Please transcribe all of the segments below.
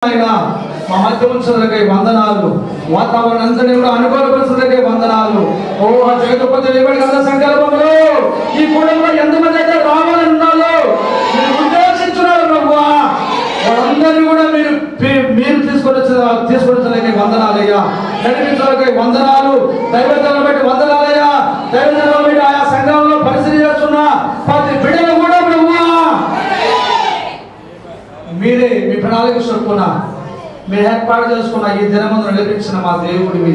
మా మధ్య ఉంచదకై వందనాలు. వాతావరణం అంతని కూడా అనుకూలపరచదకై వందనాలు. ఓ జగత్పతి దేవుడి గంధ సంకల్పంలో ఈ కుటుంబంలో ఎంతమంది అయితే రావాలని ఉన్నారో మీరు ఉద్దేశించున్నారు ప్రభువా, వాళ్ళందరినీ కూడా మీరు తీసుకొచ్చదకై వందనాలయ్యా. నడిపించదకై వందనాలు. దైవజనులను బట్టి వందనాలయ్యా. దైవజనులను బట్టి ఆయా సంఘంలో పరిస్థితి చేస్తున్న ప్రతి బిడ్డలు కూడా ప్రభువా మీరే మీ ప్రణాళిక చొప్పున మీరు ఏర్పాటు చేసుకున్న ఈ దినమందు నడిపించిన మా దేవుడివి.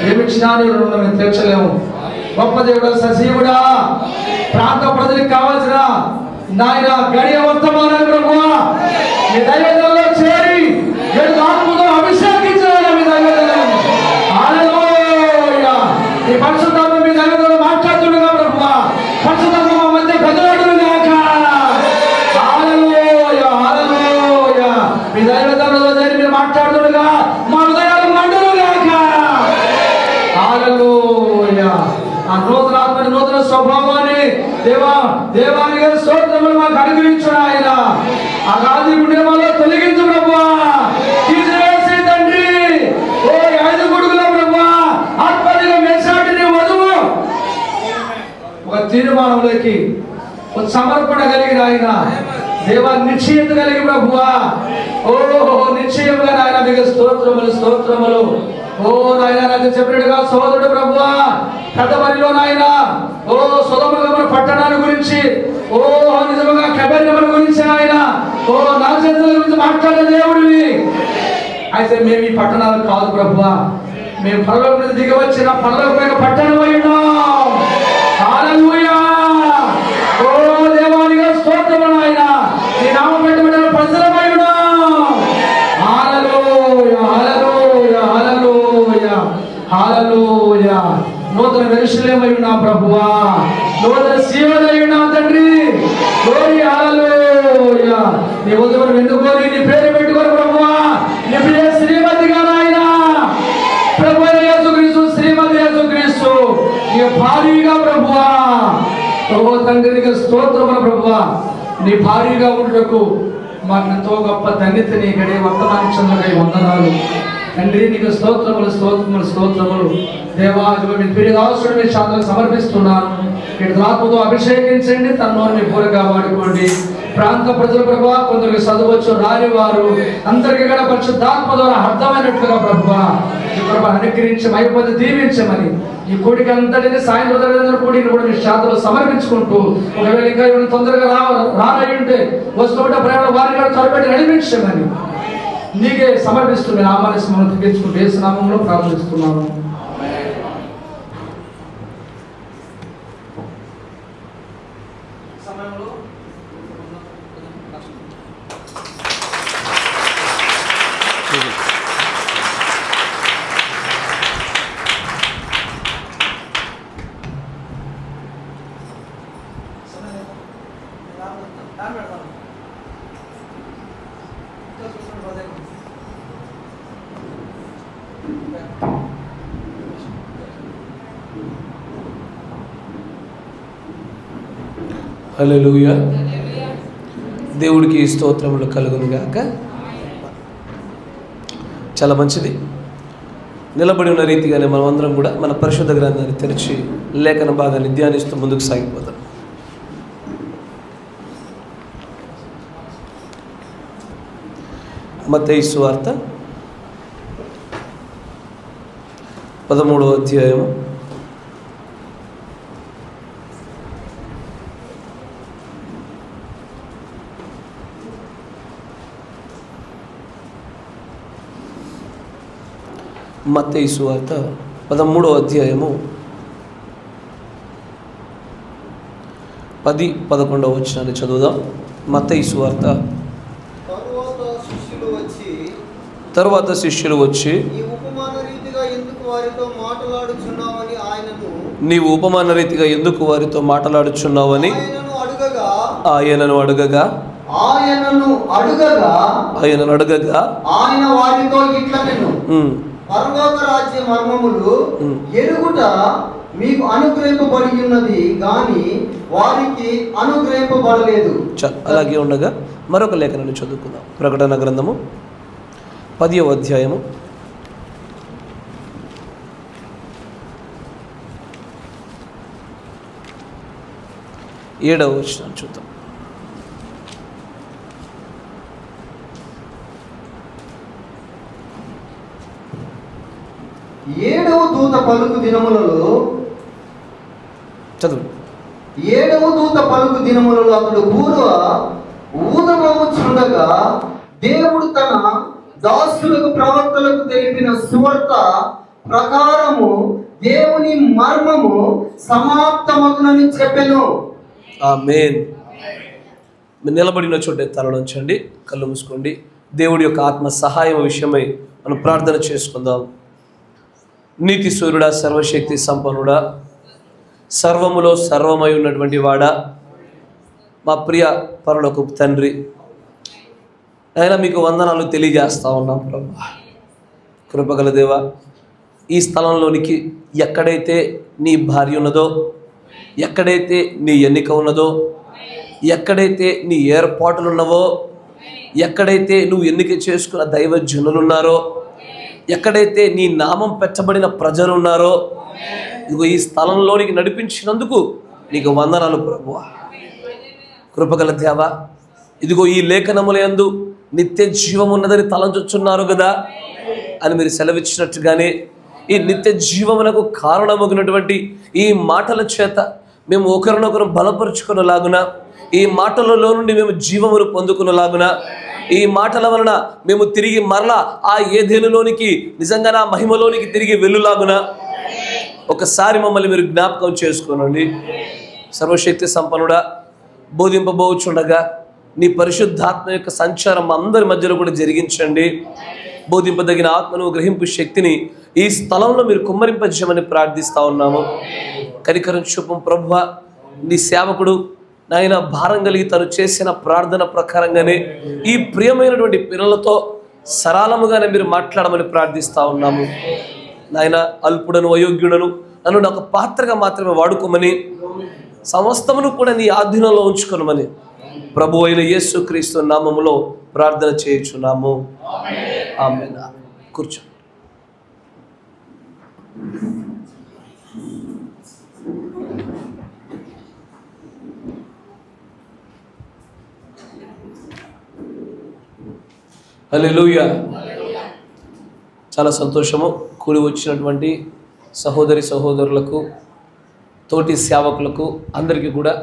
ఏమిచ్చినా నీ రుణం మేము తీర్చలేము. గొప్ప దేవుడు, సజీవుడా, ప్రాంత ప్రజలకు కావాల్సిన నాయన గడియ వర్తమానాలు ప్రభువా మీ దైవజనుల్లో చేరి ఏడు ఆత్మతో అభిషేకించాలి. మీ దైవజనం హల్లెలూయా. ఈ పరిశుద్ధాత్మ మీ దైవజనులు మాట్లాడుతుండగా ప్రభువా పరిశుద్ధాత్మ మా మధ్య కదలాడును గాక. హల్లెలూయా హల్లెలూయా. మీ దైవజనులతో చేరి మీరు మాట్లాడుతుండగా మా హృదయాలు మండును గాక. హల్లెలూయా. ఆ నూతన ఆత్మని నూతన స్వభావాన్ని దేవానికి స్తోత్రములు మాకు అనుగ్రహించును ఆయన. ఆ రాజు గుండెలో తొలగించు ప్రభువా, తీసివేసి తండ్రి. ఓ 5 కొడుకుల ప్రభువా ఆత్మదిగా మేసాటిని వధువు ఒక తీర్మానంలోకి ఒక సమర్పణ కలిగిన ఆయన దేవా నిశ్చయత కలిగి ప్రభువా. ఓహో నిశ్చయముగా నాయన మీకు స్తోత్రములు స్తోత్రములు. ఓ నాయన నాకు చెప్పినట్టుగా సోదరుడు ప్రభువా పెద్దవరిలో నాయన ఓ సొదొమ పట్టణాన్ని గురించి ఓ నిజముగా కబెర్నెముల గురించి ఆయన ఓ నాజరేతుల గురించి మాట్లాడే దేవుడివి. అయితే మేము ఈ పట్టణాలు కాదు ప్రభువా, మేము పరలోకం నుంచి దిగి వచ్చిన పరలోకమైన పట్టణమై ఉన్నాం. హల్లెలూయా. ఓ దేవానికి స్తోత్రములు ఆయన. నీ నామం పెట్టబడిన ప్రజలమై ఉన్నాం. హల్లెలూయా హల్లెలూయా హల్లెలూయా హల్లెలూయా. నూతన యెరూషలేమై ఉన్నాం ప్రభువా, నూతన సీయోనై ఉన్నాం తండ్రి. గ్లోరీ హల్లెలూయా. నీ ఉదయం ఎన్నుకొని నీ పేరు పెట్టుకొని ప్రభువా నీ ప్రియ శ్రీమతి గారు ఆయన ప్రభువైన యేసుక్రీస్తు శ్రీమతి యేసుక్రీస్తు నీ భారీగా ప్రభువా. ఓ తండ్రి నీకు స్తోత్రములు ప్రభువా. నీ భారీగా ఉండుటకు మాకు ఎంతో గొప్ప ధన్యత నీ గడియ వర్తమానించందుకై వందనాలు తండ్రి. నీకు స్తోత్రములు స్తోత్రములు స్తోత్రములు దేవా. మీ ప్రియదాసుడు మీ శాంతకు సమర్పిస్తున్నాను. ఇక్కడ ఆత్మతో అభిషేకించండి, తనలో మీ పూరగా వాడుకోండి. ప్రాంత ప్రజల ప్రభువా కొందరికి చదవచ్చు రాని వారు అందరికీ కూడా పరిశుద్ధాత్మ ద్వారా అర్థమైనట్లుగా ప్రభువా ఈ కృప అనుగ్రహించి అయిపోతే దీవించమని ఈ కోడికి అంతటిని సాయంత్రం కోడిని కూడా మీ శాంతలో సమర్పించుకుంటూ ఒకవేళ ఇంకా ఏమైనా తొందరగా రానై ఉంటే వస్తుంటే ప్రయాణం వారిని కూడా త్వరపెట్టి నడిపించమని నీకే సమర్పిస్తూ నామాన్ని మనం తగ్గించుకుంటూ యేసు నామములో ప్రార్థిస్తున్నాము. హల్లెలూయా. దేవుడికి స్తోత్రములు కలుగును గాక. చాలా మంచిది. నిలబడి ఉన్న రీతిగానే మనం అందరం కూడా మన పరిశుద్ధ గ్రంథాన్ని తెరిచి లేఖన భాగాన్ని ధ్యానిస్తూ ముందుకు సాగిపోతాం. మత్తయి సువార్త 13వ అధ్యాయము 10-11 వచనాన్ని చదువుదాం. మత్తయి సువార్త. తరువాత శిష్యులు వచ్చి నీవు ఉపమాన రీతిగా ఎందుకు వారితో మాట్లాడుచున్నావని ఆయనను అడగగా ఆయన వారితో ఇట్లనెను, పరలోక రాజ్య మర్మములు ఎరుగుట మీకు అనుగ్రహింపబడి ఉన్నది గాని వారికి అనుగ్రహింపబడలేదు. అలాగే ఉండగా మరొక లేఖనాన్ని చదువుకుందాం. ప్రకటన గ్రంథము 10వ అధ్యాయము 7వ వచనం చూద్దాం. ఏడవ దూత పలుకు దినములలో చదువు. ఏడవ దూత పలుకు దినములలో అతడు పూర్వ ఊదమవుచుండగా దేవుడు తన దాసులకు ప్రవక్తలకు తెలిపిన సువార్త ప్రకారము దేవుని మర్మము సమాప్తమగునని చెప్పెను. ఆమేన్. మీరు నిలబడిన చోటే తలలోంచండి, కళ్ళు మూసుకోండి. దేవుడి యొక్క ఆత్మ సహాయం విషయమై మనం ప్రార్థన చేసుకుందాం. నీతి సూర్యుడా, సర్వశక్తి సంపన్నుడా, సర్వములో సర్వమై ఉన్నటువంటి వాడా, మా ప్రియ పరలోకపు తండ్రి, ఆయన మీకు వందనాలు తెలియజేస్తూ ఉన్నాం ప్రభు. కృపగల దేవా, ఈ స్థలంలోనికి ఎక్కడైతే నీ భార్య ఉన్నదో, ఎక్కడైతే నీ ఎన్నిక ఉన్నదో, ఎక్కడైతే నీ ఏర్పాట్లు ఉన్నవో, ఎక్కడైతే నువ్వు ఎన్నిక చేసుకున్న దైవజనులు ఉన్నారో, ఎక్కడైతే నీ నామం పెట్టబడిన ప్రజలు ఉన్నారో, ఇదిగో ఈ స్థలంలోనికి నడిపించినందుకు నీకు వందనాలు ప్రభువా. కృపగల దేవా, ఇదిగో ఈ లేఖనములందు నిత్య జీవం ఉన్నదని తలంచొచ్చున్నారు కదా అని మీరు సెలవిచ్చినట్టుగానే ఈ నిత్య జీవమునకు కారణమగినటువంటి ఈ మాటల చేత మేము ఒకరినొకరు బలపరుచుకునేలాగున, ఈ మాటలలో నుండి మేము జీవమును పొందుకునేలాగున, ఈ మాటల వలన మేము తిరిగి మరలా ఆ ఏదెనులోనికి, నిజంగా నా మహిమలోనికి తిరిగి వెళ్ళులాగున ఒకసారి మమ్మల్ని మీరు జ్ఞాపకం చేసుకోనండి. సర్వశక్తి సంపన్నుడా, బోధింపబోచుండగా నీ పరిశుద్ధాత్మ యొక్క సంచారం అందరి మధ్యలో కూడా జరిగించండి. బోధింపదగిన ఆత్మను, గ్రహింపు శక్తిని ఈ స్థలంలో మీరు కుమ్మరింపజేయమని ప్రార్థిస్తూ ఉన్నాము. కనికరం చూపం ప్రభువా. నీ సేవకుడు నాయన భారం కలిగి తను చేసిన ప్రార్థన ప్రకారంగానే ఈ ప్రియమైనటువంటి పిల్లలతో సరళముగానే మీరు మాట్లాడమని ప్రార్థిస్తూ ఉన్నాము. నాయన అల్పుడను, అయోగ్యుడను నన్ను ఒక పాత్రగా మాత్రమే వాడుకోమని, సమస్తమును కూడా నీ ఆధీనంలో ఉంచుకోనమని ప్రభు అయిన యేసుక్రీస్తు నామములో ప్రార్థన చేయుచున్నాము. ఆమేన్. కూర్చో. హల్లెలూయా. చాలా సంతోషము. కూడి వచ్చినటువంటి సహోదరి సహోదరులకు, తోటి సేవకులకు అందరికీ కూడా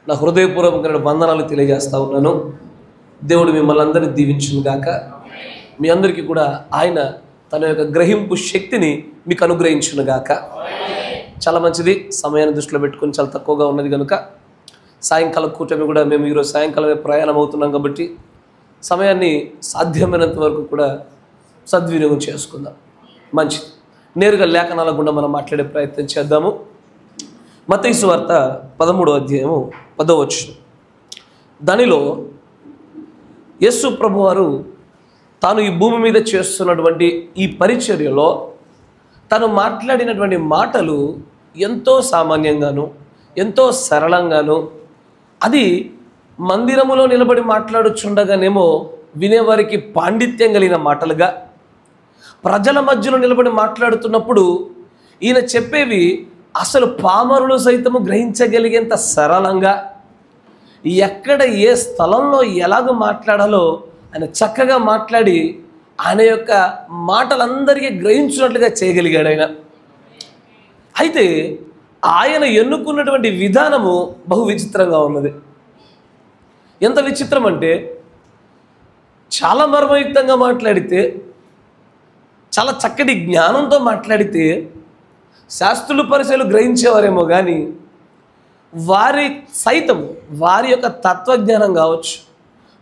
నా హృదయపూర్వకమైన వందనాలు తెలియజేస్తూ ఉన్నాను. దేవుడు మిమ్మల్ని అందరినీ దీవించును గాక. మీ అందరికీ కూడా ఆయన తన యొక్క గ్రహింపు శక్తిని మీకు అనుగ్రహించును గాక. చాలా మంచిది. సమయాన్ని దృష్టిలో పెట్టుకొని చాలా తక్కువగా ఉన్నది కనుక సాయంకాలం కూటమి కూడా మేము ఈరోజు సాయంకాలమే ప్రయాణం అవుతున్నాం కాబట్టి సమయాన్ని సాధ్యమైనంత వరకు కూడా సద్వినియోగం చేసుకుందాం. మంచిది. నేరుగా లేఖనాల గుండా మనం మాట్లాడే ప్రయత్నం చేద్దాము. మత్తయి సువార్త 13వ అధ్యాయము 10వ వచనం. దానిలో యేసు ప్రభువారు తాను ఈ భూమి మీద చేస్తున్నటువంటి ఈ పరిచర్యలో తను మాట్లాడినటువంటి మాటలు ఎంతో సామాన్యంగాను, ఎంతో సరళంగాను, అది మందిరములో నిలబడి మాట్లాడుచుండగానేమో వినేవారికి పాండిత్యం కలిగిన మాటలుగా, ప్రజల మధ్యలో నిలబడి మాట్లాడుతున్నప్పుడు ఈయన చెప్పేవి అసలు పామరులు సైతము గ్రహించగలిగేంత సరళంగా, ఎక్కడ ఏ స్థలంలో ఎలాగ మాట్లాడాలో ఆయన చక్కగా మాట్లాడి ఆయన యొక్క మాటలందరికీ గ్రహించినట్లుగా చేయగలిగాడు ఆయన. అయితే ఆయన ఎన్నుకున్నటువంటి విధానము బహు విచిత్రంగా ఉన్నది. ఎంత విచిత్రం అంటే, చాలా మర్మయుక్తంగా మాట్లాడితే, చాలా చక్కటి జ్ఞానంతో మాట్లాడితే శాస్త్రులు పరిచయాలు గ్రహించేవారేమో కానీ వారి సైతం వారి యొక్క తత్వజ్ఞానం కావచ్చు,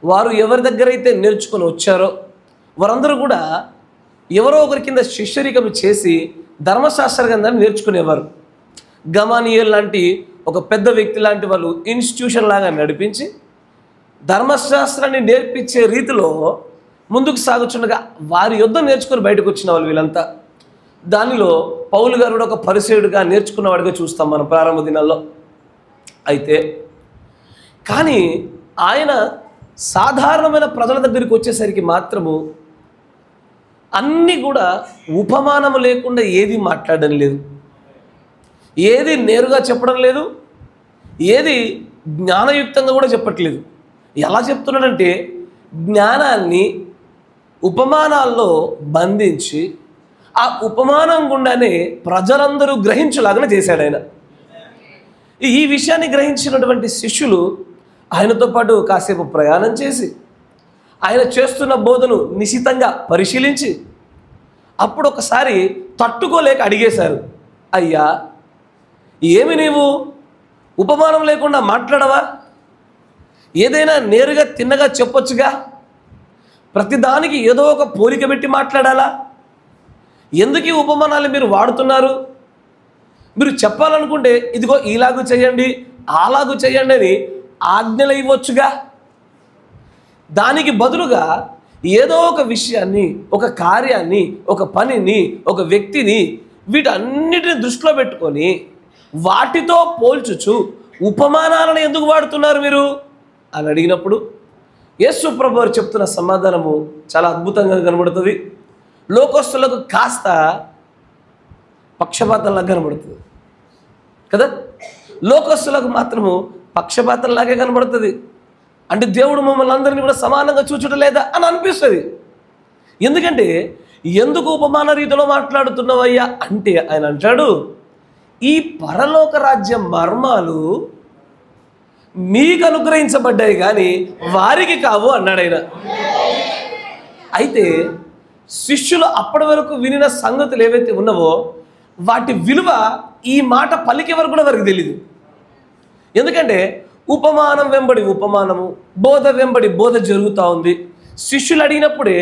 వారు ఎవరి దగ్గర అయితే నేర్చుకొని వచ్చారో వారందరూ కూడా ఎవరో ఒకరి కింద శిష్యరికం చేసి ధర్మశాస్త్ర గ్రంథాన్ని నేర్చుకునేవారు. గమానియేల్ లాంటి ఒక పెద్ద వ్యక్తి లాంటి వాళ్ళు ఇన్స్టిట్యూషన్ లాగా నడిపించి ధర్మశాస్త్రాన్ని నేర్పించే రీతిలో ముందుకు సాగుచుండగా వారి యుద్ధం నేర్చుకొని బయటకు వచ్చిన వాళ్ళు వీళ్ళంతా. దానిలో పౌలు గారు కూడా ఒక పరిసేయుడిగా నేర్చుకున్నవాడిగా చూస్తాం మనం ప్రారంభ దినాల్లో. అయితే కానీ ఆయన సాధారణమైన ప్రజల దగ్గరికి వచ్చేసరికి మాత్రము అన్నీ కూడా ఉపమానము లేకుండా ఏది మాట్లాడడం లేదు, ఏది నేరుగా చెప్పడం లేదు, ఏది జ్ఞానయుక్తంగా కూడా చెప్పట్లేదు. ఎలా చెప్తున్నాడంటే జ్ఞానాన్ని ఉపమానాల్లో బంధించి ఆ ఉపమానం గుండానే ప్రజలందరూ గ్రహించలాగా చేశాడు ఆయన. ఈ విషయాన్ని గ్రహించినటువంటి శిష్యులు ఆయనతో పాటు కాసేపు ప్రయాణం చేసి ఆయన చేస్తున్న బోధను నిశితంగా పరిశీలించి అప్పుడు ఒకసారి తట్టుకోలేక అడిగేశారు, అయ్యా ఏమి నీవు ఉపమానం లేకుండా మాట్లాడవా? ఏదైనా నేరుగా తిన్నగా చెప్పొచ్చుగా, ప్రతిదానికి ఏదో ఒక పోలిక పెట్టి మాట్లాడాలా? ఎందుకు ఈ ఉపమానాలు మీరు వాడుతున్నారు? మీరు చెప్పాలనుకుంటే ఇదిగో ఇలాగూ చేయండి, అలాగూ చేయండి అని ఆజ్ఞలు ఇవ్వచ్చుగా. దానికి బదులుగా ఏదో ఒక విషయాన్ని, ఒక కార్యాన్ని, ఒక పనిని, ఒక వ్యక్తిని వీటన్నిటిని దృష్టిలో పెట్టుకొని వాటితో పోల్చుచు ఉపమానాలను ఎందుకు వాడుతున్నారు మీరు అని అడిగినప్పుడు యేసు ప్రభు వారు చెప్తున్న సమాధానము చాలా అద్భుతంగా కనబడుతుంది. లోకస్తులకు కాస్త పక్షపాతంలాగా కనబడుతుంది కదా, లోకస్తులకు మాత్రము పక్షపాతంలాగే కనబడుతుంది. అంటే దేవుడు మమ్మల్ని అందరినీ కూడా సమానంగా చూచుటలేదా అని అనిపిస్తుంది. ఎందుకంటే ఎందుకు ఉపమాన రీతిలో మాట్లాడుతున్నావయ్యా అంటే ఆయన అంటాడు, ఈ పరలోక రాజ్య మర్మాలు మీకు అనుగ్రహించబడ్డాయి కానీ వారికి కావు అన్నాడు ఆయన. అయితే శిష్యులు అప్పటి వరకు వినిన సంగతులు ఏవైతే ఉన్నావో వాటి విలువ ఈ మాట పలికే వరకు కూడా వారికి తెలియదు. ఎందుకంటే ఉపమానం వెంబడి ఉపమానము, బోధ వెంబడి బోధ జరుగుతూ ఉంది. శిష్యులు అడిగినప్పుడే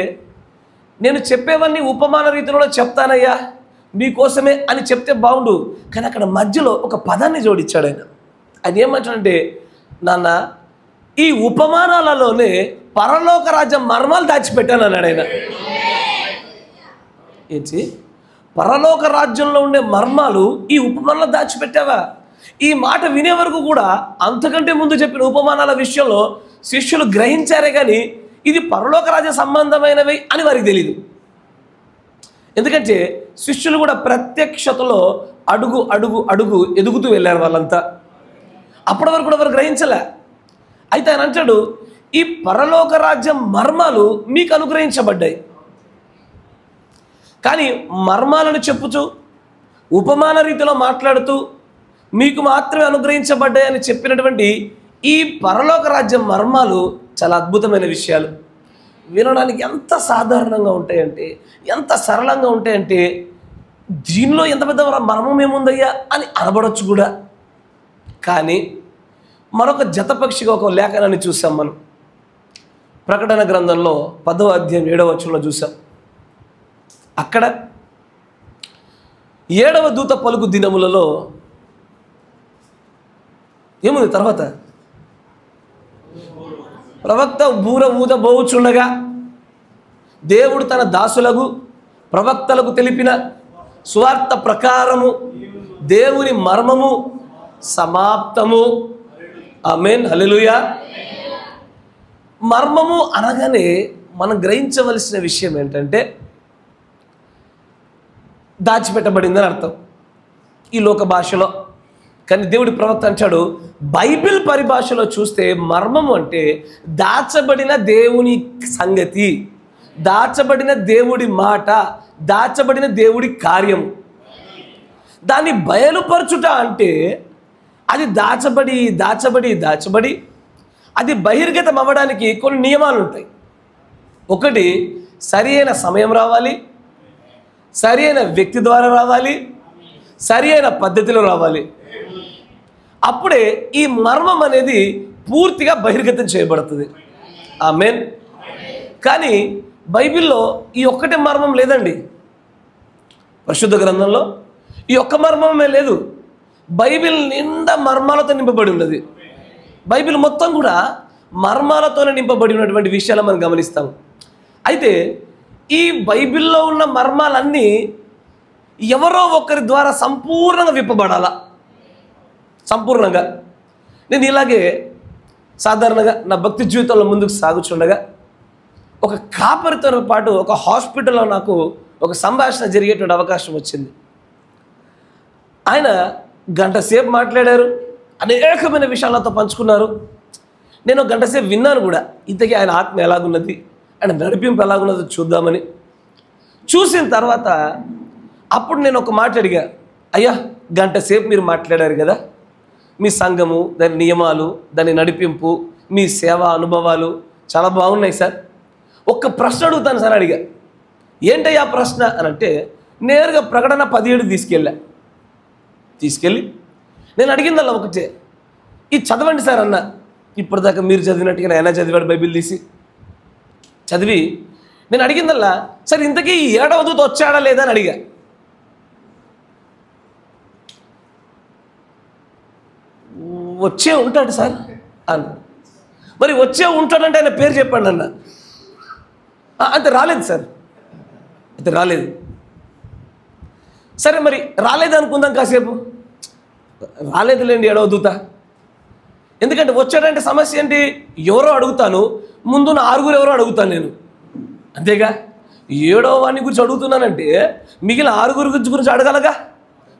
నేను చెప్పేవన్నీ ఉపమాన రీతిలో చెప్తానయ్యా మీకోసమే అని చెప్తే బాగుండు, కానీ అక్కడ మధ్యలో ఒక పదాన్ని జోడించాడు ఆయన. ఆయన ఏమంటాడంటే, నాన్న ఈ ఉపమానాలలోనే పరలోక రాజ్యం మర్మాలు దాచిపెట్టాను అన్నాడు ఆయన. ఏంటి పరలోక రాజ్యంలో ఉండే మర్మాలు ఈ ఉపమానాలు దాచిపెట్టావా? ఈ మాట వినే వరకు కూడా అంతకంటే ముందు చెప్పిన ఉపమానాల విషయంలో శిష్యులు గ్రహించారే కానీ ఇది పరలోక రాజ్య సంబంధమైనవి అని వారికి తెలియదు. ఎందుకంటే శిష్యులు కూడా ప్రత్యక్షతలో అడుగు అడుగు అడుగు ఎదుగుతూ వెళ్ళారు వాళ్ళంతా. అప్పటి వరకు కూడా వారు గ్రహించలే. అయితే ఆయన అంటాడు, ఈ పరలోక రాజ్యం మర్మాలు మీకు అనుగ్రహించబడ్డాయి. కానీ మర్మాలను చెప్పుచూ ఉపమాన రీతిలో మాట్లాడుతూ మీకు మాత్రమే అనుగ్రహించబడ్డాయని చెప్పినటువంటి ఈ పరలోక రాజ్యం మర్మాలు చాలా అద్భుతమైన విషయాలు. వినడానికి ఎంత సాధారణంగా ఉంటాయంటే, ఎంత సరళంగా ఉంటాయంటే దీనిలో ఎంత పెద్ద మర్మం ఏముందయ్యా అని అనబడొచ్చు కూడా. కానీ మరొక జతపక్షిగా ఒక లేఖనాన్ని చూసాం మనం. ప్రకటన గ్రంథంలో 10వ అధ్యాయం 7వ వచనంలో చూసాం. అక్కడ 7వ దూత పలుకు దినములలో ఏముంది తర్వాత, ప్రవక్త బూర ఊదబోచుండగా దేవుడు తన దాసులకు ప్రవక్తలకు తెలిపిన సువార్త ప్రకారము దేవుని మర్మము సమాప్తము. ఆమేన్, హల్లెలూయా. మర్మము అనగానే మనం గ్రహించవలసిన విషయం ఏంటంటే దాచిపెట్టబడిందని అర్థం ఈ లోక భాషలో. కానీ దేవుడి ప్రవక్త అంటాడు, బైబిల్ పరిభాషలో చూస్తే మర్మము అంటే దాచబడిన దేవుని సంగతి, దాచబడిన దేవుడి మాట, దాచబడిన దేవుడి కార్యము. దాన్ని బయలుపరచుట అంటే అది దాచబడి దాచబడి దాచబడి అది బహిర్గతం అవ్వడానికి కొన్ని నియమాలు ఉంటాయి. ఒకటి, సరి అయిన సమయం రావాలి, సరి అయిన వ్యక్తి ద్వారా రావాలి, సరి అయిన పద్ధతిలో రావాలి. అప్పుడే ఈ మర్మం అనేది పూర్తిగా బహిర్గతం చేయబడుతుంది. ఆమేన్. కానీ బైబిల్లో ఈ ఒక్కటే మర్మం లేదండి. పరిశుద్ధ గ్రంథంలో ఈ ఒక్క మర్మమే లేదు. బైబిల్ నిండా మర్మాలతో నింపబడి ఉన్నది. బైబిల్ మొత్తం కూడా మర్మాలతోనే నింపబడి ఉన్నటువంటి విషయాలు మనం గమనిస్తాం. అయితే ఈ బైబిల్లో ఉన్న మర్మాలన్నీ ఎవరో ఒకరి ద్వారా సంపూర్ణంగా విప్పబడాలా, సంపూర్ణంగా. నేను ఇలాగే సాధారణంగా నా భక్తి జీవితంలో ముందుకు సాగుచుండగా ఒక కాపరితో పాటు ఒక హాస్పిటల్లో నాకు ఒక సంభాషణ జరిగేటువంటి అవకాశం వచ్చింది. ఆయన గంట సేపు మాట్లాడారు, అనేకమైన విషయాలు నాతో పంచుకున్నారు. నేను ఒక గంట సేపు విన్నాను కూడా. ఇంతకీ ఆయన ఆత్మ ఎలాగున్నది, ఆయన నడిపింపు ఎలాగున్నదో చూద్దామని. చూసిన తర్వాత అప్పుడు నేను ఒక మాట అడిగా, అయ్యా గంట సేపు మీరు మాట్లాడారు కదా, మీ సంఘము, దాని నియమాలు, దాని నడిపింపు, మీ సేవా అనుభవాలు చాలా బాగున్నాయి సార్. ఒక్క ప్రశ్న అడుగుతాను సార్ అడిగా. ఏంటయ్యా ప్రశ్న అని అంటే, నేరుగా ప్రకటన 17 తీసుకెళ్ళి నేను అడిగిందల్లా ఒకటే, ఇది చదవండి సార్ అన్న. ఇప్పటిదాకా మీరు చదివినట్టుగా ఆయన చదివాడు బైబిల్ తీసి చదివి. నేను అడిగిందల్లా, సార్ ఇంతకీ 7వ దూత వచ్చాడా లేదా అని అడిగా. వచ్చే ఉంటాడు సార్ అన్న. మరి వచ్చే ఉంటాడంటే ఆయన పేరు చెప్పండి అన్న. అంతే రాలేదు సార్, అయితే రాలేదు. సరే మరి రాలేదు అనుకుందాం కాసేపు. రాలేదులేండి 7వ దూత. ఎందుకంటే వచ్చాడంటే సమస్య ఏంటి, ఎవరో అడుగుతాను, ముందు నా 6 ఎవరో అడుగుతాను నేను, అంతేగా. 7వ వాడిని గురించి అడుగుతున్నానంటే మిగిలిన 6 గురించి అడగాలగా.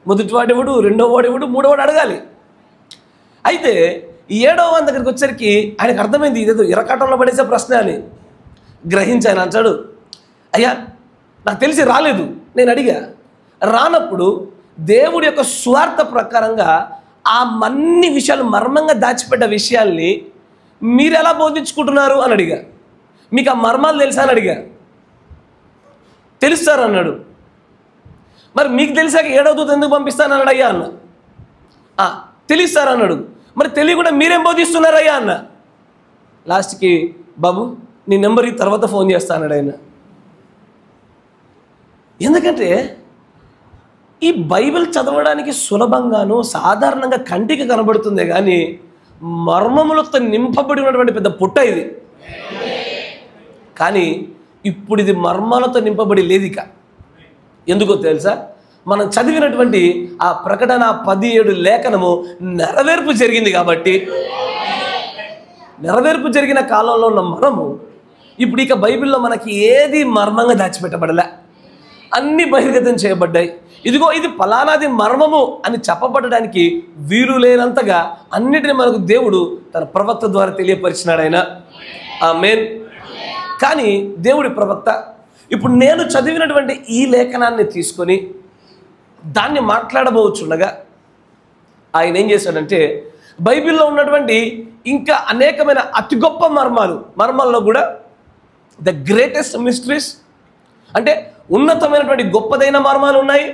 మొదటి వాడేవాడు, 2వ వాడేవాడు, 3వ వాడు అడగాలి. అయితే 7వ వాని దగ్గరికి వచ్చేసరికి ఆయనకు అర్థమైంది ఇదేదో ఇరకాటంలో పడేసే ప్రశ్న అని గ్రహించి ఆయన అంటాడు, అయ్యా నాకు తెలిసి రాలేదు. నేను అడిగా. రానప్పుడు దేవుడి యొక్క స్వార్థ ప్రకారంగా ఆ అన్ని విషయాలు మర్మంగా దాచిపెట్ట విషయాల్ని మీరు ఎలా బోధించుకుంటున్నారు అని అడిగా. మీకు ఆ మర్మాలు తెలుసా అని అడిగా. తెలుస్తారు అన్నాడు. మరి మీకు తెలిసాక 7వ దూత ఎందుకు పంపిస్తానన్నాడు అయ్యా అన్న. తెలుస్తారు అన్నాడు. మరి తెలియకుండా మీరేం బోధిస్తున్నారయ్యా అన్న. లాస్ట్కి బాబు నీ నెంబర్ తర్వాత ఫోన్ చేస్తా అన్నాడు ఆయన. ఎందుకంటే ఈ బైబిల్ చదవడానికి సులభంగాను సాధారణంగా కంటికి కనబడుతుందే కానీ మర్మములతో నింపబడి ఉన్నటువంటి పెద్ద పుట్ట ఇది. కానీ ఇప్పుడు ఇది మర్మాలతో నింపబడి లేదిక. ఎందుకో తెలుసా, మనం చదివినటువంటి ఆ ప్రకటన 17 లేఖనము నెరవేర్పు జరిగింది కాబట్టి, నెరవేర్పు జరిగిన కాలంలో ఉన్న మనము ఇప్పుడు ఇక బైబిల్లో మనకి ఏది మర్మంగా దాచిపెట్టబడలే, అన్ని బహిర్గతం చేయబడ్డాయి. ఇదిగో ఇది ఫలానాది మర్మము అని చెప్పబడడానికి వీలు లేనంతగా అన్నిటిని మనకు దేవుడు తన ప్రవక్త ద్వారా తెలియపరిచినాడు ఆయన. ఆమేన్. కానీ దేవుడి ప్రవక్త ఇప్పుడు నేను చదివినటువంటి ఈ లేఖనాన్ని తీసుకొని దాన్ని మాట్లాడబోచుండగా ఆయన ఏం చేశాడంటే, బైబిల్లో ఉన్నటువంటి ఇంకా అనేకమైన అతి గొప్ప మర్మాల్లో కూడా ద గ్రేటెస్ట్ మిస్టరీస్ అంటే ఉన్నతమైనటువంటి గొప్పదైన మర్మాలు ఉన్నాయి,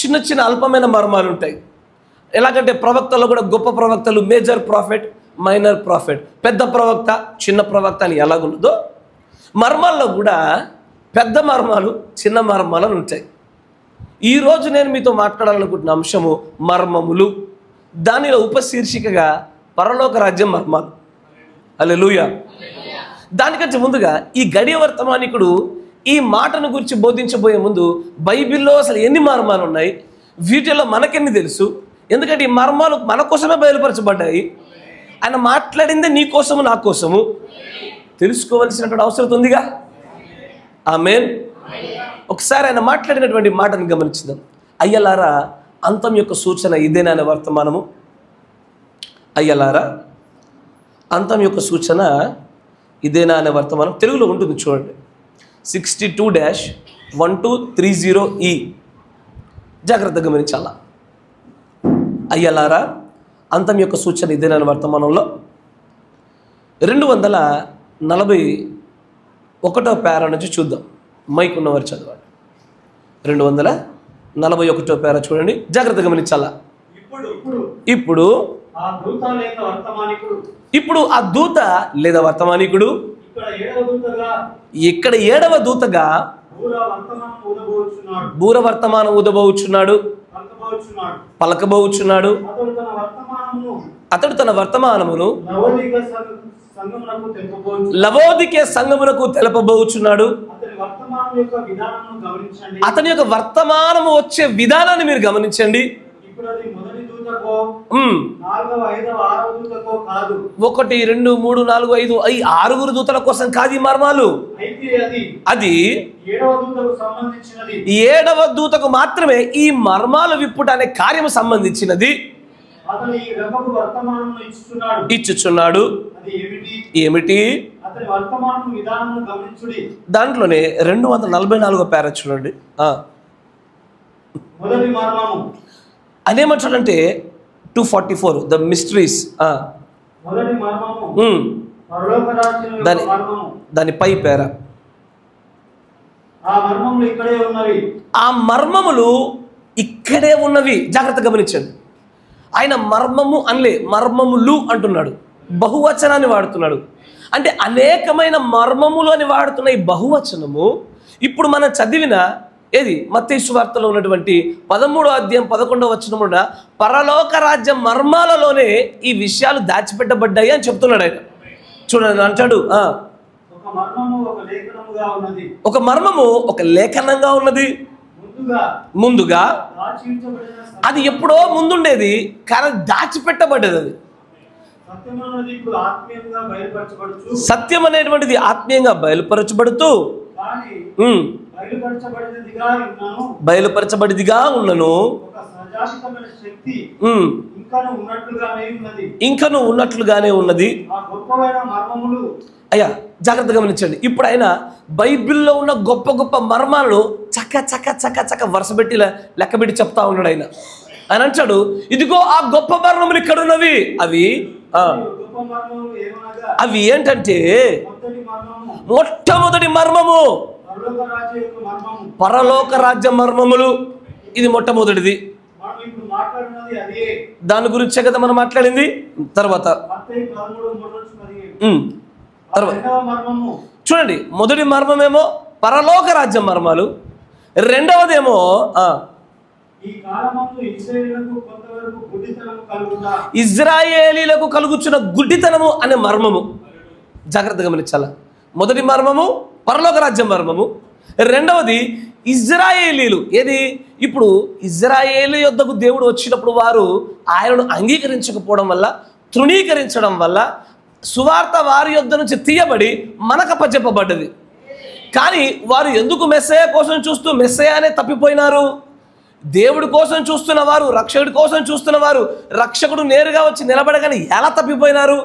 చిన్న చిన్న అల్పమైన మర్మాలు ఉంటాయి. ఎలాగంటే ప్రవక్తల్లో కూడా గొప్ప ప్రవక్తలు, మేజర్ ప్రాఫిట్, మైనర్ ప్రాఫిట్, పెద్ద ప్రవక్త, చిన్న ప్రవక్త అని ఎలాగున్నదో మర్మాల్లో కూడా పెద్ద మర్మాలు, చిన్న మర్మాలు అని ఉంటాయి. ఈరోజు నేను మీతో మాట్లాడాలనుకుంటున్న అంశము మర్మములు. దానిలో ఉపశీర్షికగా పరలోక రాజ్యం మర్మాలు. హల్లెలూయా. దానికంటే ముందుగా ఈ గడియ వర్తమానికుడు ఈ మాటను గురించి బోధించబోయే ముందు బైబిల్లో అసలు ఎన్ని మర్మాలు ఉన్నాయి, వీటిల్లో మనకెన్ని తెలుసు, ఎందుకంటే ఈ మర్మాలు మన కోసమే బయలుపరచబడ్డాయి. ఆయన మాట్లాడిందే నీ కోసము నా కోసము తెలుసుకోవాల్సినటువంటి అవసరం ఉందిగా. ఆమేన్. ఒకసారి ఆయన మాట్లాడినటువంటి మాటను గమనించుదాం. అయ్యలారా అంతం యొక్క సూచన ఇదేనా అనే వర్తమానము. అయ్యలారా అంతం యొక్క సూచన ఇదేనా అనే వర్తమానం తెలుగులో ఉంటుంది చూడండి. 62-1230E. జాగ్రత్తగా గమనించాలా. అయ్యలారా అంతం యొక్క సూచన ఇదేనా అనే వర్తమానంలో 241వ పేరా నుంచి చూద్దాం. మైక్ ఉన్నవారు చదవండి. 241వ పేరా చూడండి, జాగ్రత్తగా గమనించాలా. ఇప్పుడు ఆ దూత లేదా వర్తమానికుడు ఇక్కడ 7వ దూతగా బూర వర్తమానం ఊదబోచున్నాడు, పలకబోచున్నాడు. అతడు తన వర్తమానమును లవోదికే సంఘమునకు తెలుపబోచున్నాడు. అతని యొక్క వర్తమానము వచ్చే విధానాన్ని మీరు గమనించండి. దూతకో 4వ 5వ 6వ దూతకో కాదు. 1 2 3 4 5 ఈ 6 దూతల కోసం కాదు ఈ మర్మాలు. అయితే అది 7వ దూతకు సంబంధించినది. 7వ దూతకు మాత్రమే ఈ మర్మాలు విప్పుట అనే కార్యము సంబంధించినది. అతను ఈ రెమ్మకు వర్తమానమును ఇచ్చుచున్నాడు. అది ఏమిటి? అతని వర్తమానము విధానమును గమనించుడి. దాంట్లోనే 244వ పేరా చూడండి. మొదటి మర్మము అదేమంటాడంటే 244 ద మిస్టరీస్. మొదటి మర్మము పరలోక రాజ్యం యొక్క మర్మము. దాని పై పేర ఆ మర్మములు ఇక్కడే ఉన్నవి. ఆ మర్మములు ఇక్కడే ఉన్నవి. జాగ్రత్తగా గమనించండి. ఆయన మర్మము అనలే, మర్మములు అంటున్నాడు. బహువచనాన్ని వాడుతున్నాడు. అంటే అనేకమైన మర్మములు అని వాడుతున్న ఈ బహువచనము ఇప్పుడు మనం చదివిన ఏది మత్తయి సువార్తలో ఉన్నటువంటి 13వ అధ్యాయం 11వ వచనమున పరలోక రాజ్య మర్మాలలోనే ఈ విషయాలు దాచిపెట్టబడ్డాయి అని చెప్తున్నాడు ఆయన. చూడండి అంటాడు, ఒక మర్మము ఒక లేఖనంగా ఉన్నది. ముందుగా అది ఎప్పుడో ముందుండేది, కానీ దాచిపెట్టబడ్డది. అది సత్యం అనేటువంటిది ఆత్మీయంగా బయలుపరచబడుతూ బయలుపరచబడిదిగా ఉన్నను ఇంకను ఉన్నట్లుగానే ఉన్నది. అయ్యా జాగ్రత్తగా గమనించండి. ఇప్పుడు ఆయన బైబిల్లో ఉన్న గొప్ప గొప్ప మర్మాలను చక్క చక్క చక్క చక్క వరుసపెట్టి లెక్కబెట్టి చెప్తా ఉన్నాడు ఆయన. ఆయన అంటాడు, ఇదిగో ఆ గొప్ప మర్మములు ఇక్కడ ఉన్నవి. అవి ఏంటంటే మొట్టమొదటి మర్మము పరలోక రాజ్య మర్మములు. ఇది మొట్టమొదటిది. దాని గురించే కదా మనం మాట్లాడింది. తర్వాత చూడండి, మొదటి మర్మమేమో పరలోక రాజ్య మర్మాలు, రెండవదేమో ఇజ్రాయేలీలకు కలుగుచున్న గుడ్డితనము అనే మర్మము. జాగ్రత్తగా గమనించాల. మొదటి మర్మము పరలోక రాజ్య మర్మము, రెండవది ఇజ్రాయేలీలు. ఏది? ఇప్పుడు ఇజ్రాయేలు యొద్దకు దేవుడు వచ్చినప్పుడు వారు ఆయనను అంగీకరించకపోవడం వల్ల, తృణీకరించడం వల్ల సువార్త వారి యొద్ద నుంచి తీయబడి మనకు అప్పచెప్పబడ్డది. కానీ వారు ఎందుకు మెస్సయ కోసం చూస్తూ మెస్సయానే తప్పిపోయినారు? దేవుడి కోసం చూస్తున్న వారు, రక్షకుడి కోసం చూస్తున్న వారు, రక్షకుడు నేరుగా వచ్చి నిలబడగానే ఎలా తప్పిపోయినారు?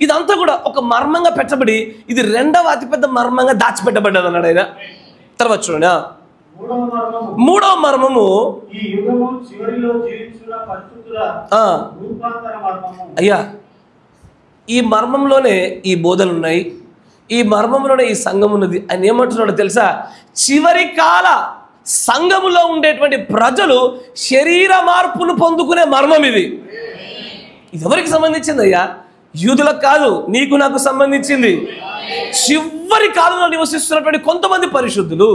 ఇదంతా కూడా ఒక మర్మంగా పెట్టబడి ఇది రెండవ అతిపెద్ద మర్మంగా దాచిపెట్టబడ్డది అన్నాడు ఆయన. తర్వాత చూడండి, మూడవ మర్మము అయ్యా ఈ మర్మంలోనే ఈ బోధలు ఉన్నాయి, ఈ మర్మంలోనే ఈ సంఘం ఉన్నది. ఆయన ఏమంటున్నాడో తెలుసా? చివరి కాల సంఘములో ఉండేటువంటి ప్రజలు శరీర మార్పును పొందుకునే మర్మం ఇది. ఇది ఎవరికి సంబంధించింది అయ్యా? యూదులకు కాదు, నీకు నాకు సంబంధించింది. చివరి కాలంలో నివసిస్తున్నటువంటి కొంతమంది పరిశుద్ధులు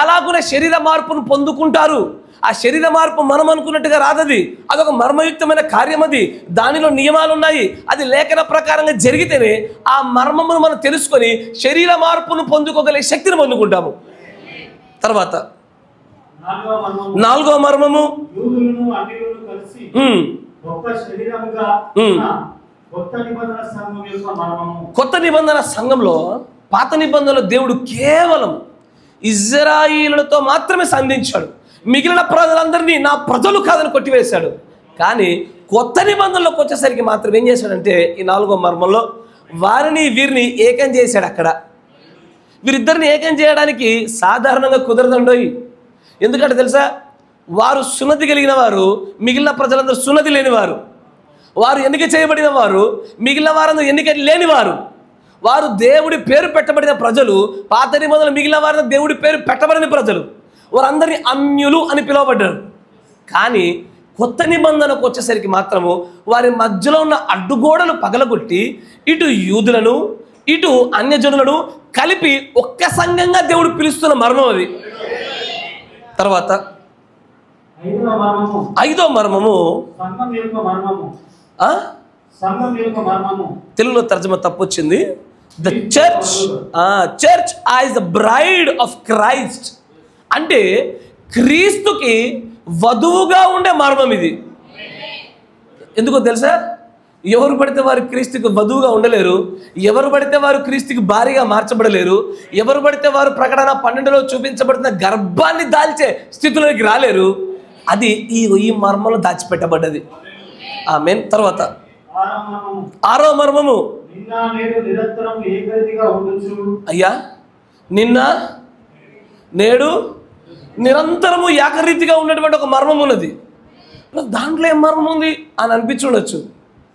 ఎలాగునే శరీర మార్పును పొందుకుంటారు. ఆ శరీర మార్పు మనం అనుకున్నట్టుగా రాదది. అదొక మర్మయుక్తమైన కార్యం. అది దానిలో నియమాలు ఉన్నాయి. అది లేఖన ప్రకారంగా జరిగితేనే ఆ మర్మమును మనం తెలుసుకొని శరీర మార్పును పొందుకోగలిగే శక్తిని పొందుకుంటాము. తర్వాత నాలుగవ మర్మము కొత్త నిబంధన సంఘంలో, పాత నిబంధనలో దేవుడు కేవలం ఇజ్రాయిలులతో మాత్రమే సంధించాడు. మిగిలిన ప్రజలందరినీ నా ప్రజలు కాదని కొట్టివేశాడు. కానీ కొత్త నిబంధనలోకి వచ్చేసరికి మాత్రం ఏం చేశాడంటే ఈ నాలుగో మర్మంలో వారిని వీరిని ఏకం చేశాడు. అక్కడ వీరిద్దరిని ఏకం చేయడానికి సాధారణంగా కుదరదండోయి. ఎందుకంటే తెలుసా, వారు సున్నతి కలిగిన వారు, మిగిలిన ప్రజలందరూ సున్నతి లేనివారు. వారు ఎన్నిక చేయబడిన వారు, మిగిలిన వారందరూ ఎన్నిక లేనివారు. వారు దేవుడి పేరు పెట్టబడిన ప్రజలు, పాత నిబంధనలు మిగిలిన వారిని దేవుడి పేరు పెట్టబడిన ప్రజలు. వారందరినీ అన్యులు అని పిలువబడ్డారు. కానీ కొత్త నిబంధనకు వచ్చేసరికి మాత్రము వారి మధ్యలో ఉన్న అడ్డుగోడలు పగలగొట్టి ఇటు యూదులను ఇటు అన్యజనులను కలిపి ఒక్క సంఘంగా దేవుడు పిలుస్తున్న మర్మం అది. తర్వాత ఐదో మర్మము తెలుగులో తర్జుమా తప్పు వచ్చింది. The church as the bride of Christ. అంటే క్రీస్తుకి వధువుగా ఉండే మర్మం ఇది. ఎందుకో తెలుసా? ఎవరు పడితే వారు క్రీస్తుకి వధువుగా ఉండలేరు, ఎవరు పడితే వారు క్రీస్తుకి భారీగా మార్చబడలేరు, ఎవరు పడితే వారు ప్రకటన 12లో చూపించబడుతున్న గర్భాన్ని దాల్చే స్థితిలోకి రాలేరు. అది ఈ మర్మంలో దాచిపెట్టబడ్డది. ఆమేన్. తర్వాత 6వ మర్మము, అయ్యా నిన్న నేడు నిరంతరము ఏకరీతిగా ఉన్నటువంటి ఒక మర్మం ఉన్నది. దాంట్లో ఏం మర్మం ఉంది అని అనిపించుండొచ్చు.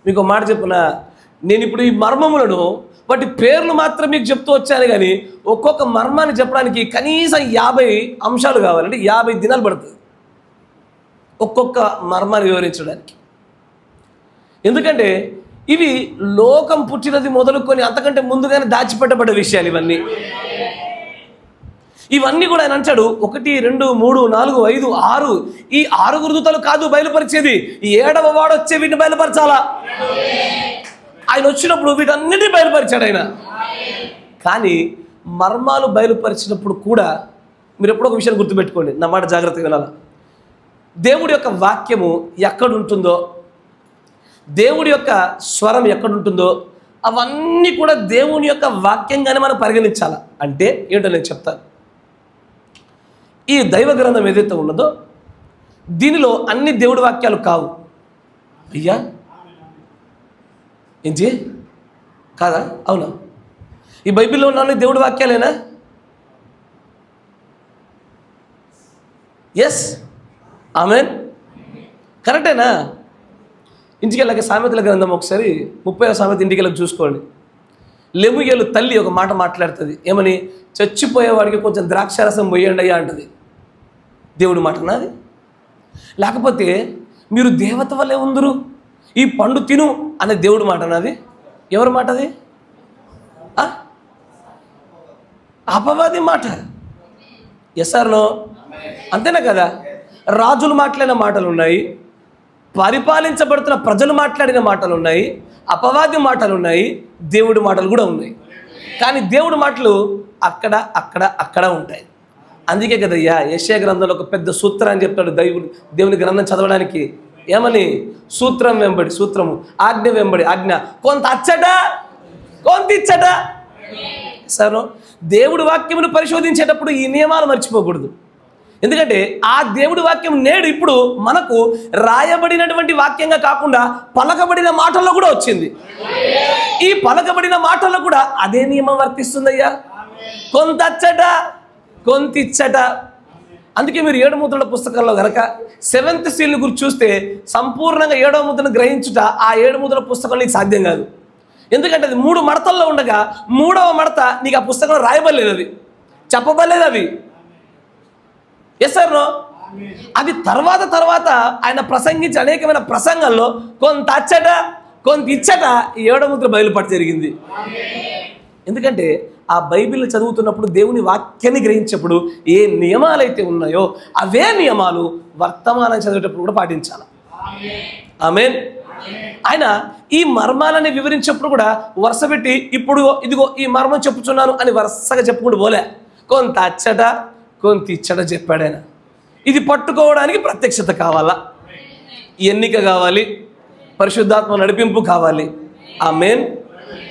మీకు ఒక మాట చెప్పున, నేను ఇప్పుడు ఈ మర్మములను వాటి పేర్లు మాత్రం మీకు చెప్తూ వచ్చాను, కానీ ఒక్కొక్క మర్మాన్ని చెప్పడానికి కనీసం 50 అంశాలు కావాలంటే 50 దినాలు పడుతుంది ఒక్కొక్క మర్మాన్ని వివరించడానికి. ఎందుకంటే ఇవి లోకం పుట్టినది మొదలుకొని అంతకంటే ముందుగానే దాచిపెట్టబడ్డ విషయాలు ఇవన్నీ కూడా ఆయన అంటాడు 1, 2, 3, 4, 5, 6 ఈ 6 దూతలు కాదు బయలుపరిచేది, 7వ వాడు వచ్చే వీటిని బయలుపరచాలా. ఆయన వచ్చినప్పుడు వీటన్నిటిని బయలుపరిచాడు ఆయన. కానీ మర్మాలు బయలుపరిచినప్పుడు కూడా మీరు ఎప్పుడో ఒక విషయాన్ని గుర్తుపెట్టుకోండి, నా మాట జాగ్రత్తగా వినాలి. దేవుడి యొక్క వాక్యము ఎక్కడుంటుందో, దేవుడి యొక్క స్వరం ఎక్కడుంటుందో అవన్నీ కూడా దేవుని యొక్క వాక్యంగానే మనం పరిగణించాలి. అంటే ఏంటో నేను చెప్తాను. ఈ దైవ గ్రంథం ఏదైతే ఉన్నదో దీనిలో అన్ని దేవుడి వాక్యాలు కావు. అయ్యా ఏంటి కాదా? అవునా? ఈ బైబిల్లో ఉన్న అన్ని దేవుడి వాక్యాలేనా? ఎస్, ఆమేన్, కరెక్టేనా? ఇంటికి వెళ్ళక సామెతల గ్రంథం ఒకసారి 30వ సామెత ఇంటికి వెళ్ళక చూసుకోండి. లెముయేలు తల్లి ఒక మాట మాట్లాడుతుంది. ఏమని? చచ్చిపోయేవాడికి కొంచెం ద్రాక్షారసం పోయండి అయ్యా అంటది. దేవుడి మాటనా అది? లేకపోతే మీరు దేవత వల్లే ఉందరు, ఈ పండు తిను అనే దేవుడి మాటనా అది? ఎవరి మాట అది? అపవాది మాట. Yes or no? అంతేనా కదా? రాజులు మాట్లాడిన మాటలు ఉన్నాయి, పరిపాలించబడుతున్న ప్రజలు మాట్లాడిన మాటలు ఉన్నాయి, అపవాది మాటలు ఉన్నాయి, దేవుడి మాటలు కూడా ఉన్నాయి. కానీ దేవుడి మాటలు అక్కడ అక్కడ అక్కడ ఉంటాయి. అందుకే కదయ్యా యెషయా గ్రంథంలో ఒక పెద్ద సూత్రం అని చెప్తాడు దేవుని గ్రంథం చదవడానికి. ఏమని? సూత్రం వెంబడి సూత్రము, ఆజ్ఞ వెంబడి ఆజ్ఞ, కొంత అచ్చట కొంత ఇచ్చట. సరే, దేవుడి వాక్యమును పరిశోధించేటప్పుడు ఈ నియమాలు మర్చిపోకూడదు. ఎందుకంటే ఆ దేవుడి వాక్యం నేడు ఇప్పుడు మనకు రాయబడినటువంటి వాక్యంగా కాకుండా పలకబడిన మాటల్లో కూడా వచ్చింది. ఈ పలకబడిన మాటల్లో కూడా అదే నియమం వర్తిస్తుందయ్యా. కొంత అచ్చట కొంత ఇచ్చట. అందుకే మీరు 7 ముద్రల పుస్తకంలో కనుక 7th సీల్ గురించి చూస్తే సంపూర్ణంగా 7వ ముద్రను గ్రహించుట ఆ 7 ముద్రల పుస్తకంలో నీకు సాధ్యం కాదు. ఎందుకంటే అది 3 మడతల్లో ఉండగా 3వ మడత నీకు ఆ పుస్తకంలో రాయబడలేదు, అది చెప్పబడలేదు. అవి ఎస్ సార్ నో? అది తర్వాత ఆయన ప్రసంగించి అనేకమైన ప్రసంగాల్లో కొంత అచ్చట కొంత ఇచ్చట 7వ ముద్ర బయలుపడి జరిగింది. ఎందుకంటే ఆ బైబిల్ చదువుతున్నప్పుడు దేవుని వాక్యాన్ని గ్రహించేప్పుడు ఏ నియమాలు అయితే ఉన్నాయో అవే నియమాలు వర్తమానం చదివేటప్పుడు కూడా పాటించాలి. ఆమేన్. ఆయన ఈ మర్మాలని వివరించేప్పుడు కూడా వరుస పెట్టి ఇప్పుడు ఇదిగో ఈ మర్మం చెప్పుచున్నాను అని వరుసగా చెప్పుకుంటూ పోలే. కొంత అచ్చట కొంత ఇచ్చట చెప్పాడు ఆయన. ఇది పట్టుకోవడానికి ప్రత్యక్షత కావాలా, ఎన్నిక కావాలి, పరిశుద్ధాత్మ నడిపింపు కావాలి. ఆమేన్.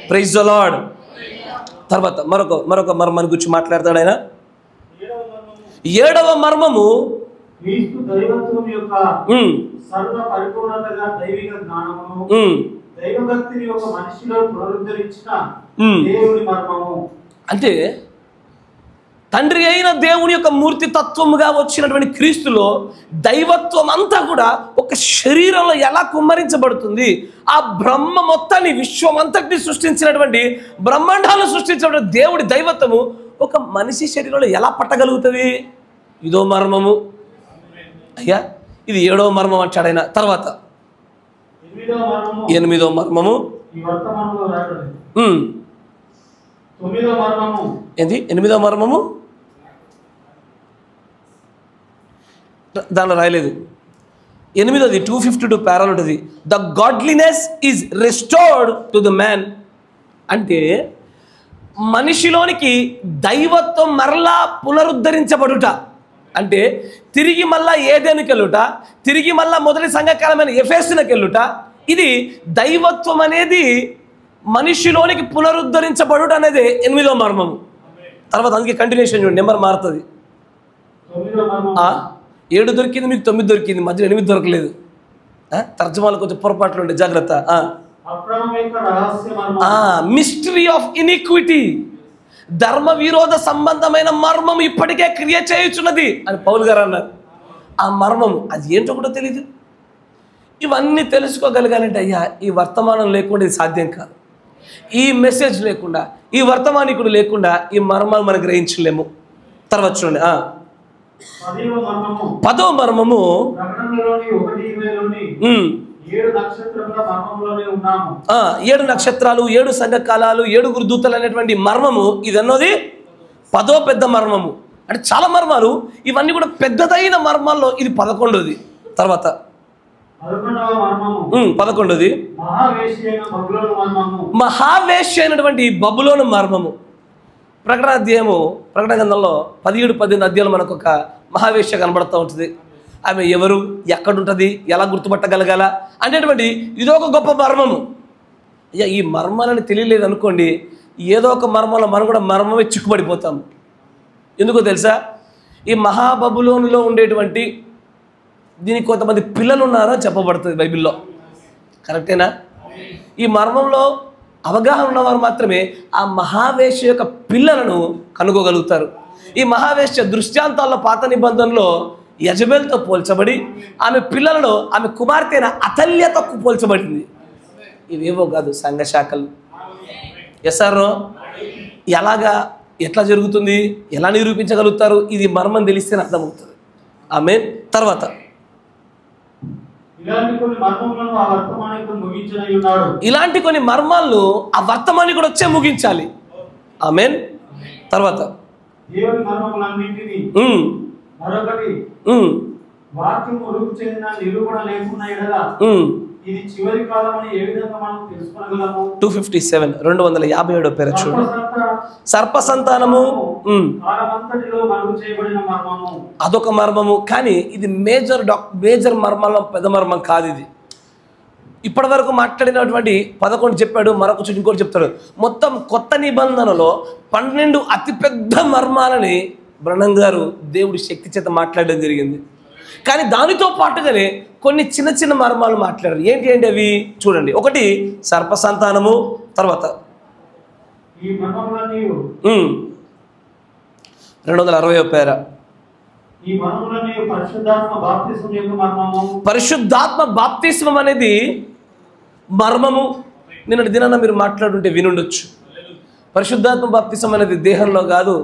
Praise the Lord. తర్వాత మరొక మర్మాన్ని గురించి మాట్లాడతాడు ఆయన. 7వ మర్మము అంటే తండ్రి అయిన దేవుని యొక్క మూర్తి తత్వముగా వచ్చినటువంటి క్రీస్తులో దైవత్వం అంతా కూడా ఒక శరీరంలో ఎలా కుమ్మరించబడుతుంది. ఆ బ్రహ్మ మొత్తాన్ని విశ్వం అంతటిని సృష్టించినటువంటి బ్రహ్మాండాలను సృష్టించినటువంటి దేవుడి దైవత్వము ఒక మనిషి శరీరంలో ఎలా పట్టగలుగుతుంది? ఇదో మర్మము అయ్యా. ఇది 7వ మర్మం అంటాడు ఆయన. తర్వాత 8వ మర్మము ఏంది? 8వ మర్మము దానిలో రాయలేదు. 8వది 252 ప్యారల్ ఉంటుంది. The godliness is restored to the man. అంటే మనిషిలోనికి దైవత్వం మరలా పునరుద్ధరించబడుట. అంటే తిరిగి మళ్ళా ఏదెనుకి వెళ్ళుట, తిరిగి మళ్ళా మొదటి సంఘకాలమైన ఎఫెసునకి వెళ్ళుట, ఇది దైవత్వం అనేది మనిషిలోనికి పునరుద్ధరించబడుట అనేది 8వ మర్మము. తర్వాత అందుకే కంటిన్యూషన్ చూడండి, నెంబర్ మారుతుంది. 7 దొరికింది, మీకు 9 దొరికింది, మధ్యలో 8 దొరకలేదు. తర్జమాలు కొంచెం పొరపాట్లు ఉండే, జాగ్రత్త. మిస్టరీ ఆఫ్ ఇనిక్విటీ, ధర్మ విరోధ సంబంధమైన మర్మం ఇప్పటికే క్రియ చేయుచున్నది అని పౌలు గారు అన్నారు. ఆ మర్మము అది ఏంటో కూడా తెలియదు. ఇవన్నీ తెలుసుకోగలిగానంటే అయ్యా ఈ వర్తమానం లేకుండా ఇది సాధ్యం కాదు. ఈ మెసేజ్ లేకుండా, ఈ వర్తమానికుడు లేకుండా ఈ మర్మాలు మనం గ్రహించలేము. తర్వాత చూడండి, 10వ మర్మము 7 నక్షత్రాలు, 7 సంఘకాలాలు, 7 దూతలు అనేటువంటి మర్మము. ఇది అన్నది 10వ పెద్ద మర్మము. అంటే చాలా మర్మాలు, ఇవన్నీ కూడా పెద్దదైన మర్మాల్లో ఇది 11వది. తర్వాత 11వది మహావేశ్య అయినటువంటి బబులోను మర్మము. ప్రకటన గ్రంథంలో 17-18 అధ్యాయంలో మనకు ఒక మహావేశ్య కనబడుతూ ఉంటుంది. ఆమె ఎవరు, ఎక్కడుంటుంది, ఎలా గుర్తుపట్టగలగాల అనేటువంటి ఇదొక గొప్ప మర్మము. అయ్యా ఈ మర్మాలని తెలియలేదు అనుకోండి, ఏదో ఒక మర్మంలో మనం కూడా మర్మమే చిక్కుబడిపోతాము. ఎందుకో తెలుసా, ఈ మహాబబులోనులో ఉండేటువంటి దీనికి కొంతమంది పిల్లలు ఉన్నారని చెప్పబడుతుంది బైబిల్లో. కరెక్టేనా? ఈ మర్మంలో అవగాహన ఉన్నవారు మాత్రమే ఆ మహావేశ్య యొక్క పిల్లలను కనుగోగలుగుతారు. ఈ మహావేశ్య దృష్టాంతాల్లో పాత నిబంధనలో యజబెల్తో పోల్చబడి ఆమె పిల్లలలో ఆమె కుమార్తె అయిన అతల్యతో పోల్చబడింది. ఇవేవో కాదు సంఘశాఖలు. ఎస్ఆర్ఓ ఎలాగా, ఎట్లా జరుగుతుంది, ఎలా నిరూపించగలుగుతారు? ఇది మర్మం తెలిస్తేనే అర్థమవుతుంది. ఆమేన్. తర్వాత ఇలాంటి కొన్ని మర్మాలను ఆ వర్తమానికుడు వచ్చే ముగించాలి. ఆమేన్. తర్వాత ఇది చివరి కాలమని ఏ విధంగా మనం తెలుసుకోగలము? 257 257 పేర చూడండి. సర్ప సంతానము కాలమంతటిలో మరుగు చేయబడిన మర్మము. అదొక మర్మము, కానీ ఇది మేజర్ మర్మంలో పెద్ద మర్మం కాదు. ఇది ఇప్పటి వరకు మాట్లాడినటువంటి 11 చెప్పాడు, మరొక చోటు ఇంకోటి చెప్తాడు. మొత్తం కొత్త నిబంధనలో 12 అతిపెద్ద మర్మాలని బ్రహ్నం గారు దేవుడి శక్తి చేత మాట్లాడడం జరిగింది. కానీ దానితో పాటుగానే కొన్ని చిన్న చిన్న మర్మాలు మాట్లాడారు. ఏంటి అవి చూడండి. ఒకటి సర్ప సంతానము. తర్వాత 260 పేర పరిశుద్ధాత్మ బాప్తిస్మం అనేది మర్మము. నిన్నటి దినాన మీరు మాట్లాడుంటే వినుండొచ్చు. పరిశుద్ధాత్మ బాప్తిస్మం అనేది దేహంలో కాదు,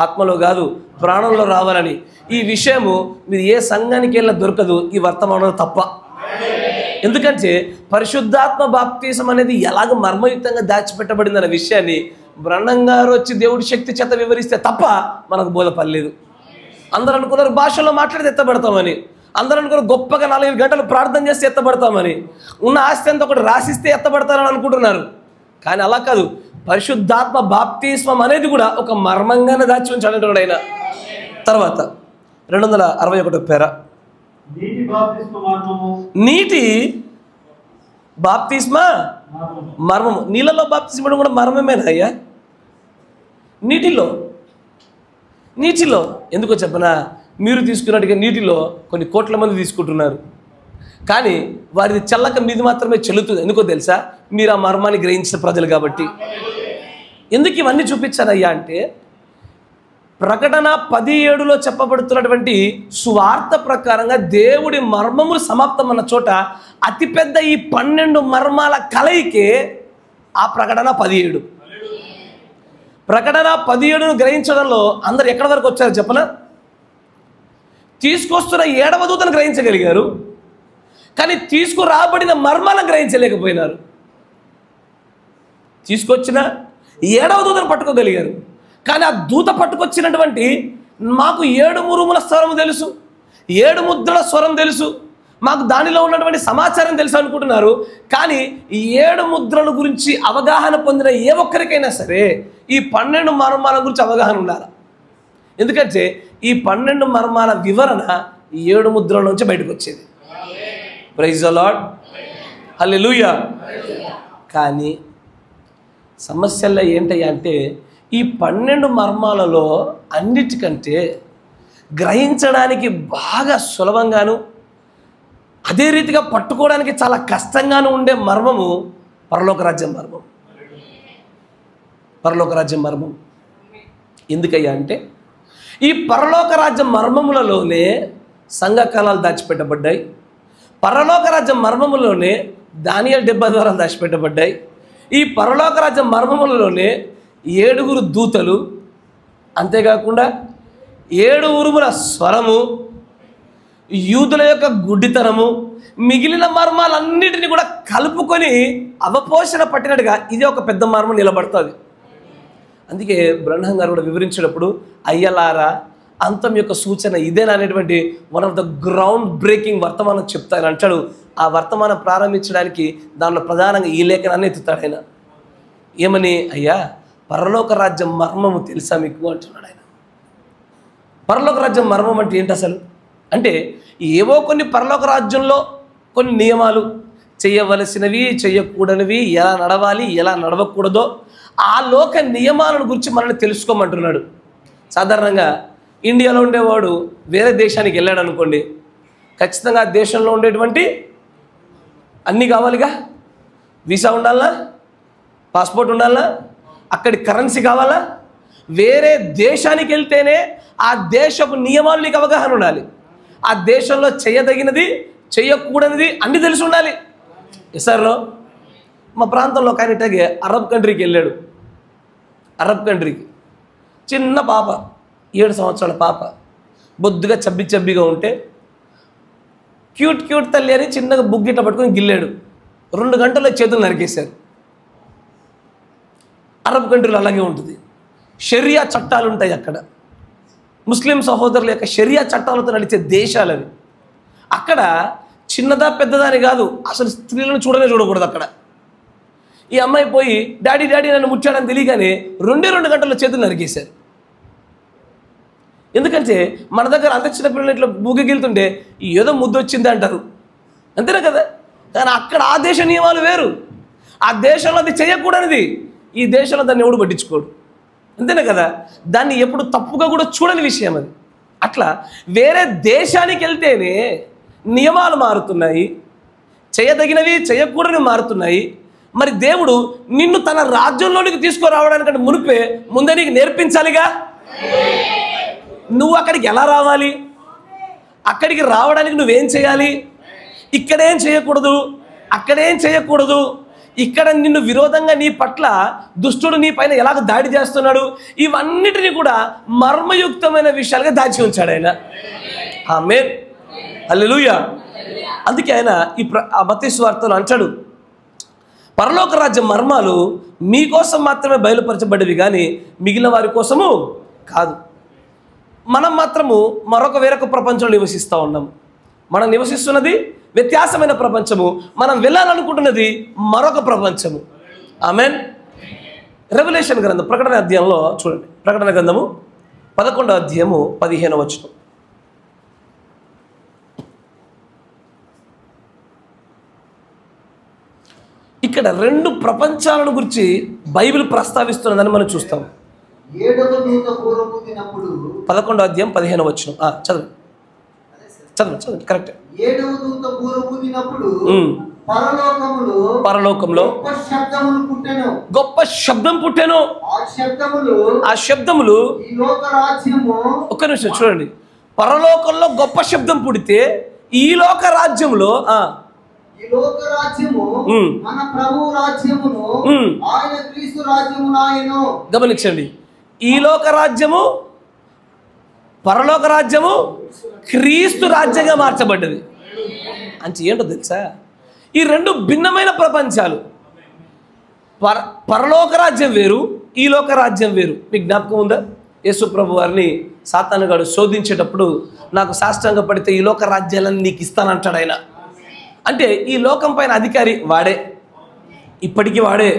ఆత్మలో కాదు, ప్రాణంలో రావాలని. ఈ విషయము మీరు ఏ సంఘానికి వెళ్ళినా దొరకదు, ఈ వర్తమానంలో తప్ప. ఎందుకంటే పరిశుద్ధాత్మ బాప్తిసం అనేది ఎలాగ మర్మయుక్తంగా దాచిపెట్టబడిందన్న విషయాన్ని బ్రహ్నం గారు వచ్చి దేవుడి శక్తి చేత వివరిస్తే తప్ప మనకు బోధపడలేదు. అందరూ అనుకున్నారు భాషలో మాట్లాడితే ఎత్తబడతామని, అందరూ అనుకున్నారు గొప్పగా 4 గంటలు ప్రార్థన చేస్తే ఎత్తబడతామని, ఉన్న ఆస్తి అంతా ఒకటి రాసిస్తే ఎత్తబడతారని అనుకుంటున్నారు. కానీ అలా కాదు. పరిశుద్ధాత్మ బాప్తిస్మం అనేది కూడా ఒక మర్మంగానే దాచి ఉంచాడు ఆయన. తర్వాత 261 పేర నీటి బాప్తిస్మ మర్మము. నీళ్ళలో బాప్తిస్మ కూడా మర్మమేనా అయ్యా? నీటిలో ఎందుకో చెప్పనా, మీరు తీసుకున్నట్టుగా నీటిలో కొన్ని కోట్ల మంది తీసుకుంటున్నారు, కానీ వారిది చల్లక మీది మాత్రమే చెల్లుతుంది. ఎందుకో తెలుసా? మీరు ఆ మర్మాన్ని గ్రహించిన ప్రజలు కాబట్టి. ఎందుకు ఇవన్నీ చూపించారయ్యా అంటే, ప్రకటన 17లో చెప్పబడుతున్నటువంటి సువార్త ప్రకారంగా దేవుడి మర్మములు సమాప్తం అన్న చోట అతిపెద్ద ఈ 12 మర్మాల కలయికే ఆ ప్రకటన 17. ప్రకటన 17ను గ్రహించడంలో అందరు ఎక్కడి వరకు వచ్చారు చెప్పనా? తీసుకొస్తున్న 7వ దూతను గ్రహించగలిగారు, కానీ తీసుకురాబడిన మర్మాలను గ్రహించలేకపోయినారు. తీసుకొచ్చిన 7వ దూతను పట్టుకోగలిగారు, కానీ ఆ దూత పట్టుకొచ్చినటువంటి మాకు 7 మురుముల స్వరం తెలుసు, 7 ముద్రల స్వరం తెలుసు, మాకు దానిలో ఉన్నటువంటి సమాచారం తెలుసు అనుకుంటున్నారు. కానీ ఈ 7 ముద్రల గురించి అవగాహన పొందిన ఏ ఒక్కరికైనా సరే ఈ 12 మర్మాల గురించి అవగాహన ఉండాలి. ఎందుకంటే ఈ 12 మర్మాల వివరణ ఈ 7 ముద్రల నుంచి బయటకు వచ్చేది. Praise the Lord. హల్లెలూయా. కానీ సమస్యల్లో ఏంటయ్యా అంటే ఈ 12 మర్మాలలో అన్నిటికంటే గ్రహించడానికి బాగా సులభంగాను అదే రీతిగా పట్టుకోవడానికి చాలా కష్టంగాను ఉండే మర్మము పరలోక రాజ్యం మర్మం. పరలోక రాజ్యం మర్మం ఎందుకయ్యా అంటే ఈ పరలోక రాజ్యం మర్మములలోనే సంఘకాలాలు దాచిపెట్టబడ్డాయి. పరలోక రాజ్యం మర్మములోనే దానియేలు 70 ద్వారాలు దాచిపెట్టబడ్డాయి. ఈ పరలోక రాజ్యం మర్మములలోనే 7 దూతలు, అంతేకాకుండా 7 ఉరుముల స్వరము, యూదుల యొక్క గుడ్డితనము, మిగిలిన మర్మాలన్నిటిని కూడా కలుపుకొని అవపోషణ పట్టినట్టుగా ఇది ఒక పెద్ద మర్మం నిలబడుతుంది. అందుకే బ్రహ్నం గారు కూడా వివరించేటప్పుడు అయ్యలారా అంతం యొక్క సూచన ఇదేనా అనేటువంటి one of the ground breaking వర్తమానం చెప్తాను అంటాడు. ఆ వర్తమానం ప్రారంభించడానికి దానిలో ప్రధానంగా ఈ లేఖనాన్ని ఎత్తుతాడు ఆయన. ఏమని? అయ్యా పరలోక రాజ్యం మర్మము తెలుసా మీకు అంటున్నాడు ఆయన. పరలోక రాజ్యం మర్మం అంటే ఏంటి అసలు అంటే ఏవో కొన్ని పరలోక రాజ్యంలో కొన్ని నియమాలు, చేయవలసినవి చేయకూడనివి, ఎలా నడవాలి ఎలా నడవకూడదో ఆ లోక నియమాలను గురించి మనల్ని తెలుసుకోమంటున్నాడు. సాధారణంగా ఇండియాలో ఉండేవాడు వేరే దేశానికి వెళ్ళాడు అనుకోండి, ఖచ్చితంగా ఆ దేశంలో ఉండేటువంటి అన్నీ కావాలిగా. వీసా ఉండాలా, పాస్పోర్ట్ ఉండాలా, అక్కడి కరెన్సీ కావాలా. వేరే దేశానికి వెళ్తేనే ఆ దేశపు నియమాలు నీకు అవగాహన ఉండాలి. ఆ దేశంలో చేయదగినది చేయకూడనిది అన్నీ తెలిసి ఉండాలి. ఎస్ఆర్లో మా ప్రాంతంలో ఒక ఆయన ఇట్లాగే అరబ్ కంట్రీకి వెళ్ళాడు. అరబ్ కంట్రీకి చిన్న పాప, 7 సంవత్సరాల పాప, బొద్దుగా చబ్బిగా ఉంటే క్యూట్ తల్లి అని చిన్నగా బుగ్గిట్లా పట్టుకొని గిల్లాడు. 2 గంటల్లో చేతులు నరికేశారు. అరబ్ కంట్రీలో అలాగే ఉంటుంది. షరియా చట్టాలు ఉంటాయి అక్కడ. ముస్లిం సహోదరుల యొక్క షరియా చట్టాలతో నడిచే దేశాలు అవి. అక్కడ చిన్నదా పెద్దదా అని కాదు, అసలు స్త్రీలను చూడకూడదు అక్కడ. ఈ అమ్మాయి పోయి డాడీ నన్ను ముట్టాడని తెలియగానే 2 గంటల్లో చేతులు నరికేశారు. ఎందుకంటే మన దగ్గర అంత చిన్న పిల్లలు ఇట్లా బూగెళ్తుంటే ఏదో ముద్దు వచ్చింది అంటారు, అంతేనా కదా. కానీ అక్కడ ఆ దేశ నియమాలు వేరు. ఆ దేశంలో అది చేయకూడనిది, ఈ దేశంలో దాన్ని ఎవడు పట్టించుకోడు, అంతేనా కదా. దాన్ని ఎప్పుడు తప్పుగా కూడా చూడని విషయం అది. అట్లా వేరే దేశానికి వెళ్తేనే నియమాలు మారుతున్నాయి, చేయదగినవి చేయకూడనివి మారుతున్నాయి. మరి దేవుడు నిన్ను తన రాజ్యంలోనికి తీసుకురావడానికంటే ముందే నీకు నేర్పించాలిగా. నువ్వు అక్కడికి ఎలా రావాలి, అక్కడికి రావడానికి నువ్వేం చేయాలి, ఇక్కడేం చేయకూడదు, అక్కడేం చేయకూడదు, ఇక్కడ నిన్ను విరోధంగా నీ పట్ల దుష్టుడు నీ పైన ఎలాగ దాడి చేస్తున్నాడు, ఇవన్నిటిని కూడా మర్మయుక్తమైన విషయాలుగా దాచి ఉంచాడు ఆయన. ఆమేన్, హల్లెలూయా. అందుకే ఆయన ఈ మత్తయి సువార్తలో అంటాడు, పరలోక రాజ్య మర్మాలు మీకోసం మాత్రమే బయలుపరచబడ్డవి కానీ మిగిలిన వారి కోసము కాదు. మనం మాత్రము వేరొక ప్రపంచంలో నివసిస్తూ ఉన్నాము. మనం నివసిస్తున్నది వ్యత్యాసమైన ప్రపంచము, మనం వెళ్ళాలనుకుంటున్నది మరొక ప్రపంచము. ఆమేన్. రెవల్యూషన్ గ్రంథం ప్రకటన అధ్యాయంలో చూడండి, ప్రకటన గ్రంథము 11వ అధ్యాయము 15వ వచనం. ఇక్కడ 2 ప్రపంచాలను గురించి బైబిల్ ప్రస్తావిస్తున్నదని మనం చూస్తాం. 7వ దూత పూరబూదినప్పుడు 11వ అధ్యాయం 15వ వచనం. చదవండి కరెక్ట్. 7వ దూత పూరబూదినప్పుడు పరలోకములో గొప్ప శబ్దం పుట్టెను. ఆ శబ్దములు ఒక్క నిమిషం చూడండి. పరలోకంలో గొప్ప శబ్దం పుడితే ఈ లోక రాజ్యములో మన ప్రభు రాజ్యమును ఆయన క్రీస్తు రాజ్యమును ఆయన. గమనించండి, ఈ లోక రాజ్యము పరలోక రాజ్యము క్రీస్తు రాజ్యంగా మార్చబడ్డది. అంటే ఏంటో తెలుసా, ఈ 2 భిన్నమైన ప్రపంచాలు. పరలోక రాజ్యం వేరు, ఈ లోక రాజ్యం వేరు. మీకు జ్ఞాపకం ఉందా, యేసు ప్రభు వారిని సాతానుగాడు శోధించేటప్పుడు నాకు సాష్టాంగ పడితే ఈ లోక రాజ్యాలను నీకు ఇస్తానంటాడు ఆయన. అంటే ఈ లోకం పైన అధికారి వాడే, ఇప్పటికీ వాడే.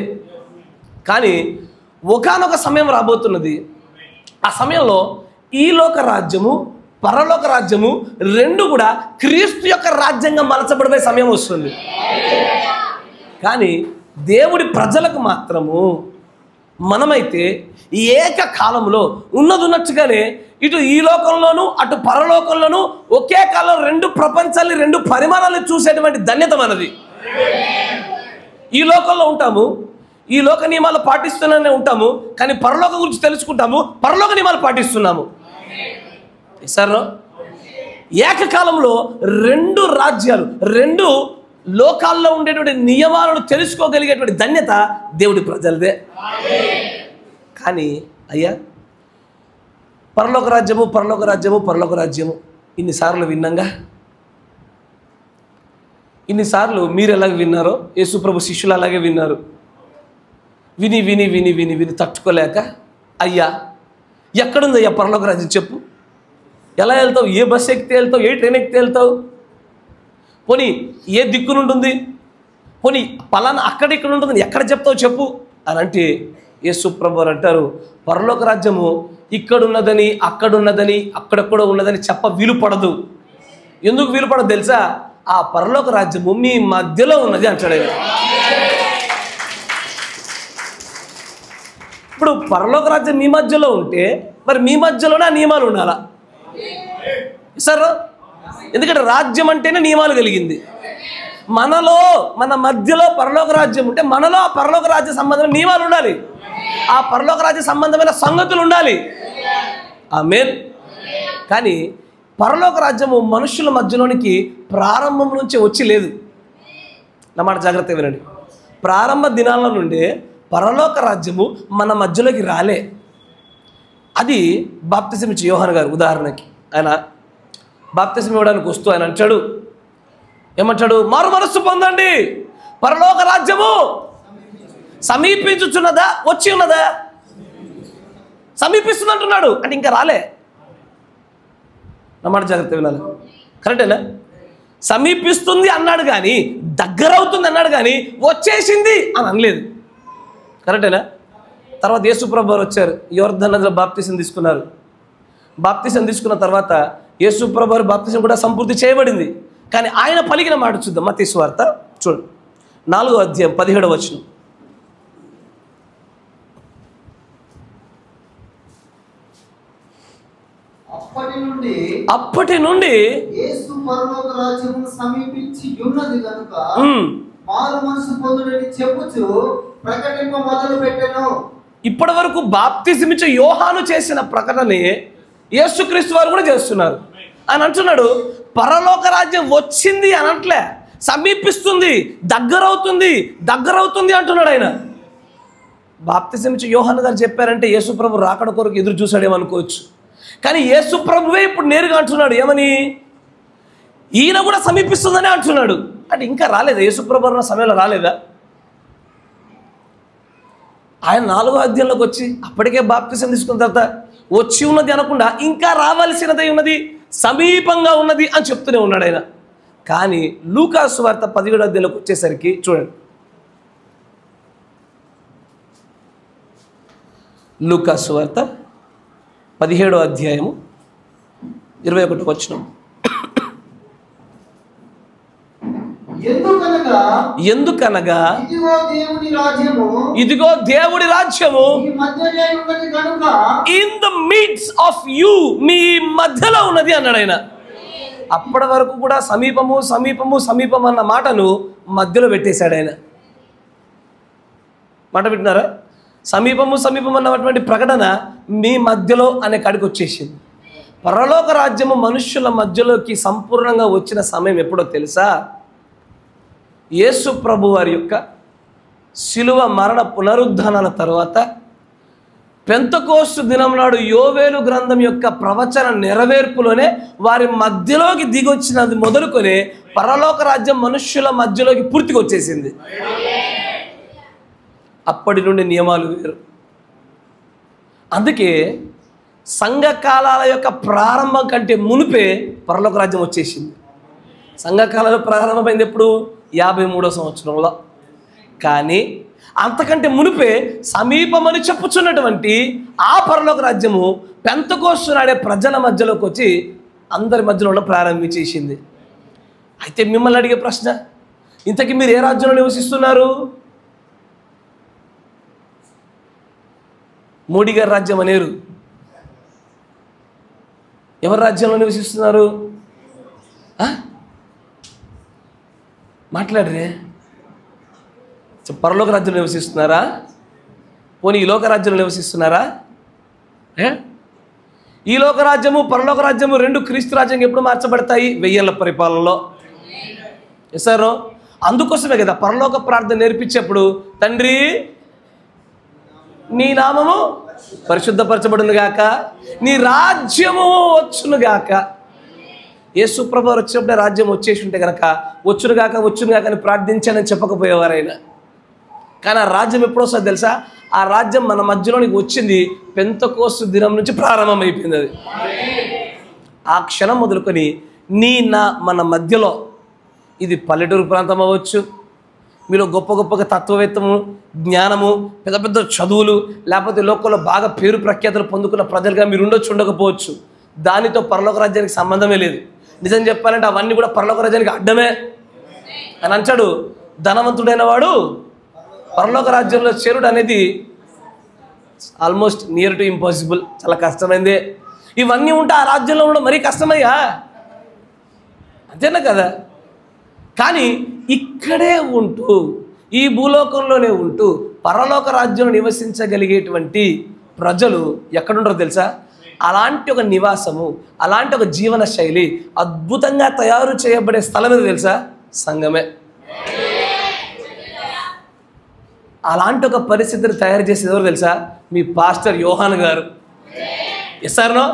కానీ ఒకానొక సమయం రాబోతున్నది, ఆ సమయంలో ఈ లోక రాజ్యము పరలోక రాజ్యము 2 కూడా క్రీస్తు యొక్క రాజ్యంగా మలచబడిపోయే సమయం వస్తుంది. కానీ దేవుడి ప్రజలకు మాత్రము మనమైతే ఈ ఏకకాలంలో ఉన్నట్టుగానే ఇటు ఈ లోకంలోనూ అటు పరలోకంలోనూ ఒకే కాలం రెండు ప్రపంచాన్ని, రెండు పరిమాణాలను చూసేటువంటి ధన్యత మనది. ఈ లోకంలో ఉంటాము, ఈ లోక నియమాలు పాటిస్తూనే ఉంటాము, కానీ పరలోకం గురించి తెలుసుకుంటాము, పరలోక నియమాలు పాటిస్తున్నాము. సరే, ఏకకాలంలో రెండు రాజ్యాలు, రెండు లోకాల్లో ఉండేటువంటి నియమాలను తెలుసుకోగలిగేటువంటి ధన్యత దేవుడి ప్రజలదే. కానీ అయ్యా, పరలోక రాజ్యము, పరలోక రాజ్యము, పరలోక రాజ్యము ఇన్నిసార్లు విన్నాగా, ఇన్నిసార్లు మీరు ఎలాగ విన్నారో యేసుప్రభు శిష్యులు అలాగే విన్నారు. విని విని విని విని విని తట్టుకోలేక, అయ్యా ఎక్కడుందయ్యా పరలోక రాజ్యం చెప్పు, ఎలా వెళ్తావు, ఏ బస్సు ఎక్కితే వెళ్తావు, ఏ ట్రైన్ ఎక్కితే వెళ్తావు, పోనీ ఏ దిక్కు నుండి, పోనీ పలానా అక్కడ ఇక్కడ ఉంటుంది, ఎక్కడ చెప్తావు చెప్పు అని అంటే యేసుప్రభు అంటారు, పరలోక రాజ్యము ఇక్కడున్నదని అక్కడున్నదని అక్కడెక్కడ ఉన్నదని చెప్ప వీలుపడదు. ఎందుకు వీలుపడదు తెలుసా? ఆ పరలోక రాజ్యము మీ మధ్యలో ఉన్నది అంటాడు. ఇప్పుడు పరలోక రాజ్యం మీ మధ్యలో ఉంటే మరి మీ మధ్యలోనే ఆ నియమాలు ఉండాలా సార్? ఎందుకంటే రాజ్యం అంటేనే నియమాలు కలిగింది. మనలో, మన మధ్యలో పరలోక రాజ్యం ఉంటే మనలో ఆ పరలోక రాజ్య సంబంధమైన నియమాలు ఉండాలి, ఆ పరలోక రాజ్య సంబంధమైన సంగతులు ఉండాలి. ఆమేన్. కానీ పరలోక రాజ్యము మనుషుల మధ్యలోనికి ప్రారంభం నుంచి వచ్చి లేదు. నా మాట జాగ్రత్తగా వినండి. ప్రారంభ దినాల నుండే పరలోక రాజ్యము మన మధ్యలోకి రాలే. అది బాప్తిసం ఇచ్చే యోహాను గారు ఉదాహరణకి, ఆయన బాప్తిసం ఇవ్వడానికి వస్తూ ఆయన అంటాడు, ఏమంటాడు? మారు మనస్సు పొందండి, పరలోక రాజ్యము సమీపించుచున్నదా, వచ్చి ఉన్నదా? సమీపిస్తుంది అంటున్నాడు, అంటే ఇంకా రాలే. నా మాట జాగ్రత్త వినాలి, కరెక్టేనా? సమీపిస్తుంది అన్నాడు కానీ, దగ్గర అవుతుంది అన్నాడు కానీ, వచ్చేసింది అని అనలేదు. కరెక్టేనా? తర్వాత యేసుప్రభు వారు వచ్చారు, యోర్దాను నదిలో బాప్తిసం తీసుకున్నారు. బాప్తిసం తీసుకున్న తర్వాత యేసుప్రభు వారి బాప్తిసం కూడా సంపూర్తి చేయబడింది. కానీ ఆయన పలికిన మాట చూద్దాం. మత్తయి సువార్త చూడండి, 4వ అధ్యాయం 17వ వచనం. అప్పటి నుండి యేసు పరలోక రాజ్యము సమీపించి ఉన్నది కనుక మారు మనసు పొందుడని చెప్పుచు ప్రకటింప మొదలు పెట్టెను. ఇప్పటి వరకు బాప్తిసం ఇచ్చే యోహాను చేసిన ప్రకటనే యేసుక్రీస్తు వారు కూడా చేస్తున్నారు. ఆయన అంటున్నాడు, పరలోక రాజ్యం వచ్చింది అనట్లే, సమీపిస్తుంది, దగ్గరవుతుంది, దగ్గరవుతుంది అంటున్నాడు ఆయన. బాప్తిసం ఇచ్చే యోహాను గారు చెప్పారంటే యేసుప్రభు రాకడ కొరకు ఎదురు చూశాడేమనుకోవచ్చు. కానీ యేసుప్రభువే ఇప్పుడు నేరుగా అంటున్నాడు, ఏమని? ఈయన కూడా సమీపిస్తుందనే అంటున్నాడు. అంటే ఇంకా రాలేదా? యేసుప్రభు అన్న సమయంలో రాలేదా? ఆయన 4వ అధ్యాయంలోకి వచ్చి అప్పటికే బాప్తిసం తీసుకున్న తర్వాత వచ్చి ఉన్నది అనకుండా ఇంకా రావాల్సినదై ఉన్నది, సమీపంగా ఉన్నది అని చెప్తూనే ఉన్నాడు ఆయన. కానీ లూకా సువార్త 17వ అధ్యాయంలోకి వచ్చేసరికి చూడండి, లూకా సువార్త 17వ అధ్యాయము 21వ వచనం. ఎందుకనగా ఇదిగో దేవుడి రాజ్యము in the midst of you, మీ మధ్యలో ఉన్నది అన్నాడు ఆయన. అప్పటి వరకు కూడా సమీపము సమీపము సమీపం అన్న మాటను మధ్యలో పెట్టేశాడు ఆయన. మాట పెట్టినారా? సమీపము సమీపం అన్నటువంటి ప్రకటన మీ మధ్యలో అనే కాడికి వచ్చేసింది. పరలోక రాజ్యము మనుష్యుల మధ్యలోకి సంపూర్ణంగా వచ్చిన సమయం ఎప్పుడో తెలుసా? యేసు ప్రభు వారి యొక్క శిలువ మరణ పునరుద్ధానాల తర్వాత పెంతెకోస్తు దినం నాడు యోవేలు గ్రంథం యొక్క ప్రవచన నెరవేర్పులోనే వారి మధ్యలోకి దిగొచ్చినది మొదలుకొని పరలోక రాజ్యం మనుష్యుల మధ్యలోకి పూర్తిగా వచ్చేసింది. అప్పటి నుండి నియమాలు వేరు. అందుకే సంఘకాలాల యొక్క ప్రారంభం కంటే మునిపే పరలోక రాజ్యం వచ్చేసింది. సంఘకాలాలు ప్రారంభమైంది ఎప్పుడు? 53వ సంవత్సరంలో. కానీ అంతకంటే మునిపే సమీపమని చెప్పుచున్నటువంటి ఆ పరలోక రాజ్యము పెంతెకోస్తు నాడే ప్రజల మధ్యలోకి వచ్చి అందరి మధ్యలో ప్రారంభించేసింది. అయితే మిమ్మల్ని అడిగే ప్రశ్న, ఇంతకీ మీరు ఏ రాజ్యంలో నివసిస్తున్నారు? మోడీ గారి రాజ్యం అనేరు. ఎవరి రాజ్యంలో నివసిస్తున్నారు? మాట్లాడరే. పరలోక రాజ్యంలో నివసిస్తున్నారా? పోనీ ఈ లోక రాజ్యంలో నివసిస్తున్నారా? ఈ లోక రాజ్యము పరలోక రాజ్యము రెండు క్రీస్తు రాజ్యం ఎప్పుడు మార్చబడతాయి? 1000 ఏళ్ల పరిపాలనలో. సార్ అందుకోసమే కదా పరలోక ప్రార్థన నేర్పించేప్పుడు, తండ్రి నీ నామము పరిశుద్ధపరచబడును గాక, నీ రాజ్యము వచ్చును గాక. యేసు ప్రభువు వచ్చినప్పుడే రాజ్యం వచ్చేసి ఉంటే కనుక వచ్చును గాక అని ప్రార్థించానని చెప్పకపోయేవారు ఆయన. కానీ ఆ రాజ్యం ఎప్పుడు వస్తుందో తెలుసా? ఆ రాజ్యం మన మధ్యలోనికి వచ్చింది పెంతెకోస్తు దినం నుంచి ప్రారంభమైపోయింది. అది ఆ క్షణం మొదలుకొని మన మధ్యలో, ఇది పల్లెటూరు ప్రాంతం అవ్వచ్చు, మీలో గొప్పగా తత్వవేత్తము, జ్ఞానము, పెద్ద పెద్ద చదువులు, లేకపోతే లోకంలో బాగా పేరు ప్రఖ్యాతులు పొందుకున్న ప్రజలుగా మీరు ఉండకపోవచ్చు. దానితో పరలోక రాజ్యానికి సంబంధమే లేదు. నిజం చెప్పాలంటే అవన్నీ కూడా పరలోక రాజ్యానికి అడ్డమే అని అంటాడు. ధనవంతుడైన వాడు పరలోక రాజ్యంలో చేరుడు అనేది ఆల్మోస్ట్ నియర్ టు ఇంపాసిబుల్, చాలా కష్టమైందే. ఇవన్నీ ఉంటే ఆ రాజ్యంలో ఉండడం మరీ కష్టమయ్యా, అంతేనా కదా? కానీ ఇక్కడే ఉంటూ, ఈ భూలోకంలోనే ఉంటూ పరలోక రాజ్యంలో నివసించగలిగేటువంటి ప్రజలు ఎక్కడుంటారో తెలుసా? అలాంటి ఒక నివాసము, అలాంటి ఒక జీవన శైలి అద్భుతంగా తయారు చేయబడే స్థలం ఏదో తెలుసా? సంఘమే. అలాంటి ఒక పరిస్థితిని తయారు చేసేది ఎవరు తెలుసా? మీ పాస్టర్ యోహాన్ గారు. ఎస్ఆర్నో?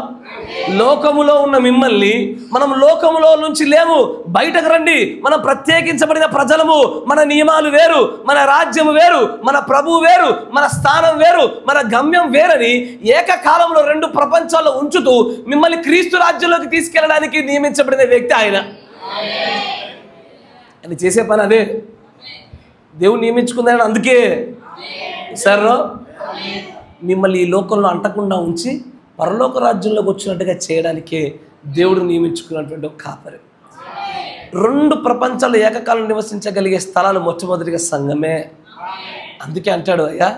లోకములో ఉన్న మిమ్మల్ని, మనం లోకములో నుంచి లేము, బయటకు రండి, మనం ప్రత్యేకించబడిన ప్రజలము, మన నియమాలు వేరు, మన రాజ్యము వేరు, మన ప్రభువు వేరు, మన స్థానం వేరు, మన గమ్యం వేరని ఏకకాలంలో 2 ప్రపంచాల్లో ఉంచుతూ మిమ్మల్ని క్రీస్తు రాజ్యంలోకి తీసుకెళ్ళడానికి నియమించబడిన వ్యక్తి ఆయన. అని చేసే పని అదే, దేవుడు నియమించుకుందని. అందుకే సార్ మిమ్మల్ని ఈ లోకంలో అంటకుండా ఉంచి పరలోక రాజ్యంలోకి వచ్చినట్టుగా చేయడానికే దేవుడు నియమించుకున్నటువంటి ఒక కాపరి. 2 ప్రపంచాలు ఏకకాలం నివసించగలిగే స్థలాలు మొట్టమొదటిగా సంఘమే. అందుకే అంటాడు, అయ్యా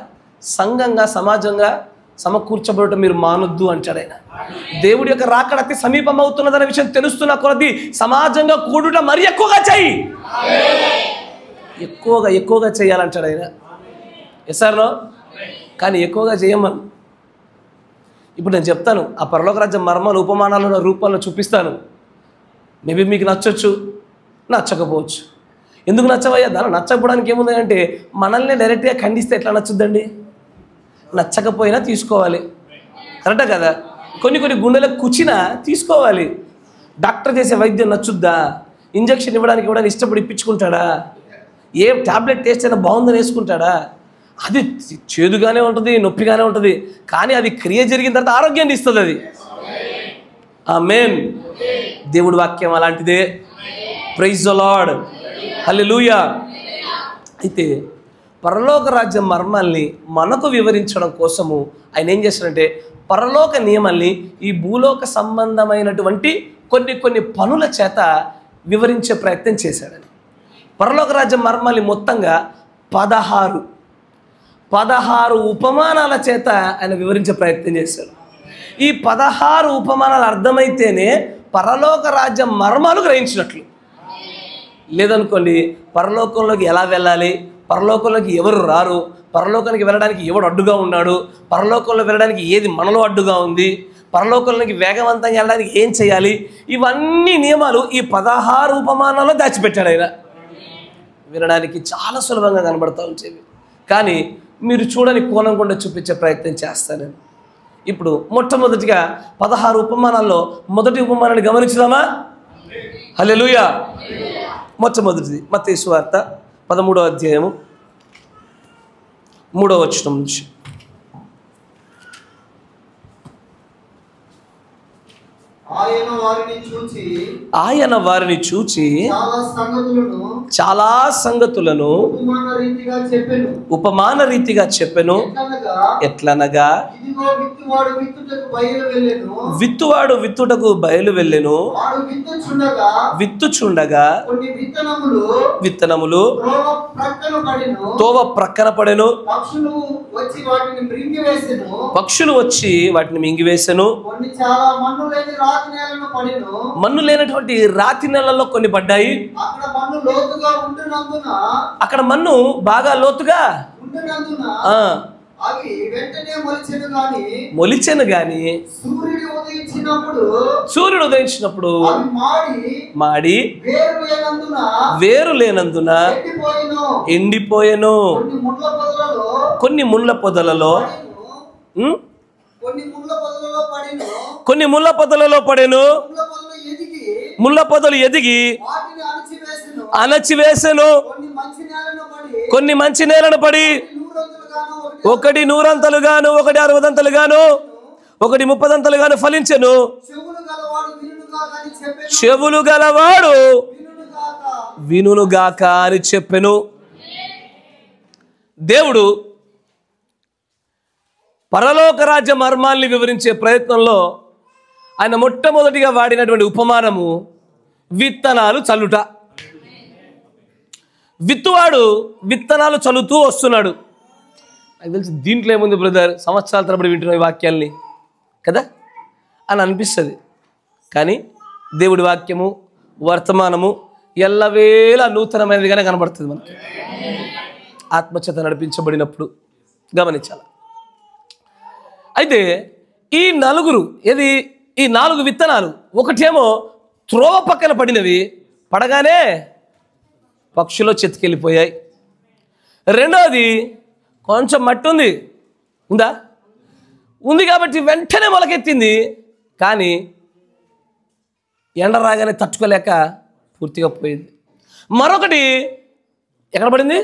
సంఘంగా సమాజంగా సమకూర్చబడటం మీరు మానొద్దు అంటాడు ఆయన. దేవుడి యొక్క రాకడ అతి సమీపం అవుతున్నదనే విషయం తెలుస్తున్న కొలది సమాజంగా కూడుట మరి ఎక్కువగా చెయ్యి, ఎక్కువగా చేయాలంటాడు ఆయన. ఎస్ఆర్నో? కానీ ఎక్కువగా చేయమని. ఇప్పుడు నేను చెప్తాను, ఆ పరలోక రాజ్యం మర్మాలు ఉపమానాల రూపంలో చూపిస్తాను. మేబీ మీకు నచ్చొచ్చు, నచ్చకపోవచ్చు. ఎందుకు నచ్చవయ్యా? దాని నచ్చకపోవడానికి ఏముంది అంటే, మనల్ని డైరెక్ట్గా ఖండిస్తే ఎట్లా నచ్చుద్దండి? నచ్చకపోయినా తీసుకోవాలి, కరెక్టా కదా? కొన్ని గుండెలకు కుచినా తీసుకోవాలి. డాక్టర్ చేసే వైద్యం నచ్చుద్దా? ఇంజక్షన్ ఇవ్వడానికి ఇష్టపడి ఇప్పించుకుంటాడా? ఏ ట్యాబ్లెట్ టేస్ట్ అయినా బాగుందని వేసుకుంటాడా? అది చేదుగానే ఉంటుంది, నొప్పిగానే ఉంటుంది, కానీ అది క్రియ జరిగిన తర్వాత ఆరోగ్యాన్ని ఇస్తుంది అది. ఆమేన్. దేవుడి వాక్యం అలాంటిదే. ప్రైజ్ ది లార్డ్, హల్లెలూయా. అయితే పరలోక రాజ్యం మర్మాల్ని మనకు వివరించడం కోసము ఆయన ఏం చేస్తాడంటే, పరలోక నియమాల్ని ఈ భూలోక సంబంధమైనటువంటి కొన్ని పనుల చేత వివరించే ప్రయత్నం చేశాడని. పరలోక రాజ్యం మర్మాల్ని మొత్తంగా 16 ఉపమానాల చేత ఆయన వివరించే ప్రయత్నం చేశాడు. ఈ 16 ఉపమానాలు అర్థమైతేనే పరలోక రాజ్యం మర్మాలు గ్రహించినట్లు. లేదనుకోండి, పరలోకంలోకి ఎలా వెళ్ళాలి, పరలోకంలోకి ఎవరు రారు, పరలోకానికి వెళ్ళడానికి ఎవడు అడ్డుగా ఉన్నాడు, పరలోకంలో వెళ్ళడానికి ఏది మనలో అడ్డుగా ఉంది, పరలోకంలోకి వేగవంతంగా వెళ్ళడానికి ఏం చేయాలి, ఇవన్నీ నియమాలు ఈ 16 ఉపమానాల్లో దాచిపెట్టాడు ఆయన. వినడానికి చాలా సులభంగా కనబడతా వచ్చేవి, కానీ మీరు చూడని కోణం కూడా చూపించే ప్రయత్నం చేస్తాను. ఇప్పుడు మొట్టమొదటిగా 16 ఉపమానాల్లో మొదటి ఉపమానాన్ని గమనించుదామా? హల్లెలూయా. మొట్టమొదటిది మత్తయి సువార్త 13వ అధ్యాయము 3వ వచనం నుంచి. ఆయన వారిని చూచి చాలా సంగతులను ఉపమాన రీతిగా చెప్పెను. ఎట్లనగా విత్తువాడు విత్తుటకు బయలు వెళ్ళెను. విత్తుచుండగా విత్తనములు తోవ ప్రక్కన పడెను. పక్షులు వచ్చి వాటిని మింగివేసెను. మన్ను లేనటువంటి రాతి నెలలో కొన్ని పడ్డాయి. అక్కడ మన్ను బాగా లోతుగా మొలిచెను గాని సూర్యుడు ఉదయించినప్పుడు మాడి వేరు లేనందున ఎండిపోయెను. కొన్ని ముళ్ళ పొదలలో పడెను. ముళ్ళ పొదలు ఎదిగి అణచివేసెను. కొన్ని మంచి నేలను పడి ఒకటి 100 అంతలుగాను, ఒకటి 60 అంతలుగాను, ఒకటి 30 అంతలుగాను ఫలించెను. చెవులు గలవాడు వినుగాక అని చెప్పెను. దేవుడు పరలోక రాజ్య మర్మాల్ని వివరించే ప్రయత్నంలో ఆయన మొట్టమొదటిగా వాడినటువంటి ఉపమానము విత్తనాలు చల్లుట. విత్తువాడు విత్తనాలు చల్లుతూ వస్తున్నాడు. నాకు తెలిసి దీంట్లో ఏముంది బ్రదర్, సంవత్సరాల తరబడి వింటున్న ఈ వాక్యాల్ని కదా అని అనిపిస్తుంది. కానీ దేవుడి వాక్యము వర్తమానము ఎల్లవేళ నూతనమైనదిగానే కనబడుతుంది మనకి ఆత్మచేత నడిపించబడినప్పుడు. గమనించాలి. అయితే ఈ ఈ 4 విత్తనాలు, ఒకటేమో త్రోవ పక్కన పడినవి, పడగానే పక్షులు చెతికెళ్ళిపోయాయి. రెండవది కొంచెం మట్టి ఉంది కాబట్టి వెంటనే మొలకెత్తింది. కానీ ఎండ రాగానే తట్టుకోలేక పూర్తిగా పోయింది. మరొకటి ఎక్కడ పడింది?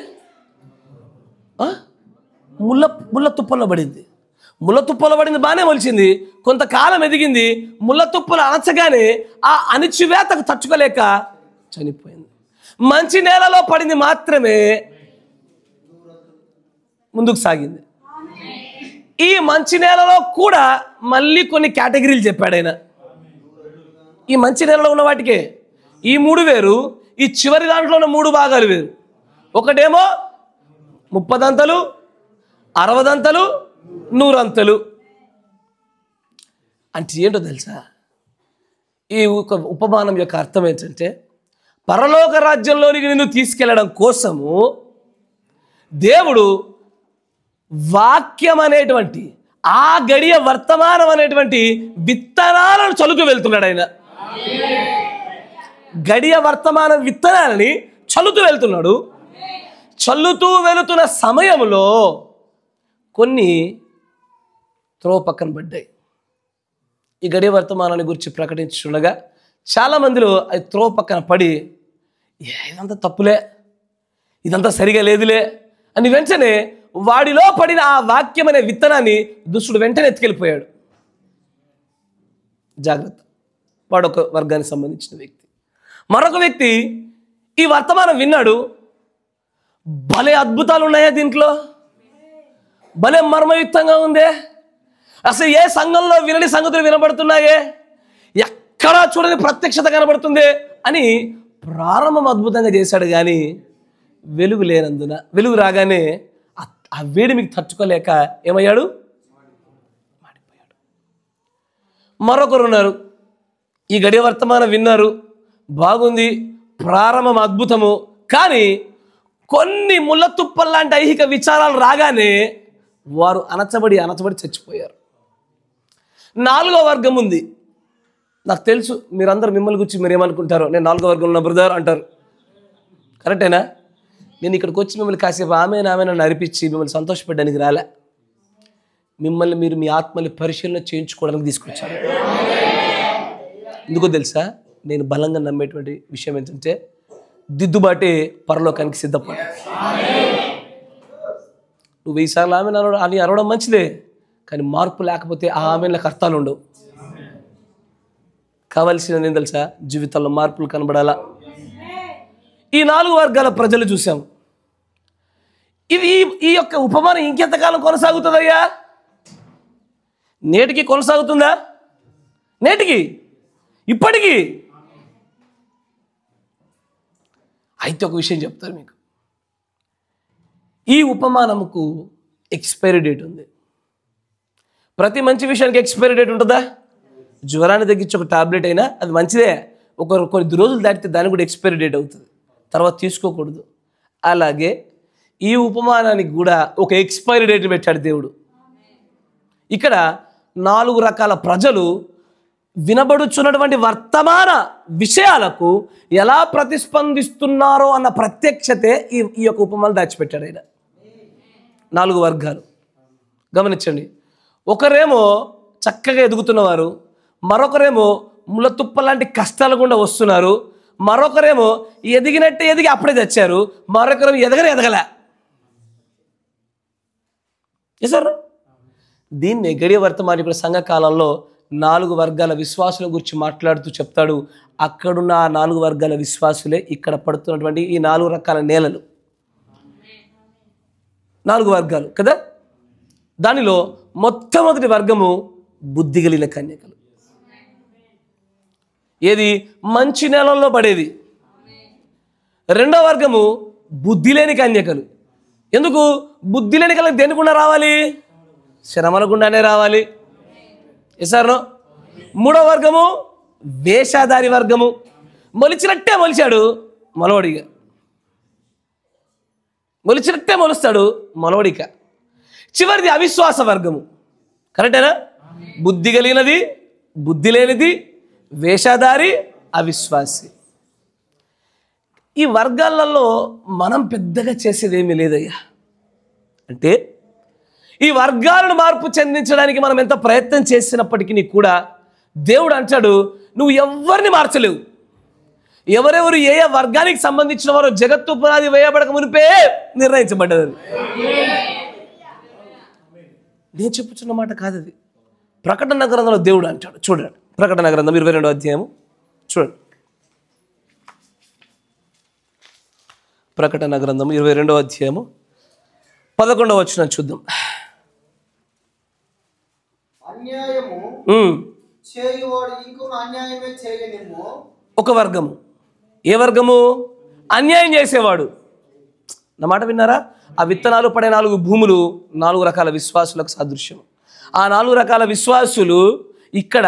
ముళ్ళ తుప్పల్లో పడింది. ముళ్ళ తుప్పలో పడింది, బాగానే మొలిచింది. కొంతకాలం ఎదిగింది. ముళ్ళ తుప్పలు అణచగానే ఆ అణిచివేతకు తట్టుకోలేక చనిపోయింది. మంచి నేలలో పడింది మాత్రమే ముందుకు సాగింది. ఈ మంచి నేలలో కూడా మళ్ళీ కొన్ని కేటగిరీలు చెప్పాడు ఆయన. ఈ మంచి నేలలో ఉన్న వాటికే ఈ 3 వేరు, ఈ చివరి దాంట్లో ఉన్న 3 భాగాలు వేరు. ఒకటేమో 30 అంతలు, 60 అంతలు, 100 అంతలు. అంటే ఏంటో తెలుసా? ఈ ఉపమానం యొక్క అర్థం ఏంటంటే, పరలోక రాజ్యంలోనికి నిన్ను తీసుకెళ్ళడం కోసము దేవుడు వాక్యం అనేటువంటి ఆ గడియ వర్తమానం అనేటువంటి విత్తనాలను చల్లుతూ వెళ్తున్నాడు ఆయన. గడియ వర్తమాన విత్తనాలని చల్లుతూ వెళ్తున్నాడు. చల్లుతూ వెళుతున్న సమయంలో కొన్ని త్రోవ పక్కన పడ్డాయి. ఈ గడియ వర్తమానాన్ని గురించి ప్రకటించుండగా చాలామందిలో అది త్రోవ పక్కన పడి, ఇదంతా తప్పులే, ఇదంతా సరిగా లేదులే అని వెంటనే వాడిలో పడిన ఆ వాక్యం అనే విత్తనాన్ని దుష్టుడు వెంటనే ఎత్తుకెళ్ళిపోయాడు. జాగ్రత్త. వాడు ఒక వర్గానికి సంబంధించిన వ్యక్తి. మరొక వ్యక్తి ఈ వర్తమానం విన్నాడు. భలే అద్భుతాలు ఉన్నాయా దీంట్లో, భలే మర్మయుక్తంగా ఉందే, అసలు ఏ సంఘంలో వినని సంగతులు వినబడుతున్నాయే, ఎక్కడా చూడని ప్రత్యక్షత కనబడుతుంది అని ప్రారంభం అద్భుతంగా చేశాడు. కానీ వెలుగు లేనందున, వెలుగు రాగానే ఆ వేడి మీకు తట్టుకోలేక ఏమయ్యాడు? మాడిపోయాడు. మరొకరు ఉన్నారు, ఈ గడియ వర్తమానం విన్నారు, బాగుంది, ప్రారంభం అద్భుతము. కానీ కొన్ని ముళ్ళ తుప్పల్లాంటి ఐహిక విచారాలు రాగానే వారు అణచబడి చచ్చిపోయారు. 4వ వర్గం ఉంది. నాకు తెలుసు మీరందరూ మిమ్మల్ని గురించి మీరు ఏమనుకుంటారో. నేను 4వ వర్గంలో ఉన్న బ్రదర్ అంటారు. కరెక్టేనా? నేను ఇక్కడికి వచ్చి మిమ్మల్ని కాసేపు ఆమె నన్ను అరిపించి మిమ్మల్ని సంతోషపెట్టడానికి రాలే. మిమ్మల్ని మీరు మీ ఆత్మని పరిశీలన చేయించుకోవడానికి తీసుకొచ్చాను. ఎందుకో తెలుసా? నేను బలంగా నమ్మేటువంటి విషయం ఏంటంటే, దిద్దుబాటే పరలోకానికి సిద్ధపడ. నువ్వు 1000 సార్లు ఆమె అని అరవడం మంచిదే, కానీ మార్పు లేకపోతే ఆ ఆమెలకు అర్థాలు ఉండవు. కావాల్సినది ఏం తెలుసా? జీవితంలో మార్పులు కనబడాలా. ఈ 4 వర్గాల ప్రజలు చూసాం. ఈ యొక్క ఉపమానం ఇంకెంతకాలం కొనసాగుతుందయ్యా? నేటికి కొనసాగుతుందా? నేటికి, ఇప్పటికీ. అయితే ఒక విషయం చెప్తారు మీకు. ఈ ఉపమానముకు ఎక్స్పైరీ డేట్ ఉంది. ప్రతి మంచి విషయానికి ఎక్స్పైరీ డేట్ ఉంటుందా? జ్వరాన్ని తగ్గించి ఒక టాబ్లెట్ అయినా అది మంచిదే, కొన్ని రోజులు దాటితే దానికి కూడా ఎక్స్పైరీ డేట్ అవుతుంది, తర్వాత తీసుకోకూడదు. అలాగే ఈ ఉపమానానికి కూడా ఒక ఎక్స్పైరీ డేట్ పెట్టాడు దేవుడు. ఇక్కడ 4 రకాల ప్రజలు వినబడుచున్నటువంటి వర్తమాన విషయాలకు ఎలా ప్రతిస్పందిస్తున్నారో అన్న ప్రత్యక్షతే ఈ యొక్క ఉపమానం దాచిపెట్టాడు ఆయన. 4 వర్గాలు గమనించండి. ఒకరేమో చక్కగా ఎదుగుతున్నవారు, మరొకరేమో ముళ్ళ తుప్ప లాంటి కష్టాలు గుండా వస్తున్నారు, మరొకరేమో ఎదిగినట్టే ఎదిగి అప్పుడే తెచ్చారు, మరొకరేమో ఎదగలే. సార్ దీన్ని గడియ వర్తమానికుడు సంఘకాలంలో 4 వర్గాల విశ్వాసుల గురించి మాట్లాడుతూ చెప్తాడు. అక్కడున్న ఆ 4 వర్గాల విశ్వాసులే ఇక్కడ పడుతున్నటువంటి ఈ 4 రకాల నేలలు. 4 వర్గాలు కదా. దానిలో మొట్టమొదటి వర్గము బుద్ధి కలిగిన కన్యకలు. ఏది? మంచి నేలల్లో పడేది. రెండో వర్గము బుద్ధి లేని కన్యకలు. ఎందుకు? బుద్ధి లేని కన్యకలు దేని గుండా రావాలి? శ్రమల గుండానే రావాలి. ఎసారో. మూడో వర్గము వేషాధారి వర్గము. మొలిచినట్టే మొలిచాడు మొలవడిగా, మొలిచినట్టే మొలుస్తాడు మొలవడిక. చివరిది అవిశ్వాస వర్గము. కరెక్టేనా? బుద్ధి కలిగినది, బుద్ధి లేనిది, వేషాధారి, అవిశ్వాసి. ఈ వర్గాలలో మనం పెద్దగా చేసేది ఏమీ లేదయ్యా. అంటే ఈ వర్గాలను మార్పు చెందించడానికి మనం ఎంత ప్రయత్నం చేసినప్పటికీ కూడా దేవుడు అంటాడు, నువ్వు ఎవరిని మార్చలేవు. ఎవరెవరు ఏ వర్గానికి సంబంధించిన వారో జగత్తు పునాది వేయబడక మునిపే నిర్ణయించబడ్డది. నేను చెప్పుచున్న మాట కాదు అది. ప్రకటన గ్రంథంలో దేవుడు అంటాడు. చూడండి, ప్రకటన గ్రంథం 22వ అధ్యాయము చూడండి. ప్రకటన గ్రంథం 22వ అధ్యాయము 11వ వచనం చూద్దాం. అన్యాయము చేయువాడు ఇంకొక అన్యాయమే చేయనిమ్ము. ఒక వర్గము. ఏ వర్గము? అన్యాయం చేసేవాడు. నా మాట విన్నారా? ఆ విత్తనాలు పడే 4 భూములు 4 రకాల విశ్వాసులకు సాదృశ్యం. ఆ 4 రకాల విశ్వాసులు ఇక్కడ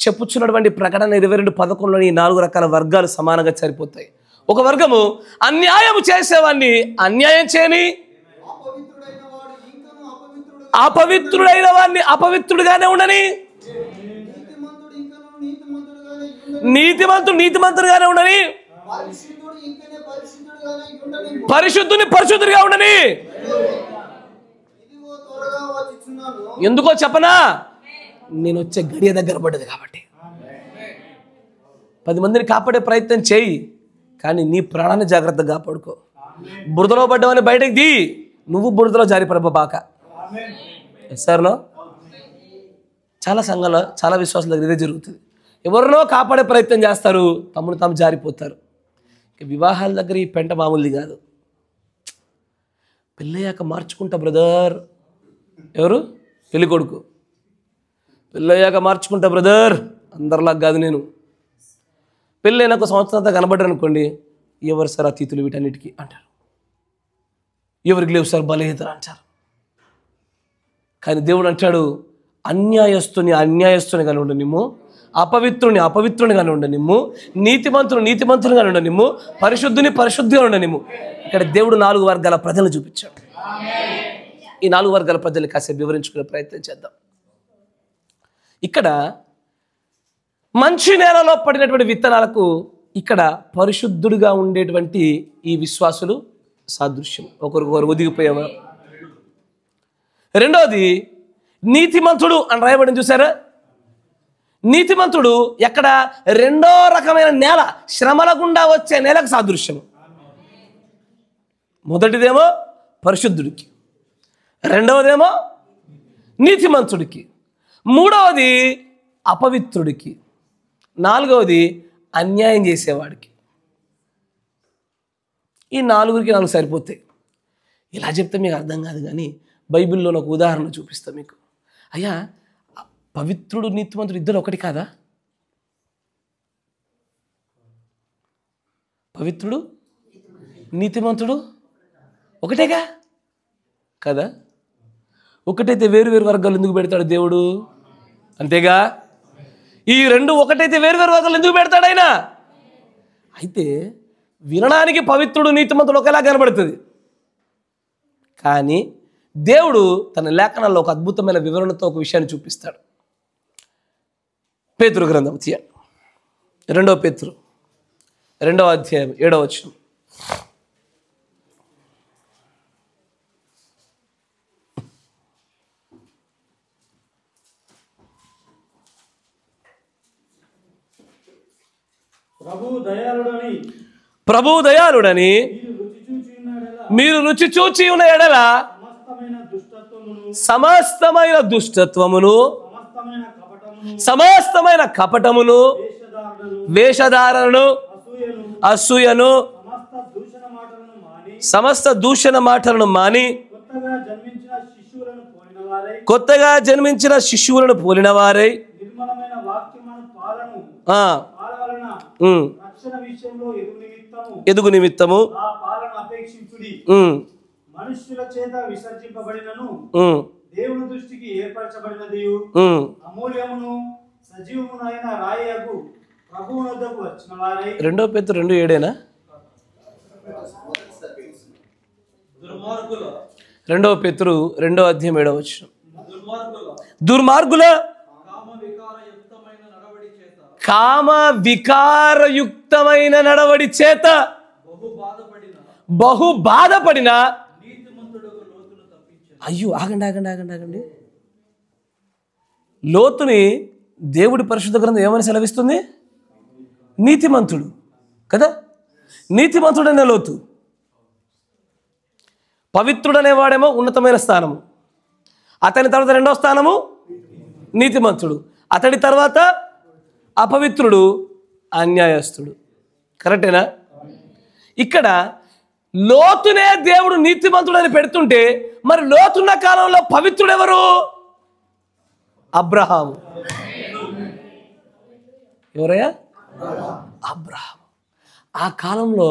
చెప్పుచున్నటువంటి ప్రకటన 22:11లోని 4 రకాల వర్గాలు సమానంగా సరిపోతాయి. ఒక వర్గము అన్యాయం చేసేవాడిని అన్యాయం చేయని, అపవిత్రుడైన వాడిని అపవిత్రుడుగానే ఉండని, నీతిమంతుడుగానే ఉండని, పరిశుద్ధుని పరిశుద్ధుడిగా ఉండని. ఎందుకో చెప్పనా? నేను వచ్చే గడియ దగ్గర పడ్డది కాబట్టి. 10 మందిని కాపాడే ప్రయత్నం చేయి, కానీ నీ ప్రాణాన్ని జాగ్రత్తగా కాపాడుకో. బురదలో పడ్డవని బయటకు దీ, నువ్వు బురదలో జారిపడబాక. సార్లో చాలా సంఘాల్లో చాలా విశ్వాసాల దగ్గర ఇదే జరుగుతుంది. ఎవరినో కాపాడే ప్రయత్నం చేస్తారు, తమను తాము జారిపోతారు. వివాహాల దగ్గర ఈ పెంట మామూలుది కాదు. పెళ్ళయ్యాక మార్చుకుంటా బ్రదర్. ఎవరు? పెళ్ళి కొడుకు. పెళ్ళయ్యాక మార్చుకుంటా బ్రదర్, అందరిలాగా కాదు నేను. పెళ్ళైనా ఒక సంవత్సరం అంతా కనబడ్డారు అనుకోండి, ఎవరు సార్ అతిథులు వీటన్నిటికీ అంటారు, ఎవరికి లేవు సార్ బలహీనతలు అంటారు. కానీ దేవుడు అంటాడు, అన్యాయస్తుని కానీ ఉండనిమ్ము, అపవిత్రుని కానీ ఉండనిమ్ము, నీతిమంతుని కానీ ఉండనిమ్ము, పరిశుద్ధిగా ఉండనిమ్ము. ఇక్కడ దేవుడు 4 వర్గాల ప్రజలను చూపించాడు. ఈ 4 వర్గాల ప్రజలు కాసేపు వివరించుకునే ప్రయత్నం చేద్దాం. ఇక్కడ మంచి నేలలో పడినటువంటి విత్తనాలకు ఇక్కడ పరిశుద్ధుడిగా ఉండేటువంటి ఈ విశ్వాసులు సాదృశ్యం. ఒకరికొకరు ఒదిగిపోయేవారు. రెండోది నీతిమంతుడు అని రాయబడింది చూసారా? నీతిమంతుడు ఎక్కడ? రెండో రకమైన నేల, శ్రమల గుండా వచ్చే నేలకు సాదృశ్యం. మొదటిదేమో పరిశుద్ధుడికి, రెండవదేమో నీతిమంతుడికి, మూడవది అపవిత్రుడికి. నాలుగవది అన్యాయం చేసేవాడికి. ఈ నలుగురికి 4 సరిపోతాయి. ఇలా చెప్తే మీకు అర్థం కాదు, కానీ బైబిల్లో ఒక ఉదాహరణ చూపిస్తా మీకు. అయ్యా, పవిత్రుడు నీతిమంతుడు ఇద్దరు ఒకటి కాదా? పవిత్రుడు నీతిమంతుడు ఒకటేగా కదా? ఒకటైతే వేరు వేరు వర్గాలు ఎందుకు పెడతాడు దేవుడు? అంతేగా? ఈ రెండు ఒకటైతే వేరు వేరు వర్గాలు ఎందుకు పెడతాడు ఆయన? అయితే వినడానికి పవిత్రుడు నీతిమంతుడు ఒకేలా కనబడుతుంది, కానీ దేవుడు తన లేఖనాల్లో ఒక అద్భుతమైన వివరణతో ఒక విషయాన్ని చూపిస్తాడు. పేతురు గ్రంథం తీయండి, 2 పేతురు 2వ అధ్యాయం 7వ వచనం. ప్రభు దయాళుడని మీరు రుచి చూచి ఉన్న ఎడల సమస్తమైన దుష్టత్వమును సమస్తమైన కపటమును వేషధారణను అసూయను సమస్త దూషణ మాటలను మాని కొత్తగా జన్మించిన శిశువులను పోలిన వారై ఎదుగు నిమిత్తము మనుష్యుల చేత విసర్జింపబడినను దేవుని దృష్టికి ఏర్పరచబడినది అమూల్యమును సజీవమునైన రాయకు ప్రభువు వద్దకు వచ్చిన వారై. 2 పేతురు 2:7 2 పేతురు 2వ అధ్యాయం 7వ వచనం. దుర్మార్గుల కామ వికారయుక్తమైన నడవడి చేత బహు బాధపడిన. అయ్యో, ఆగండి. లోతుని దేవుడి పరిశుద్ధ గ్రంథం ఏమని సెలవిస్తుంది? నీతిమంతుడు కదా? నీతిమంతుడనే లోతు. పవిత్రుడనేవాడేమో ఉన్నతమైన స్థానము, అతని తర్వాత 2వ స్థానము నీతిమంతుడు, అతడి తర్వాత అపవిత్రుడు, అన్యాయస్తుడు. కరెక్టేనా? ఇక్కడ లోతునే దేవుడు నీతిమంతుడని పెడుతుంటే, మరి లోతున్న కాలంలో పవిత్రుడు ఎవరు? అబ్రహాము. ఎవరయ్యా? అబ్రహాము. ఆ కాలంలో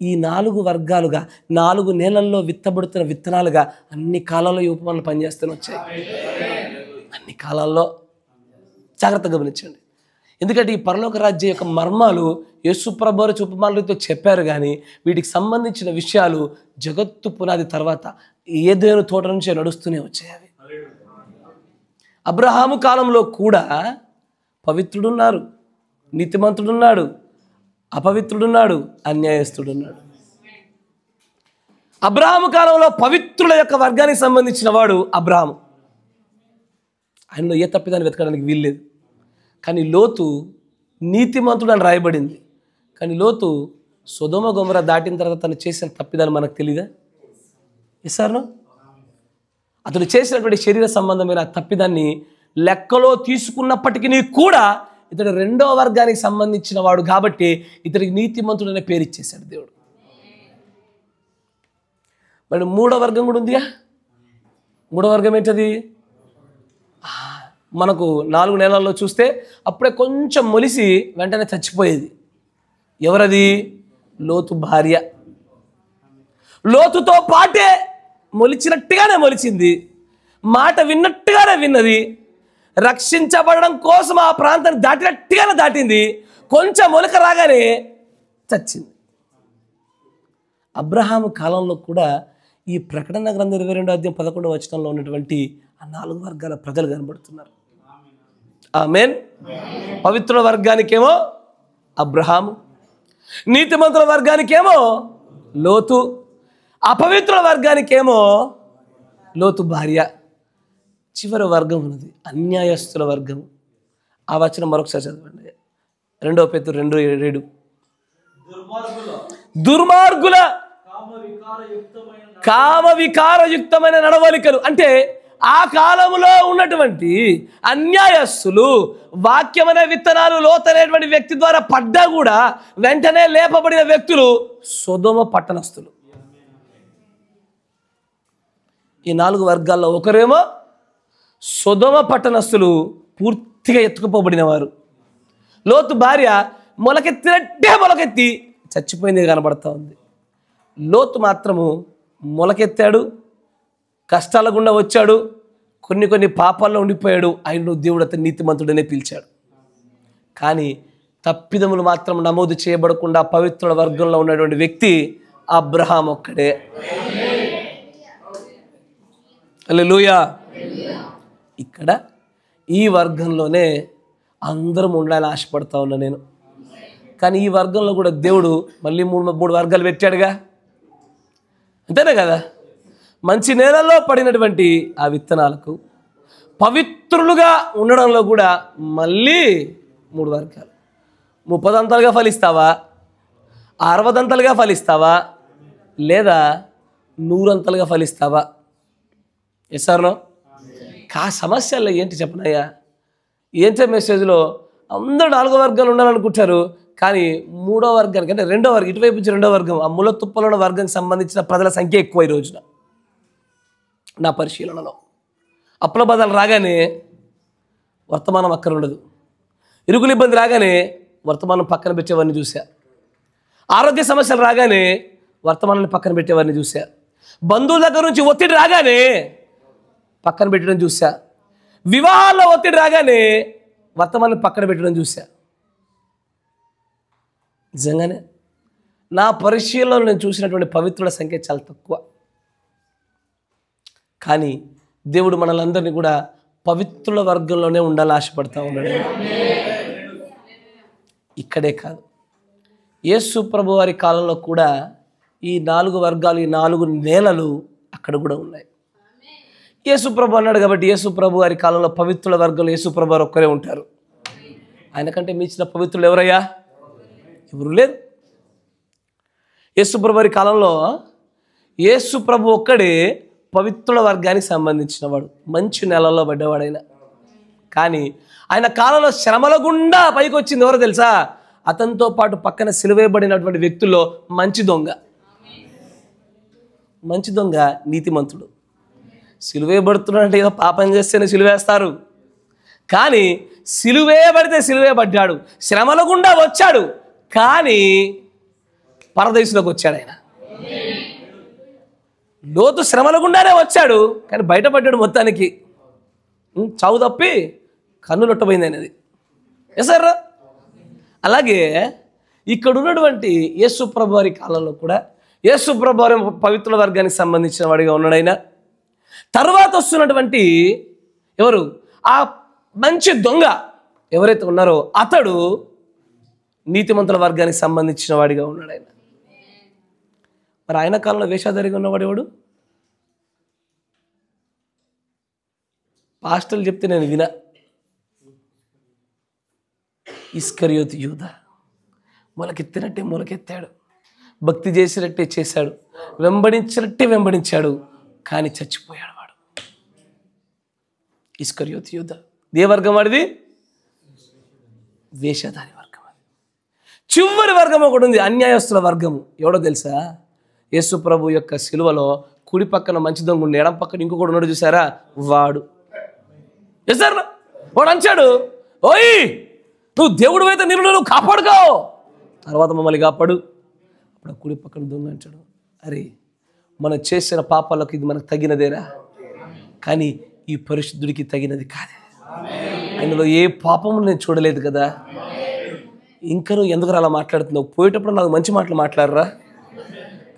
ఈ 4 వర్గాలుగా 4 నెలల్లో విత్తబడుతున్న విత్తనాలుగా అన్ని కాలాల్లో ఈ ఉపమానాలు పనిచేస్తూనే వచ్చాయి. అన్ని కాలాల్లో జాగ్రత్తగా గమనించండి. ఎందుకంటే ఈ పరలోక రాజ్యం యొక్క మర్మాలు యేసుప్రభువారు ఉపమానాలతో చెప్పారు, కానీ వీటికి సంబంధించిన విషయాలు జగత్తు పునాది తర్వాత ఏదేను తోట నుంచే నడుస్తూనే వచ్చాయి. అవి అబ్రహాము కాలంలో కూడా పవిత్రుడున్నారు, నీతిమంతుడున్నాడు, అపవిత్రుడున్నాడు, అన్యాయస్తుడున్నాడు. అబ్రహాము కాలంలో పవిత్రుల యొక్క వర్గానికి సంబంధించిన వాడు అబ్రహాము. ఆయనలో ఏ తప్పిదాన్ని వెతకడానికి వీల్లేదు. కానీ లోతు నీతిమంతుడు అని రాయబడింది, కానీ లోతు సొదొమ గొమొర్రా దాటిన తర్వాత తను చేసిన తప్పిదాన్ని మనకు తెలీదా? ఎస్సార్నో? అతడు చేసినటువంటి శరీర సంబంధమైన తప్పిదాన్ని లెక్కలో తీసుకున్నప్పటికీ కూడా ఇతడు 2వ వర్గానికి సంబంధించిన వాడు కాబట్టి ఇతడికి నీతిమంతుడు అనే పేరు ఇచ్చేశాడు దేవుడు. మరి 3వ వర్గం కూడా ఉందిగా. 3వ వర్గం ఏంటది? మనకు 4 నెలల్లో చూస్తే అప్పుడే కొంచెం మొలిసి వెంటనే చచ్చిపోయేది. ఎవరది? లోతు భార్య. లోతుతో పాటే మొలిచినట్టుగానే మొలిచింది, మాట విన్నట్టుగానే విన్నది, రక్షించబడడం కోసం ఆ ప్రాంతాన్ని దాటినట్టుగానే దాటింది, కొంచెం మొలక రాగానే చచ్చింది. అబ్రహాము కాలంలో కూడా ఈ ప్రకటన గ్రంథం 22వ అధ్యాయం 11వ వచనంలో ఉన్నటువంటి ఆ 4 వర్గాల ప్రజలు కనబడుతున్నారు. ఆమేన్. పవిత్రుల వర్గానికేమో అబ్రహాము, నీతిమంతుల వర్గానికేమో లోతు, అపవిత్రుల వర్గానికేమో లోతు భార్య. చివరి వర్గం ఉన్నది అన్యాయస్తుల వర్గం. ఆ వచనం మరొకసారి చదవండి. 2 పేతురు 2:7. దుర్మార్గుల కామ వికారయుక్తమైన నడవలికలు. అంటే ఆ కాలంలో ఉన్నటువంటి అన్యాయస్తులు వాక్యమనే విత్తనాలు లోతనేటువంటి వ్యక్తి ద్వారా పడ్డా కూడా వెంటనే లేపబడిన వ్యక్తులు సొదొమ పట్టణస్థులు. ఈ 4 వర్గాల్లో ఒకరేమో సొదొమ పట్టణస్థులు, పూర్తిగా ఎత్తుకుపోబడిన వారు. లోతు భార్య మొలకెత్తి చచ్చిపోయింది కనబడతా ఉంది. లోతు మాత్రము మొలకెత్తాడు, కష్టాల గుండా వచ్చాడు, కొన్ని పాపాల్లో ఉండిపోయాడు. ఆయన దేవుడు అతను నీతిమంతుడనే పిలిచాడు. కానీ తప్పిదములు మాత్రం నమోదు చేయబడకుండా పవిత్రుల వర్గంలో ఉన్నటువంటి వ్యక్తి అబ్రహాం ఒక్కడే. హల్లెలూయా. ఇక్కడ ఈ వర్గంలోనే అందరం ఉండాలని ఆశపడతా ఉన్నా నేను. కానీ ఈ వర్గంలో కూడా దేవుడు మళ్ళీ మూడు వర్గాలు పెట్టాడుగా, అంతేనే కదా. మంచి నేలల్లో పడినటువంటి ఆ విత్తనాలకు పవిత్రులుగా ఉండడంలో కూడా మళ్ళీ 3 వర్గాలు. 30 అంతలుగా ఫలిస్తావా, 60 అంతలుగా ఫలిస్తావా, లేదా 100 అంతలుగా ఫలిస్తావా? ఎస్ఆర్నో? సమస్యల్లో ఏంటి చెప్పనయ్యా? ఏంటో మెసేజ్లో అందరూ 4 వర్గాలు ఉండాలనుకుంటారు, కానీ 3వ వర్గానికి అంటే 2వ వర్గం, ఇటువైపు నుంచి 2వ వర్గం, ఆ ముళ్ళ తుప్పలో ఉన్న వర్గానికి సంబంధించిన ప్రజల సంఖ్య ఎక్కువ ఈ రోజున. నా పరిశీలనలో అప్పుల బాధలు రాగానే వర్తమానం అక్కడ ఉండదు, ఇరుగుల ఇబ్బంది రాగానే వర్తమానం పక్కన పెట్టేవారిని చూశా, ఆరోగ్య సమస్యలు రాగానే వర్తమానాన్ని పక్కన పెట్టేవారిని చూశా, బంధువుల దగ్గర నుంచి ఒత్తిడి రాగానే పక్కన పెట్టడం చూశా, వివాహాల్లో ఒత్తిడి రాగానే వర్తమానాన్ని పక్కన పెట్టడం చూశా. నిజంగానే నా పరిశీలనలో నేను చూసినటువంటి పవిత్రుల సంఖ్య చాలా తక్కువ. కానీ దేవుడు మనలందరినీ కూడా పవిత్రుల వర్గంలోనే ఉండాలని ఆశపడతా ఉన్నాడు. ఇక్కడే కాదు, యేసు ప్రభు వారి కాలంలో కూడా ఈ 4 వర్గాలు, ఈ 4 నేలలు అక్కడ కూడా ఉన్నాయి. యేసు ప్రభు అన్నాడు కాబట్టి యేసు ప్రభు వారి కాలంలో పవిత్రుల వర్గంలో యేసు ప్రభు వారు ఒక్కరే ఉంటారు. ఆయనకంటే మించిన పవిత్రులు ఎవరయ్యా? ఎవరు లేరు. యేసు ప్రభు వారి కాలంలో యేసు ప్రభు ఒక్కడే పవిత్రుల వర్గానికి సంబంధించిన వాడు, మంచి నెలల్లో పడ్డవాడైనా. కానీ ఆయన కాలంలో శ్రమల గుండా పైకి వచ్చింది ఎవరో తెలుసా? అతనితో పాటు పక్కన సిలువేయబడినటువంటి వ్యక్తుల్లో మంచి దొంగ నీతిమంతుడు. సిలువేయబడుతున్నాడంటే ఏదో పాపం చేస్తేనే సిలువేస్తారు, కానీ సిలువేయబడితే సిలువేయబడ్డాడు, శ్రమల గుండా వచ్చాడు, కానీ పరదేశంలోకి వచ్చాడు ఆయన. లోతు శ్రమల గుండానే వచ్చాడు, కానీ బయటపడ్డాడు మొత్తానికి. చావు తప్పి కన్నులొట్టబోయింది అనేది. సార్ అలాగే ఇక్కడ ఉన్నటువంటి యేసు ప్రభు వారి కాలంలో కూడా యేసు ప్రభు వారి పవిత్రుల వర్గానికి సంబంధించిన వాడిగా ఉన్నాడైనా. తర్వాత వస్తున్నటువంటి ఎవరు? ఆ మంచి దొంగ ఎవరైతే ఉన్నారో అతడు నీతిమంతుల వర్గానికి సంబంధించిన వాడిగా ఉన్నాడు ఆయన. మరి ఆయన కాలంలో వేషధారిగా ఉన్నవాడు ఎవడు? పాస్టర్లు చెప్తే నేను వినా. ఇస్కరియోతు యూదా. మొలకెత్తినట్టే మొలకెత్తాడు, భక్తి చేసినట్టే చేశాడు, వెంబడించినట్టే వెంబడించాడు, కానీ చచ్చిపోయాడు వాడు. ఇస్కరియోతు యూదా. ఏ వర్గం వాడిది? వేషధారి వర్గం. అది చివరి వర్గం ఒకటి ఉంది, అన్యాయస్తుల వర్గము. ఎవడో తెలుసా? యేసు ప్రభు యొక్క సిలువలో కుడి పక్కన మంచి దొంగ ఉండి ఎడం పక్కన ఇంకొకటి ఉన్నాడు చూసారా? వాడు. సార్ వాడు అంచాడు, ఓయ్ నువ్వు దేవుడు అయితే నిన్ను కాపాడుకో, తర్వాత మమ్మల్ని కాపాడు. అప్పుడు కుడి పక్కన దొంగ అంటాడు, అరే మనం చేసిన పాపాలకు ఇది మనకు తగినదేరా, కానీ ఈ పరిశుద్ధుడికి తగినది కాదే. ఆయనలో ఏ పాపము నేను చూడలేదు కదా, ఇంకా నువ్వు ఎందుకు అలా మాట్లాడుతున్నావు? పోయేటప్పుడు నాకు మంచి మాటలు మాట్లాడరా,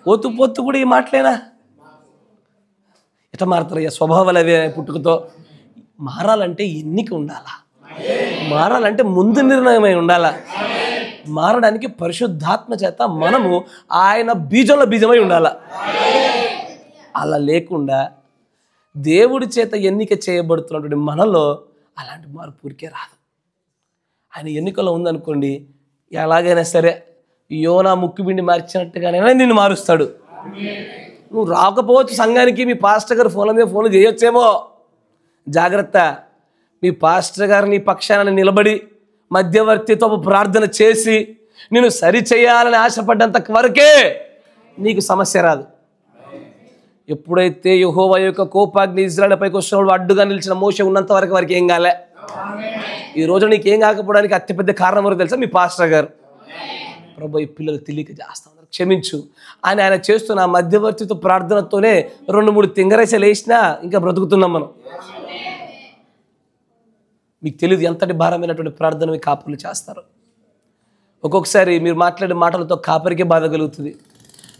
పోతూ కూడా ఈ మాటలేనా? ఎట్లా మారుతారయ్యా? స్వభావాలు అవే పుట్టుకతో. మారాలంటే ఎన్నిక ఉండాలా, మారాలంటే ముందు నిర్ణయమై ఉండాలా, మారడానికి పరిశుద్ధాత్మ చేత మనము ఆయన బీజంలో బీజమై ఉండాలా. అలా లేకుండా దేవుడి చేత ఎన్నిక చేయబడుతున్నటువంటి మనలో అలాంటి మార్పు ఊరికే రాదు. ఆయన ఎన్నికలో ఉందనుకోండి, ఎలాగైనా సరే యోనా ముక్కుబిండి మార్చినట్టుగానే నిన్ను మారుస్తాడు. నువ్వు రాకపోవచ్చు సంఘానికి, మీ పాస్టర్ గారు ఫోన్ల మీద ఫోన్లు చేయొచ్చేమో, జాగ్రత్త. మీ పాస్టర్ గారు నీ పక్షాన నిలబడి మధ్యవర్తితో ప్రార్థన చేసి నేను సరిచేయాలని ఆశపడ్డంత వరకే నీకు సమస్య రాదు. ఎప్పుడైతే యెహోవా యొక్క కోపాగ్ని ఇశ్రాయేలుపైకి వచ్చినప్పుడు అడ్డుగా నిలిచిన మోషే ఉన్నంత వరకు వారికి ఏం కాలే. ఈ రోజు నీకేం కాకపోవడానికి అతిపెద్ద కారణం వరకు తెలుసా? మీ పాస్టర్ గారు. ప్రభు, ఈ పిల్లలు తెలియక చేస్తా ఉన్నారు, క్షమించు అని ఆయన చేస్తున్న మధ్యవర్తితో ప్రార్థనతోనే 2-3 తింగరేసలు వేసినా ఇంకా బ్రతుకుతున్నాం మనం. మీకు తెలియదు ఎంతటి భారమైనటువంటి ప్రార్థన మీ కాపర్లు చేస్తారు. ఒక్కొక్కసారి మీరు మాట్లాడే మాటలతో కాపరికే బాధ కలుగుతుంది.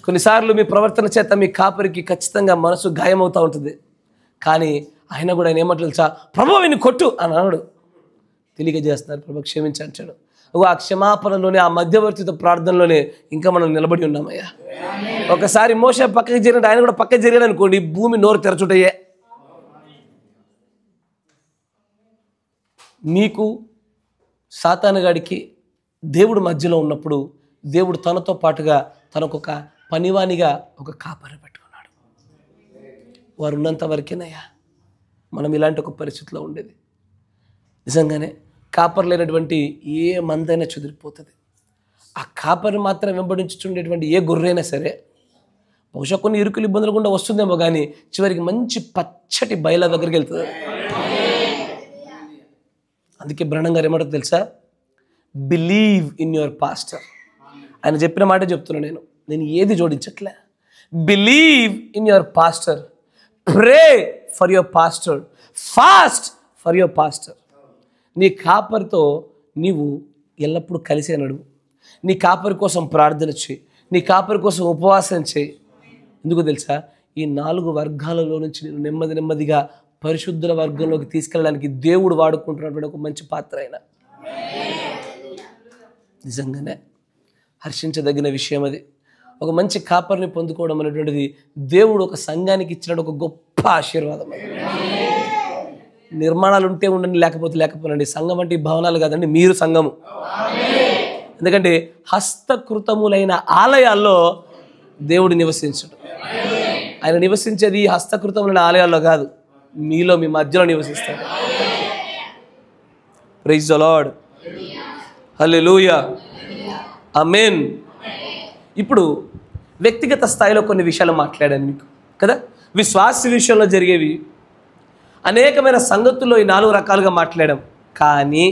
కొన్నిసార్లు మీ ప్రవర్తన చేత మీ కాపరికి ఖచ్చితంగా మనసు గాయమవుతూ ఉంటుంది. కానీ ఆయన కూడా ఆయన ఏమంటారు తెలుసా? ప్రభు విని కొట్టు అని అన్నాడు. తెలియక చేస్తున్నారు, ప్రభు క్షమించి అంటాడు. ఆ క్షమాపణలోనే, ఆ మధ్యవర్తితో ప్రార్థనలోనే ఇంకా మనం నిలబడి ఉన్నామయ్యా. ఒకసారి మోషే పక్కకి జరిగినట్టు ఆయన కూడా పక్కకి జరిగాడు అనుకోండి, భూమి నోరు తెరచుటయ్యే. నీకు సాతానుగాడికి దేవుడు మధ్యలో ఉన్నప్పుడు దేవుడు తనతో పాటుగా తనకొక పనివానిగా ఒక కాపరి పెట్టుకున్నాడు. వారు ఉన్నంత వరకేనయ్యా మనం ఇలాంటి ఒక పరిస్థితిలో ఉండేది. నిజంగానే కాపరి లేనటువంటి ఏ మందైనా చెదిరిపోతుంది. ఆ కాపరి మాత్రం వెంబడించుండేటువంటి ఏ గొర్రెైనా సరే బహుశా కొన్ని ఇరుకులు ఇబ్బందులు కూడా వస్తుందేమో, కానీ చివరికి మంచి పచ్చటి బయల దగ్గరికి వెళ్తుంది. అందుకే బ్రహ్నం గారు ఏమంటారు తెలుసా? Believe in your pastor. ఆయన చెప్పిన మాట చెప్తున్నా, నేను ఏది జోడించట్లే. Believe in your pastor, pray for your pastor, fast for your pastor. నీ కాపరితో నీవు ఎల్లప్పుడూ కలిసే నడువు. నీ కాపరి కోసం ప్రార్థన చేయి, నీ కాపరి కోసం ఉపవాసం చేయి. ఎందుకు తెలుసా? ఈ 4 వర్గాలలో నుంచి నేను నెమ్మదిగా పరిశుద్ధుల వర్గంలోకి తీసుకెళ్ళడానికి దేవుడు వాడుకుంటున్నటువంటి ఒక మంచి పాత్ర అయిన. నిజంగానే హర్షించదగిన విషయం అది. ఒక మంచి కాపరిని పొందుకోవడం అనేటువంటిది దేవుడు ఒక సంఘానికి ఇచ్చిన ఒక గొప్ప ఆశీర్వాదం. నిర్మాణాలు ఉంటే ఉండండి, లేకపోతే లేకపోనండి. సంఘం అంటే ఈ భవనాలు కాదండి, మీరు సంఘము. ఎందుకంటే హస్తకృతములైన ఆలయాల్లో దేవుడు నివసించడు. ఆయన నివసించేది హస్తకృతములైన ఆలయాల్లో కాదు, మీలో, మీ మధ్యలో నివసిస్తాడు. ప్రైజ్ ద లార్డ్, హల్లెలూయా, ఆమేన్. ఇప్పుడు వ్యక్తిగత స్థాయిలో కొన్ని విషయాలు మాట్లాడాను మీకు కదా. విశ్వాస విషయంలో జరిగేవి అనేకమైన సంగతుల్లో ఈ 4 రకాలుగా మాట్లాడాం. కానీ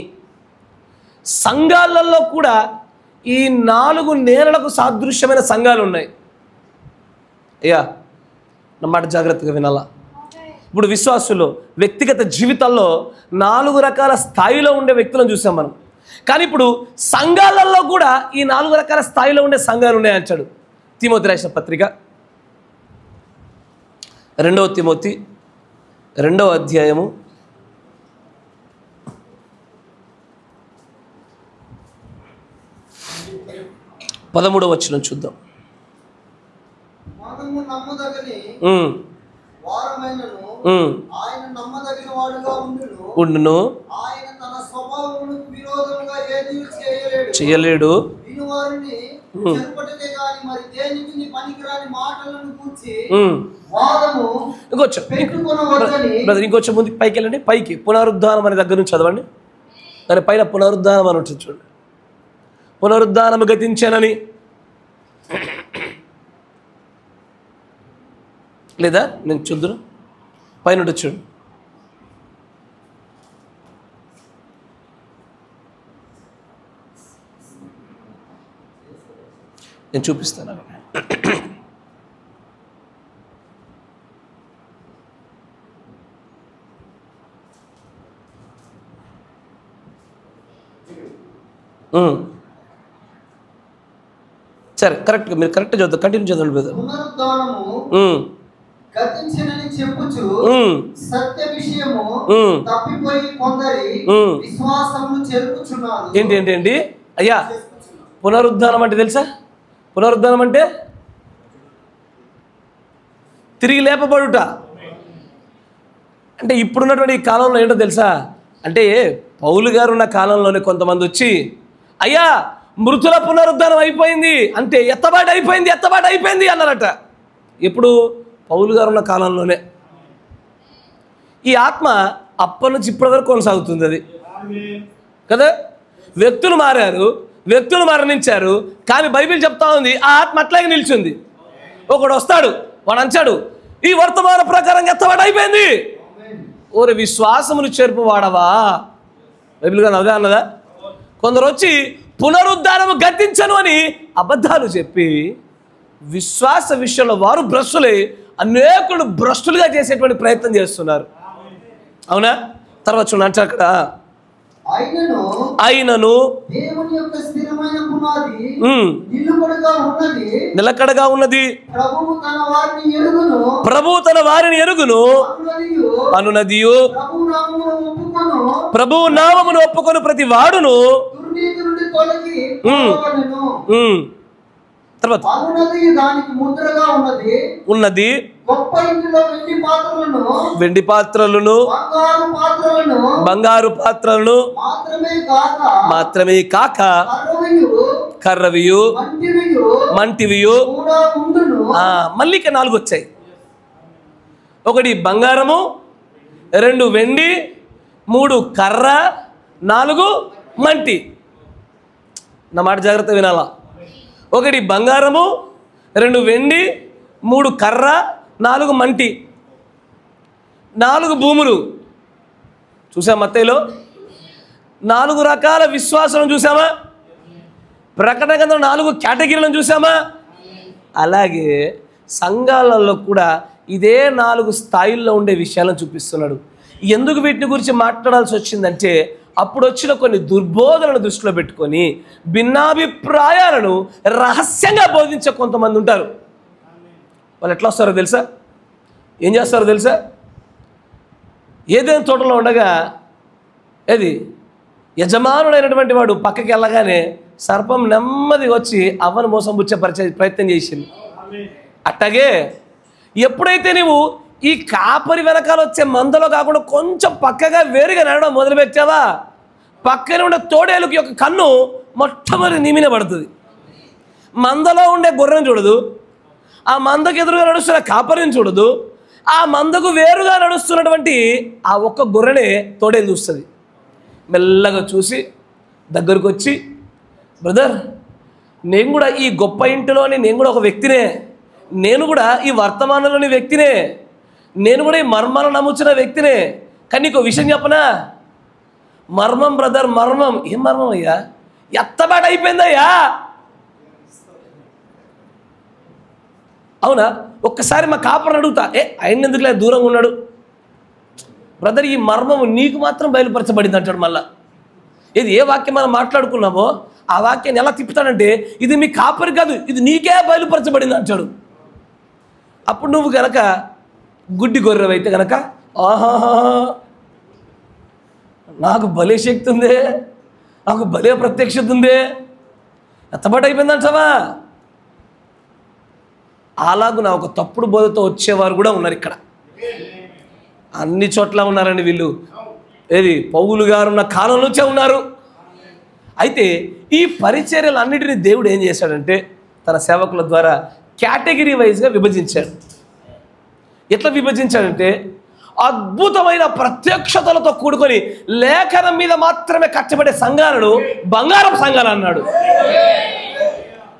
సంఘాలలో కూడా ఈ 4 నేలలకు సాదృశ్యమైన సంఘాలు ఉన్నాయి. అయ్యా నా మాట జాగ్రత్తగా వినాలా. ఇప్పుడు విశ్వాసుల్లో వ్యక్తిగత జీవితాల్లో 4 రకాల స్థాయిలో ఉండే వ్యక్తులను చూసాం మనం. కానీ ఇప్పుడు సంఘాలలో కూడా ఈ 4 రకాల స్థాయిలో ఉండే సంఘాలు ఉన్నాయంటాడు. తిమోతి రాసిన పత్రిక 2వ తిమోతి 2వ అధ్యాయము 13వ వచనం చూద్దాం. మనము నమ్మదగని వారమైనను ఆయన నమ్మదగిన వాడుగా ఉండును. ఆయన తన స్వభావమునకు విరోధముగా ఏదీ చేయలేడు. వినువారిని చెరుపటకే గాని మరి దేనికి పనికిరాని మాటలను కూర్చి వాదము పెట్టుకొనవద్దని. ఇంకొంచెం ముందుకు పైకి వెళ్ళండి. పైకి పునరుద్ధానం అనే దగ్గర నుంచి చదవండి. దాని పైన పునరుద్ధానం అని ఉంటుంది చూడండి. పునరుద్ధానము గతించానని లేదా నేను చూద్దును, పైన చూడు. నేను చూపిస్తాను. సరే, కరెక్ట్గా మీరు కరెక్ట్ చదువుతారు. కంటిన్యూ చదవండి బ్రదర్. గతించినని చెప్పుచు సత్య విషయము తప్పిపోయి కొందరి విశ్వాసమును చెరుపుచున్నారు. ఏంటి అయ్యా, పునరుద్ధానం అంటే తెలుసా? పునరుద్ధానం అంటే తిరిగి లేపబడుట. అంటే ఇప్పుడున్నటువంటి ఈ కాలంలో ఏంటో తెలుసా? అంటే పౌలు గారు ఉన్న కాలంలోనే కొంతమంది వచ్చి, అయ్యా మృతుల పునరుద్ధానం అయిపోయింది అంటే ఎత్తబాటు అయిపోయింది అన్నారట. ఇప్పుడు పౌలు గారు ఉన్న కాలంలోనే ఈ ఆత్మ అప్పటి నుంచి ఇప్పటి వరకు కొనసాగుతుంది అది కదా. వ్యక్తులు మారారు, వ్యక్తులు మరణించారు, కానీ బైబిల్ చెప్తా ఉంది ఆ ఆత్మ అట్లాగే నిలిచింది. ఒకడు వస్తాడు, వాడు అంచాడు ఈ వర్తమాన ప్రకారం ఎత్తవాడు అయిపోయింది. ఓరే విశ్వాసమును చేర్పువాడవా, బైబిల్ కానీ అదే అన్నదా? కొందరు వచ్చి పునరుద్ధానము గద్దించను అని అబద్ధాలు చెప్పి విశ్వాస విషయంలో వారు భ్రష్టులే, అనేకులు భ్రష్టులుగా చేసేటువంటి ప్రయత్నం చేస్తున్నారు. అవునా? తర్వాత చూడండి అక్కడ అయినను దేవుని యొక్క స్థిరమైన పునాది నిలకడగా ఉన్నది, ప్రభువు తన వారిని ఎరుగును అనునదియు ప్రభువు నామమును ఒప్పుకొను ప్రతి వాడును. తర్వాత ఉన్నది వెండి పాత్రలను బంగారు పాత్రలను మాత్రమే కాక కర్రవియు మంటివియు. మళ్ళీ ఇక 4 వచ్చాయి. 1 బంగారము, 2 వెండి, 3 కర్ర, 4 మంటి. నా మాట జాగ్రత్త వినాలా. 1 బంగారము, 2 వెండి, 3 కర్ర, 4 మంటి, 4 భూములు. చూసామా మత్తయిలో 4 రకాల విశ్వాసాలను చూసామా? ప్రకటన గ్రంథంలో 4 కేటగిరీలను చూసామా? అలాగే సంఘాలలో కూడా ఇదే 4 స్థాయిల్లో ఉండే విషయాలను చూపిస్తున్నాడు. ఎందుకు వీటిని గురించి మాట్లాడాల్సి వచ్చిందంటే అప్పుడు వచ్చిన కొన్ని దుర్బోధనలను దృష్టిలో పెట్టుకొని భిన్నాభిప్రాయాలను రహస్యంగా బోధించే కొంతమంది ఉంటారు. వాళ్ళు ఎట్లా వస్తారో తెలుసా? ఏం చేస్తారో తెలుసా? ఏదైనా తోటలో ఉండగా ఏది యజమానుడైనటువంటి వాడు పక్కకి వెళ్ళగానే సర్పం నెమ్మది వచ్చి అవ్వను మోసం పుచ్చే ప్రయత్నం చేసింది. అట్టాగే ఎప్పుడైతే నువ్వు ఈ కాపరి వెనకాల వచ్చే మందలో కాకుండా కొంచెం పక్కగా వేరుగా నడవడం మొదలుపెట్టావా, పక్కన ఉండే తోడేలుకి యొక్క కన్ను మొట్టమొదటి నీ మీద పడుతుంది. మందలో ఉండే గొర్రెను చూడదు, ఆ మందకు ఎదురుగా నడుస్తున్న కాపరిని చూడదు, ఆ మందకు వేరుగా నడుస్తున్నటువంటి ఆ ఒక్క గొర్రెనే తోడేలు చూస్తుంది. మెల్లగా చూసి దగ్గరకు వచ్చి, బ్రదర్ నేను కూడా ఈ గొప్ప ఇంటిలోని నేను కూడా ఒక వ్యక్తినే, నేను కూడా ఈ వర్తమానంలోని వ్యక్తినే, నేను కూడా ఈ మర్మాలను నమ్ముచున్న వ్యక్తినే, కానీ నీకు విషయం చెప్పనా? మర్మం బ్రదర్, మర్మం. ఏం మర్మం అయ్యా? ఎత్తబాటు అయిపోయిందయ్యా. అవునా? ఒక్కసారి మా కాపరిని అడుగుతా, ఆయన ఎందుకులే దూరంగా ఉన్నాడు బ్రదర్, ఈ మర్మము నీకు మాత్రం బయలుపరచబడింది అంటాడు. మళ్ళా ఇది ఏ వాక్యం మనం మాట్లాడుకున్నామో ఆ వాక్యాన్ని ఎలా తిప్పుతాడంటే ఇది మీ కాపరి కాదు, ఇది నీకే బయలుపరచబడింది అంటాడు. అప్పుడు నువ్వు కనుక గుడ్డి గొర్రెవైతే కనుక ఆహాహా నాకు భలే శక్తి ఉందే, నాకు భలే ప్రత్యక్షత ఉందే, ఎత్తబాటు అయిపోయిందంటావా? అలాగు నా ఒక తప్పుడు బోధతో వచ్చేవారు కూడా ఉన్నారు ఇక్కడ. అన్ని చోట్ల ఉన్నారండి వీళ్ళు. ఏది పౌలు గారు ఉన్న కాలం నుంచే ఉన్నారు. అయితే ఈ పరిచర్యలు అన్నిటినీ దేవుడు ఏం చేశాడంటే తన సేవకుల ద్వారా కేటగిరీ వైజ్గా విభజించాడు. ఎట్లా విభజించాడంటే అద్భుతమైన ప్రత్యక్షతలతో కూడుకొని లేఖనం మీద మాత్రమే కట్టబడే సంఘాలను బంగారం సంఘాలు అన్నాడు.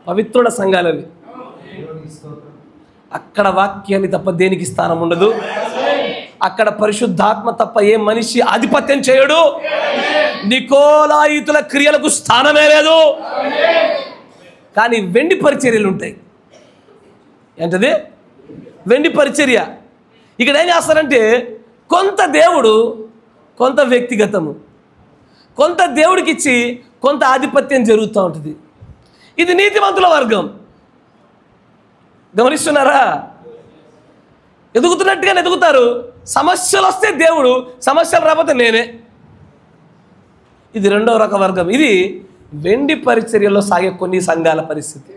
పవిత్రుల సంఘాలవి. అక్కడ వాక్యాన్ని తప్ప దేనికి స్థానం ఉండదు. అక్కడ పరిశుద్ధాత్మ తప్ప ఏ మనిషి ఆధిపత్యం చేయడు. నికోలాయితుల క్రియలకు స్థానమే లేదు. కానీ వెండి పరిచర్యలు ఉంటాయి. ఏంటది? వెండి పరిచర్య. ఇక్కడ ఏం చేస్తారంటే కొంత దేవుడు, కొంత వ్యక్తిగతము, కొంత దేవుడికి ఇచ్చి కొంత ఆధిపత్యం జరుగుతూ ఉంటుంది. ఇది నీతిమంతుల వర్గం. గమనిస్తున్నారా? ఎదుగుతున్నట్టుగానే ఎదుగుతారు. సమస్యలు వస్తే దేవుడు, సమస్యలు రాకపోతే నేనే. ఇది 2వ రక వర్గం. ఇది వెండి పరిచర్యలో సాగే కొన్ని సంఘాల పరిస్థితి.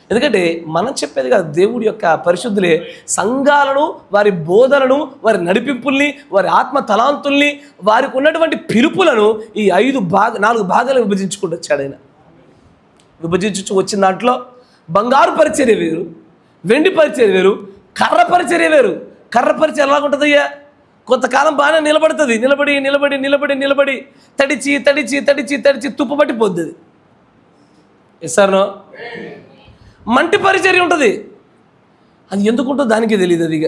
ఎందుకంటే మనం చెప్పేది కాదు, దేవుడి యొక్క పరిశుద్ధులే సంఘాలను, వారి బోధనను, వారి నడిపింపుల్ని, వారి ఆత్మ తలాంతుల్ని, వారికి ఉన్నటువంటి పిలుపులను ఈ 4 భాగాలు విభజించుకుంటూ వచ్చాడు ఆయన. విభజించు వచ్చిన దాంట్లో బంగారు పరిచర్య వేరు, వెండి పరిచర్య వేరు, కర్ర పరిచర్య వేరు. కర్ర పరిచర్య ఎలాగుంటుందయ్యా? కొంతకాలం బాగానే నిలబడుతుంది, నిలబడి నిలబడి నిలబడి నిలబడి తడిచి తడిచి తడిచి తడిచి తుప్పబట్టిపోద్ది. ఎస్ఆర్నో? మంటి పరిచర్య ఉంటుంది. అది ఎందుకుంటుందో దానికి తెలియదు. అది ఇక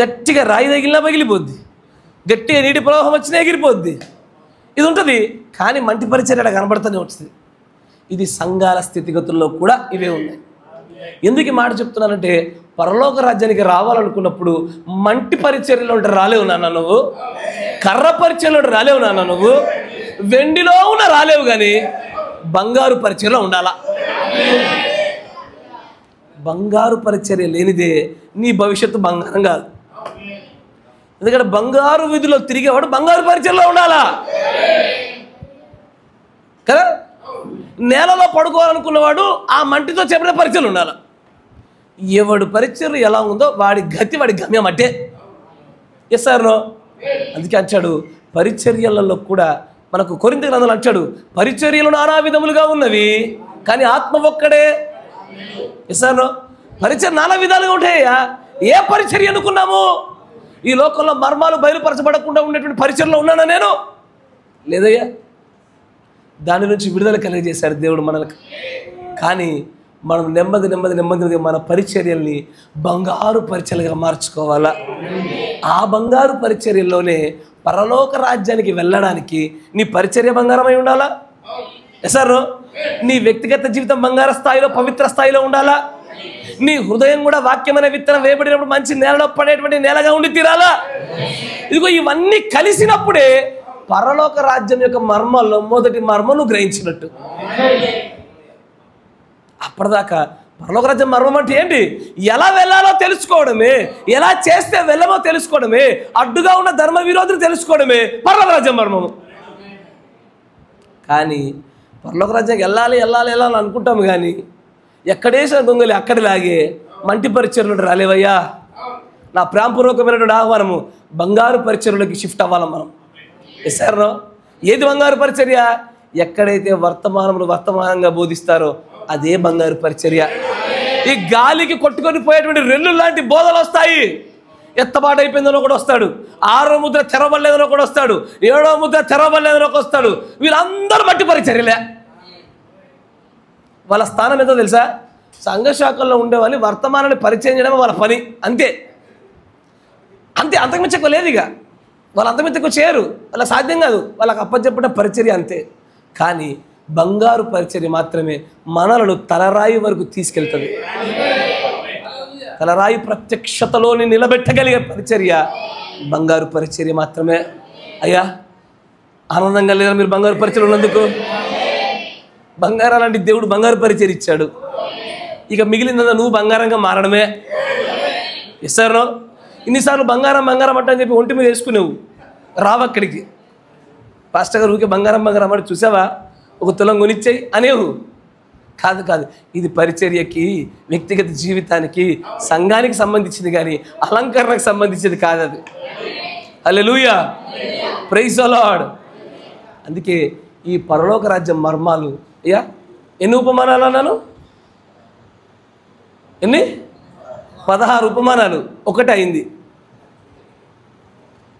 గట్టిగా రాయి తగిలినా పగిలిపోద్ది, గట్టిగా నీటి ప్రవాహం వచ్చినా ఎగిరిపోద్ది. ఇది ఉంటుంది. కానీ మంటి పరిచర్య అలా కనబడుతూనే ఉంటుంది. ఇది సంఘాల స్థితిగతుల్లో కూడా ఇవే ఉన్నాయి. ఎందుకు ఈ మాట చెప్తున్నానంటే, పరలోక రాజ్యానికి రావాలనుకున్నప్పుడు మంటి పరిచర్యలో ఉంటే రాలేవు నాన్న నువ్వు, కర్ర పరిచర్యలో ఉంటే రాలేవు నాన్న నువ్వు, వెండిలో ఉన్న రాలేవు, కానీ బంగారు పరిచర్యలో ఉండాలా. బంగారు పరిచర్య లేనిదే నీ భవిష్యత్తు బంగారం కాదు. ఎందుకంటే బంగారు వీధిలో తిరిగేవాడు బంగారు పరిచర్యలో ఉండాలా కదా. నేలలో పడుకోవాలనుకున్నవాడు ఆ మంటితో చెప్పిన పరిచర్యలు ఉండాలి. ఎవడు పరిచర్య ఎలా ఉందో వాడి గతి వాడి గమ్యం అంటే. ఎస్ఆర్నో? అందుకే అంటాడు పరిచర్యలలో కూడా మనకు కొరింథీ గ్రంథంలో అంటాడు, పరిచర్యలు నానా విధములుగా ఉన్నవి కానీ ఆత్మ ఒక్కడే. ఎస్ఆర్నో? పరిచర్య నానా విధాలుగా ఉంటాయా. ఏ పరిచర్య అనుకున్నాము? ఈ లోకంలో మర్మాలు బయలుపరచబడకుండా ఉండేటువంటి పరిచర్యలో ఉన్నానా నేను? లేదయ్యా. దాని నుంచి విడుదల కలిగజేశాడు దేవుడు మనకు. కానీ మనం నెమ్మది నెమ్మది నెమ్మది మన పరిచర్యల్ని బంగారు పరిచర్యలుగా మార్చుకోవాలా. ఆ బంగారు పరిచర్యల్లోనే పరలోక రాజ్యానికి వెళ్ళడానికి నీ పరిచర్య బంగారమై ఉండాలా. ఎస్ఆర్? నీ వ్యక్తిగత జీవితం బంగార స్థాయిలో పవిత్ర స్థాయిలో ఉండాలా. నీ హృదయం కూడా వాక్యమైన విత్తనం వేయబడినప్పుడు మంచి నేలలో పడేటువంటి నేలగా ఉండి తీరాలా. ఇదిగో ఇవన్నీ కలిసినప్పుడే పరలోక రాజ్యం యొక్క మర్మాల్లో మొదటి మర్మను గ్రహించినట్టు. అప్పటిదాకా పరలోక రాజ్యం మర్మం అంటే ఏంటి? ఎలా వెళ్ళాలో తెలుసుకోవడమే, ఎలా చేస్తే వెళ్ళమో తెలుసుకోవడమే, అడ్డుగా ఉన్న ధర్మ విరోధులు తెలుసుకోవడమే పరలోక రాజ్యం మర్మము. కానీ పరలోక రాజ్యానికి వెళ్ళాలి వెళ్ళాలి వెళ్ళాలి అనుకుంటాము, కానీ ఎక్కడేసిన దొంగలి అక్కడిలాగే మంటి పరిచర్యలు రాలేవయ్యా. నా ప్రేమపూర్వకమైనటువంటి ఆహ్వానము, బంగారు పరిచర్యలోకి షిఫ్ట్ అవ్వాలి మనం. ఎస్ఆర్నో? ఏది బంగారు పరిచర్య? ఎక్కడైతే వర్తమానంగా బోధిస్తారో అదే బంగారు పరిచర్య. ఈ గాలికి కొట్టుకొని పోయేటువంటి రెల్లు లాంటి బోధలు వస్తాయి. ఎత్తబాటు అయిపోయిందనో కూడా వస్తాడు, 6వ ముద్ర తెరవలేదనో కూడా వస్తాడు, 7వ ముద్ర తెరవలేదనో కూడా వస్తాడు. వీళ్ళందరూ మట్టి పరిచర్యలే. వాళ్ళ స్థానం ఏంటో తెలుసా? సంఘశాఖల్లో ఉండేవాళ్ళు వర్తమానాన్ని పరిచయం చేయడం వాళ్ళ పని, అంతే అంతే. అంతకుమించి ఎక్కువ లేదు. ఇక వాళ్ళు అంతకుమించి ఎక్కువ చేయరు, వాళ్ళ సాధ్యం కాదు. వాళ్ళకి అప్పచెప్పడం పరిచర్య అంతే. కానీ బంగారు పరిచర్య మాత్రమే మనలను తలరాయి వరకు తీసుకెళ్తుంది. తలరాయి ప్రత్యక్షతలోని నిలబెట్టగలిగే పరిచర్య బంగారు పరిచర్య మాత్రమే. అయ్యా, ఆనందంగా లేదా మీరు బంగారు పరిచర్య ఉన్నందుకు? బంగారం లాంటి దేవుడు బంగారు పరిచర్య ఇచ్చాడు. ఇక మిగిలిందా నువ్వు బంగారంగా మారడమే. ఎస్ఆర్నో? ఇన్నిసార్లు బంగారం బంగారం అంట అని చెప్పి ఒంటి మీద వేసుకునేవు, రావక్కడికి. పాస్టర్ గారు ఊరికే బంగారం బంగారం అంటే చూసావా, ఒక తులం కొనిచ్చాయి అనేవు. కాదు కాదు, ఇది పరిచర్యకి, వ్యక్తిగత జీవితానికి, సంఘానికి సంబంధించింది, కానీ అలంకరణకు సంబంధించింది కాదు అది. హల్లెలూయా, ప్రైజ్ ది లార్డ్. అందుకే ఈ పరలోక రాజ్యం మర్మాలు, అయ్యా ఎన్ని ఉపమానాలు అన్నాను? ఎన్ని? 16 ఉపమానాలు. ఒకటి అయింది,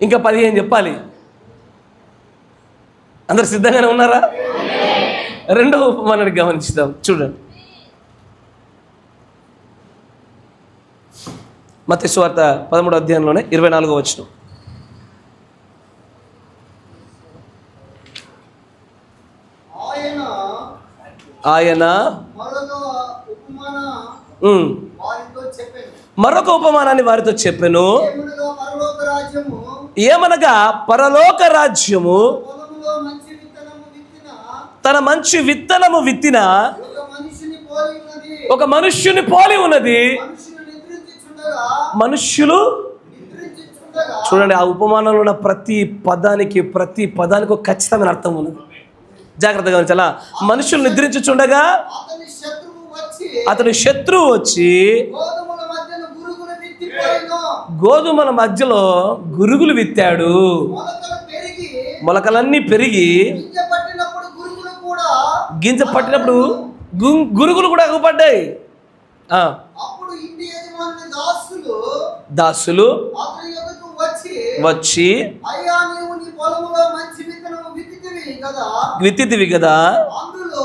ఇంకా 15 చెప్పాలి. అందరు సిద్ధంగానే ఉన్నారా? రెండవ ఉపమానాన్ని గమనించుదాం. చూడండి, మత్తయి సువార్త 13వ అధ్యాయంలోనే 24వ వచనం. ఆయన మరొక ఉపమానాన్ని వారితో చెప్పెను. ఏమనగా పరలోక రాజ్యము తన మంచి విత్తనము విత్తిన ఒక మనుష్యుని పోలి ఉన్నది. మనుష్యులు చూడండి, ఆ ఉపమానంలో ఉన్న ప్రతి పదానికి ఒక ఖచ్చితమైన అర్థం ఉన్నది. జాగ్రత్తగా గమనించాలా. మనుషులు నిద్రించుచుండగా అతని శత్రువు వచ్చి గోధుమల మధ్యలో గురుగులు విత్తాడు. మొలకలన్నీ పెరిగి గింజ పట్టినప్పుడు గురుగులు కూడా అగుపడ్డాయి. దాసులు వచ్చి అయ్యా నీవు నీ పొలములో మంచి విత్తనము విత్తితివి కదా అందులో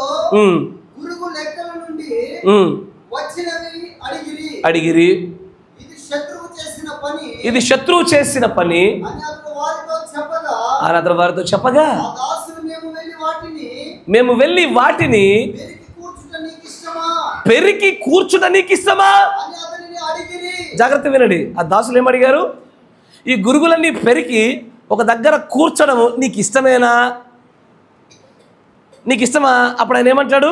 గురుగు లెక్కల నుండి వచ్చినవి అడిగిరి ఇది శత్రువు చేసిన పని అని అతడు వారితో చెప్పగా మేము వెళ్ళి వాటిని పెరికి కూర్చుట నీకు ఇష్టమా? జాగ్రత్త వినండి. ఆ దాసులు ఏమడిగారు? ఈ గురుగులన్నీ పెరికి ఒక దగ్గర కూర్చడము నీకు ఇష్టమేనా? నీకు ఇష్టమా? అప్పుడు ఆయన ఏమంటాడు?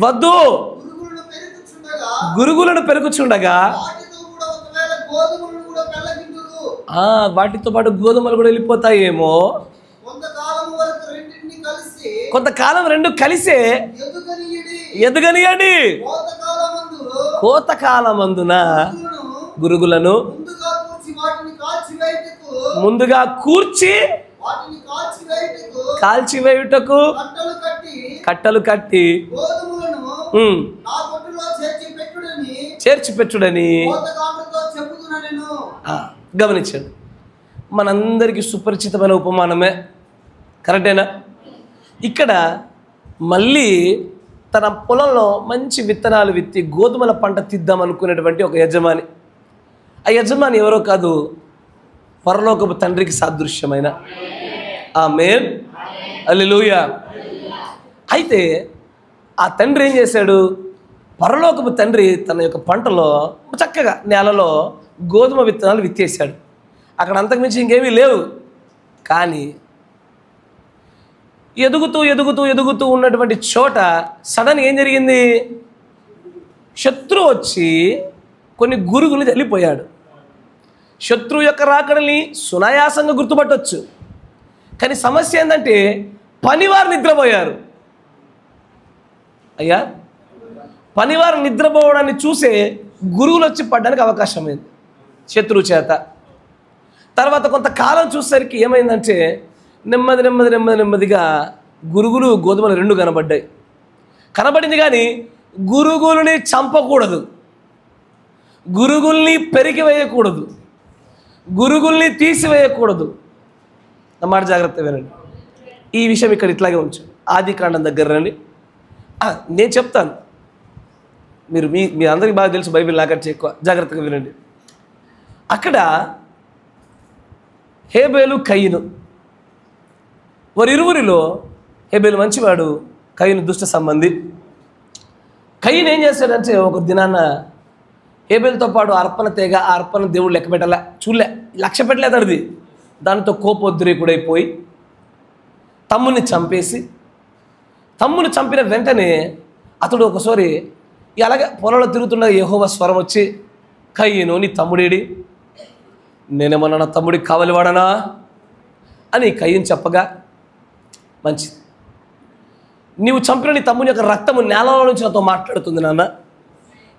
వద్దు, గురుగులను పెరుగుచుండగా వాటితో పాటు గోధుమలు కూడా వెళ్ళిపోతాయేమో, కొంతకాలం రెండు కలిసే ఎదుగనియండి. కోతకాలమందున గురుగులను ముందుగా కూర్చి కాల్చివేయుటకు కట్టలు కట్టి చేర్చి పెట్టుడని గమనించండి. మనందరికీ సుపరిచితమైన ఉపమానమే, కరెక్టేనా? ఇక్కడ మళ్ళీ తన పొలంలో మంచి విత్తనాలు విత్తి గోధుమల పంట తీద్దాం అనుకునేటువంటి ఒక యజమాని. ఆ యజమాని ఎవరో కాదు, పరలోకపు తండ్రికి సాదృశ్యమైన ఆమేన్, హల్లెలూయా. అయితే ఆ తండ్రి ఏం చేశాడు? పరలోకపు తండ్రి తన యొక్క పంటలో చక్కగా నేలలో గోధుమ విత్తనాలు విత్తేశాడు. అక్కడ అంతకుమించి ఇంకేమీ లేవు. కానీ ఎదుగుతూ ఎదుగుతూ ఎదుగుతూ ఉన్నటువంటి చోట సడన్ ఏం జరిగింది? శత్రువు వచ్చి కొన్ని గురుగులు చల్లిపోయాడు. శత్రువు యొక్క రాకడని సునాయాసంగా గుర్తుపట్టవచ్చు. కానీ సమస్య ఏంటంటే పనివారు నిద్రపోయారు. అయ్యా, పనివారు నిద్రపోవడాన్ని చూసే గురుగులు వచ్చి పడడానికి అవకాశం అయింది శత్రువు చేత. తర్వాత కొంతకాలం చూసేసరికి ఏమైందంటే నెమ్మదిగా గురుగులు గోధుమలు రెండు కనబడింది. కానీ గురుగుల్ని చంపకూడదు, గురుగుల్ని పెరికివేయకూడదు, గురుగుల్ని తీసివేయకూడదు. నా మాట జాగ్రత్త వినండి. ఈ విషయం ఇక్కడ ఇట్లాగే ఉంచు. ఆదికాండం దగ్గర రండి, నేను చెప్తాను. మీ అందరికీ బాగా తెలుసు బైబిల్, నాకంటే ఎక్కువ. జాగ్రత్తగా వినండి. అక్కడ హేబేలు కయీను వారిరువురిలో హేబేలు మంచివాడు, కయీను దుష్ట సంబంధి. కయీను ఏం చేశాడంటే ఒక దినాన్న హేబేలుతో పాటు అర్పణ తేగ, ఆ అర్పణ దేవుడు లెక్క పెట్టాలా, లక్ష్య పెట్టలేదు. అది దానితో కోపోద్రేకుడైపోయి తమ్ముని చంపేసి, తమ్ముని చంపిన వెంటనే అతడు ఒకసారి అలాగే పొలంలో తిరుగుతున్న యెహోవా స్వరం వచ్చి, కయీను నీ తమ్ముడేడి? నేనేమన్నా నా తమ్ముడికి కావలివాడనా అని కయీను చెప్పగా, మంచిది, నీవు చంపిన నీ తమ్ముని యొక్క రక్తము నేలలో నుంచి నాతో మాట్లాడుతుంది నాన్న.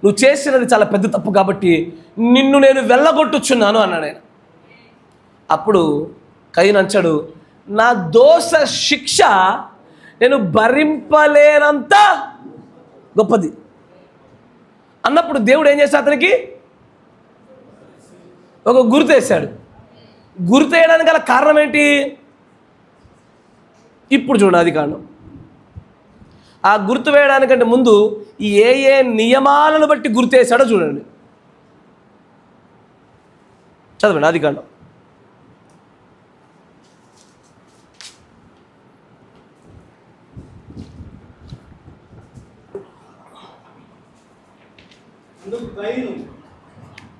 నువ్వు చేసినది చాలా పెద్ద తప్పు కాబట్టి నిన్ను నేను వెళ్ళగొట్టుచున్నాను అన్నాడు ఆయన. అప్పుడు కయీను అంచాడు, నా దోష శిక్ష నేను భరింపలేనంత గొప్పది అన్నప్పుడు దేవుడు ఏం చేశాడు? అతనికి ఒక గుర్తు వేశాడు. గుర్తు వేయడానికి గల కారణం ఏంటి? ఇప్పుడు చూడండి, అది కారణం. ఆ గుర్తు వేయడానికంటే ముందు ఏ నియమాలను బట్టి గుర్తు వేశాడో చూడండి. చదవండి, అది కారణం.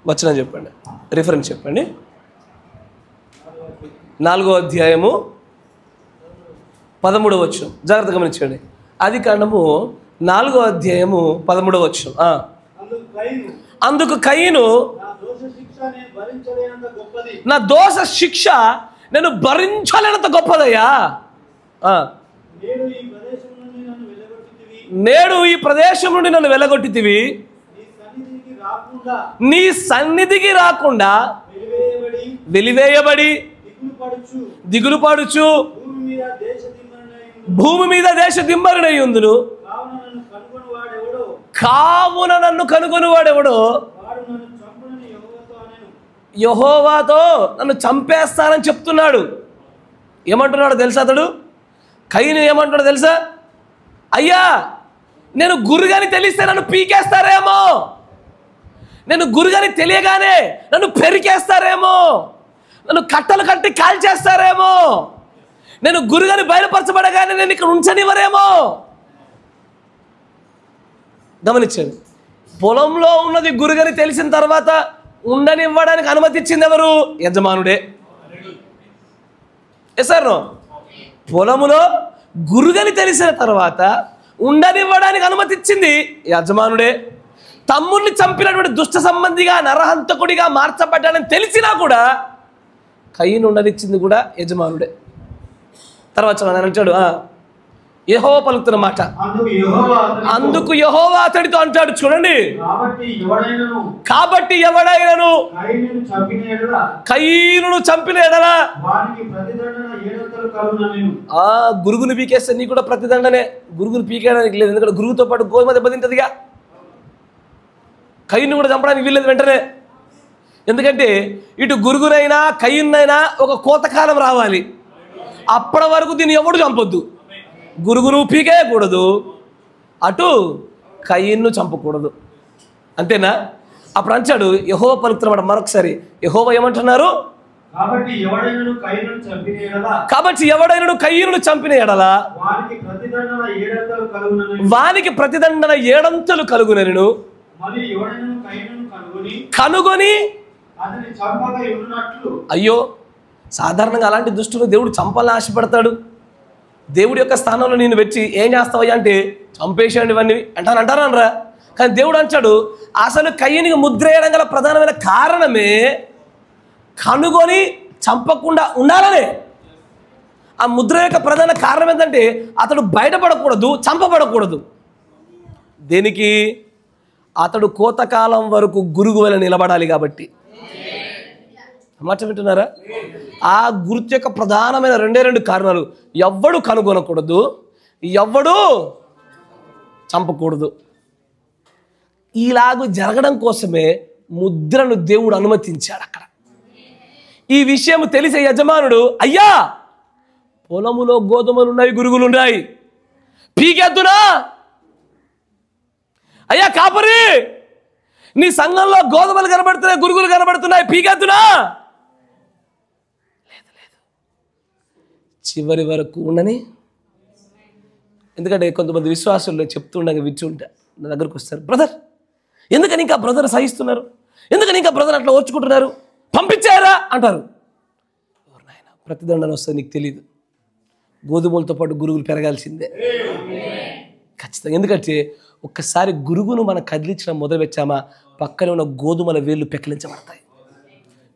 వచనం చెప్పండి, రిఫరెన్స్ చెప్పండి. 4వ అధ్యాయము 13వ వచనం. జాగ్రత్తగా గమనించండి. ఆదికాండము 4వ అధ్యాయము 13వ వచనం. అందుకు కయీను, నా దోష శిక్ష నేను భరించలేనంత గొప్పదయ్యా. నేడు ఈ ప్రదేశం నుండి నన్ను వెళ్ళగొట్టితివి, నీ సన్నిధికి రాకుండా వెలివేయబడి దిగులు పడుచు భూమి మీద దేశ దిమ్మరుడై ఉందును. కావున నన్ను కనుగొని వాడెవడో యెహోవాతో నన్ను చంపేస్తానని చెప్తున్నాడు. ఏమంటున్నాడు తెలుసా? అతడు కయీను ఏమంటున్నాడు తెలుసా? అయ్యా, నేను గురుగాని తెలిస్తే నన్ను పీకేస్తారేమో, నేను గురుగాని తెలియగానే నన్ను పెరికేస్తారేమో, నన్ను కట్టలు కట్టి కాల్చేస్తారేమో, నేను గురుగాని బయలుపరచబడగానే నేను ఇక్కడ ఉంచనివ్వరేమో. గమనించండి, పొలంలో ఉన్నది గురుగాని తెలిసిన తర్వాత ఉండనివ్వడానికి అనుమతి ఇచ్చింది ఎవరు? యజమానుడే. ఎసారు పొలములో గురుగని తెలిసిన తర్వాత ఉండనివ్వడానికి అనుమతి ఇచ్చింది యజమానుడే. తమ్ముడిని చంపినటువంటి దుష్ట సంబంధిగా నరహంతకుడిగా మార్చబడ్డాడని తెలిసినా కూడా కయీను ఉండనిచ్చింది కూడా యజమానుడే. తర్వాత అంటాడు, యెహోవా పలుకుతున్న మాట, అందుకు యెహోవా అతడితో అంటాడు, చూడండి, కాబట్టి ఎవడైనను కయీనును చంపిన ఎడల గురుగును పీకేస్తే నీ కూడా ప్రతిదండనే. గురుగును పీకేయడానికి లేదు, ఎందుకంటే గురుగుతో పాటు గోధుమ దెబ్బ తింటదిగా. కయీను కూడా చంపడానికి వీల్లేదు వెంటనే, ఎందుకంటే ఇటు గురుగునైనా కయీన్నైనా ఒక కోతకాలం రావాలి. అప్పటి వరకు దీన్ని ఎవడు చంపొద్దు. గురుగును పీకేయకూడదు, అటు కయీన్ను చంపకూడదు. అంతేనా? అప్పుడు అంటాడు యెహోవా పలుకుతున్నమాట మరొకసారి. యెహోవా ఏమంటున్నారు? కాబట్టి ఎవడైనను కయీనును చంపిన ఎడల వానికి ప్రతిదండన ఏడంతలు కలుగునను కనుగొని. అయ్యో, సాధారణంగా అలాంటి దుష్టులు దేవుడు చంపాలని ఆశపడతాడు. దేవుడి యొక్క స్థానంలో నేను పెట్టి ఏం చేస్తావయ్యా అంటే చంపేసేయండి ఇవన్నీ అంటారా? కానీ దేవుడు అంటాడు, అసలు కయ్యనికి ముద్ర వేయడం గల ప్రధానమైన కారణమే కనుగొని చంపకుండా ఉండాలనే. ఆ ముద్ర యొక్క ప్రధాన కారణం ఏంటంటే అతడు బయటపడకూడదు, చంపబడకూడదు. దేనికి? అతడు కోతకాలం వరకు గురుగు వలె నిలబడాలి కాబట్టి. మాట వింటున్నారా? ఆ గుర్తు యొక్క ప్రధానమైన రెండు కారణాలు: ఎవ్వడు కనుగొనకూడదు, ఎవ్వడు చంపకూడదు. ఇలాగూ జరగడం కోసమే ముద్రను దేవుడు అనుమతించాడు అక్కడ. ఈ విషయం తెలిసే యజమానుడు, అయ్యా పొలములో గోధుమలున్నాయి, గురుగులున్నాయి, పీకెద్దునా? అయ్యా కాపరి, నీ సంఘంలో గోధుమలు కనబడుతున్నాయి, గురుగులు కనబడుతున్నాయి, పీకెద్దునా? చివరి వరకు ఉండని. ఎందుకంటే కొంతమంది విశ్వాసులు చెప్తుండగా వింటుంటా నా దగ్గరకు వస్తారు, బ్రదర్ ఎందుకని ఇంకా బ్రదర్ సహిస్తున్నారు, ఎందుకని ఇంకా బ్రదర్ అట్లా ఓర్చుకుంటున్నారు, పంపించారా అంటారు. ఎవరినైనా ప్రతిదండన వస్తుంది నీకు తెలియదు. గోధుమలతో పాటు గురుగులు పెరగాల్సిందే ఖచ్చితంగా. ఎందుకంటే ఒక్కసారి గురుగును మనం కదిలించడం మొదలుపెట్టామా పక్కనే ఉన్న గోధుమల వేళ్ళు పెకిలించబడతాయి.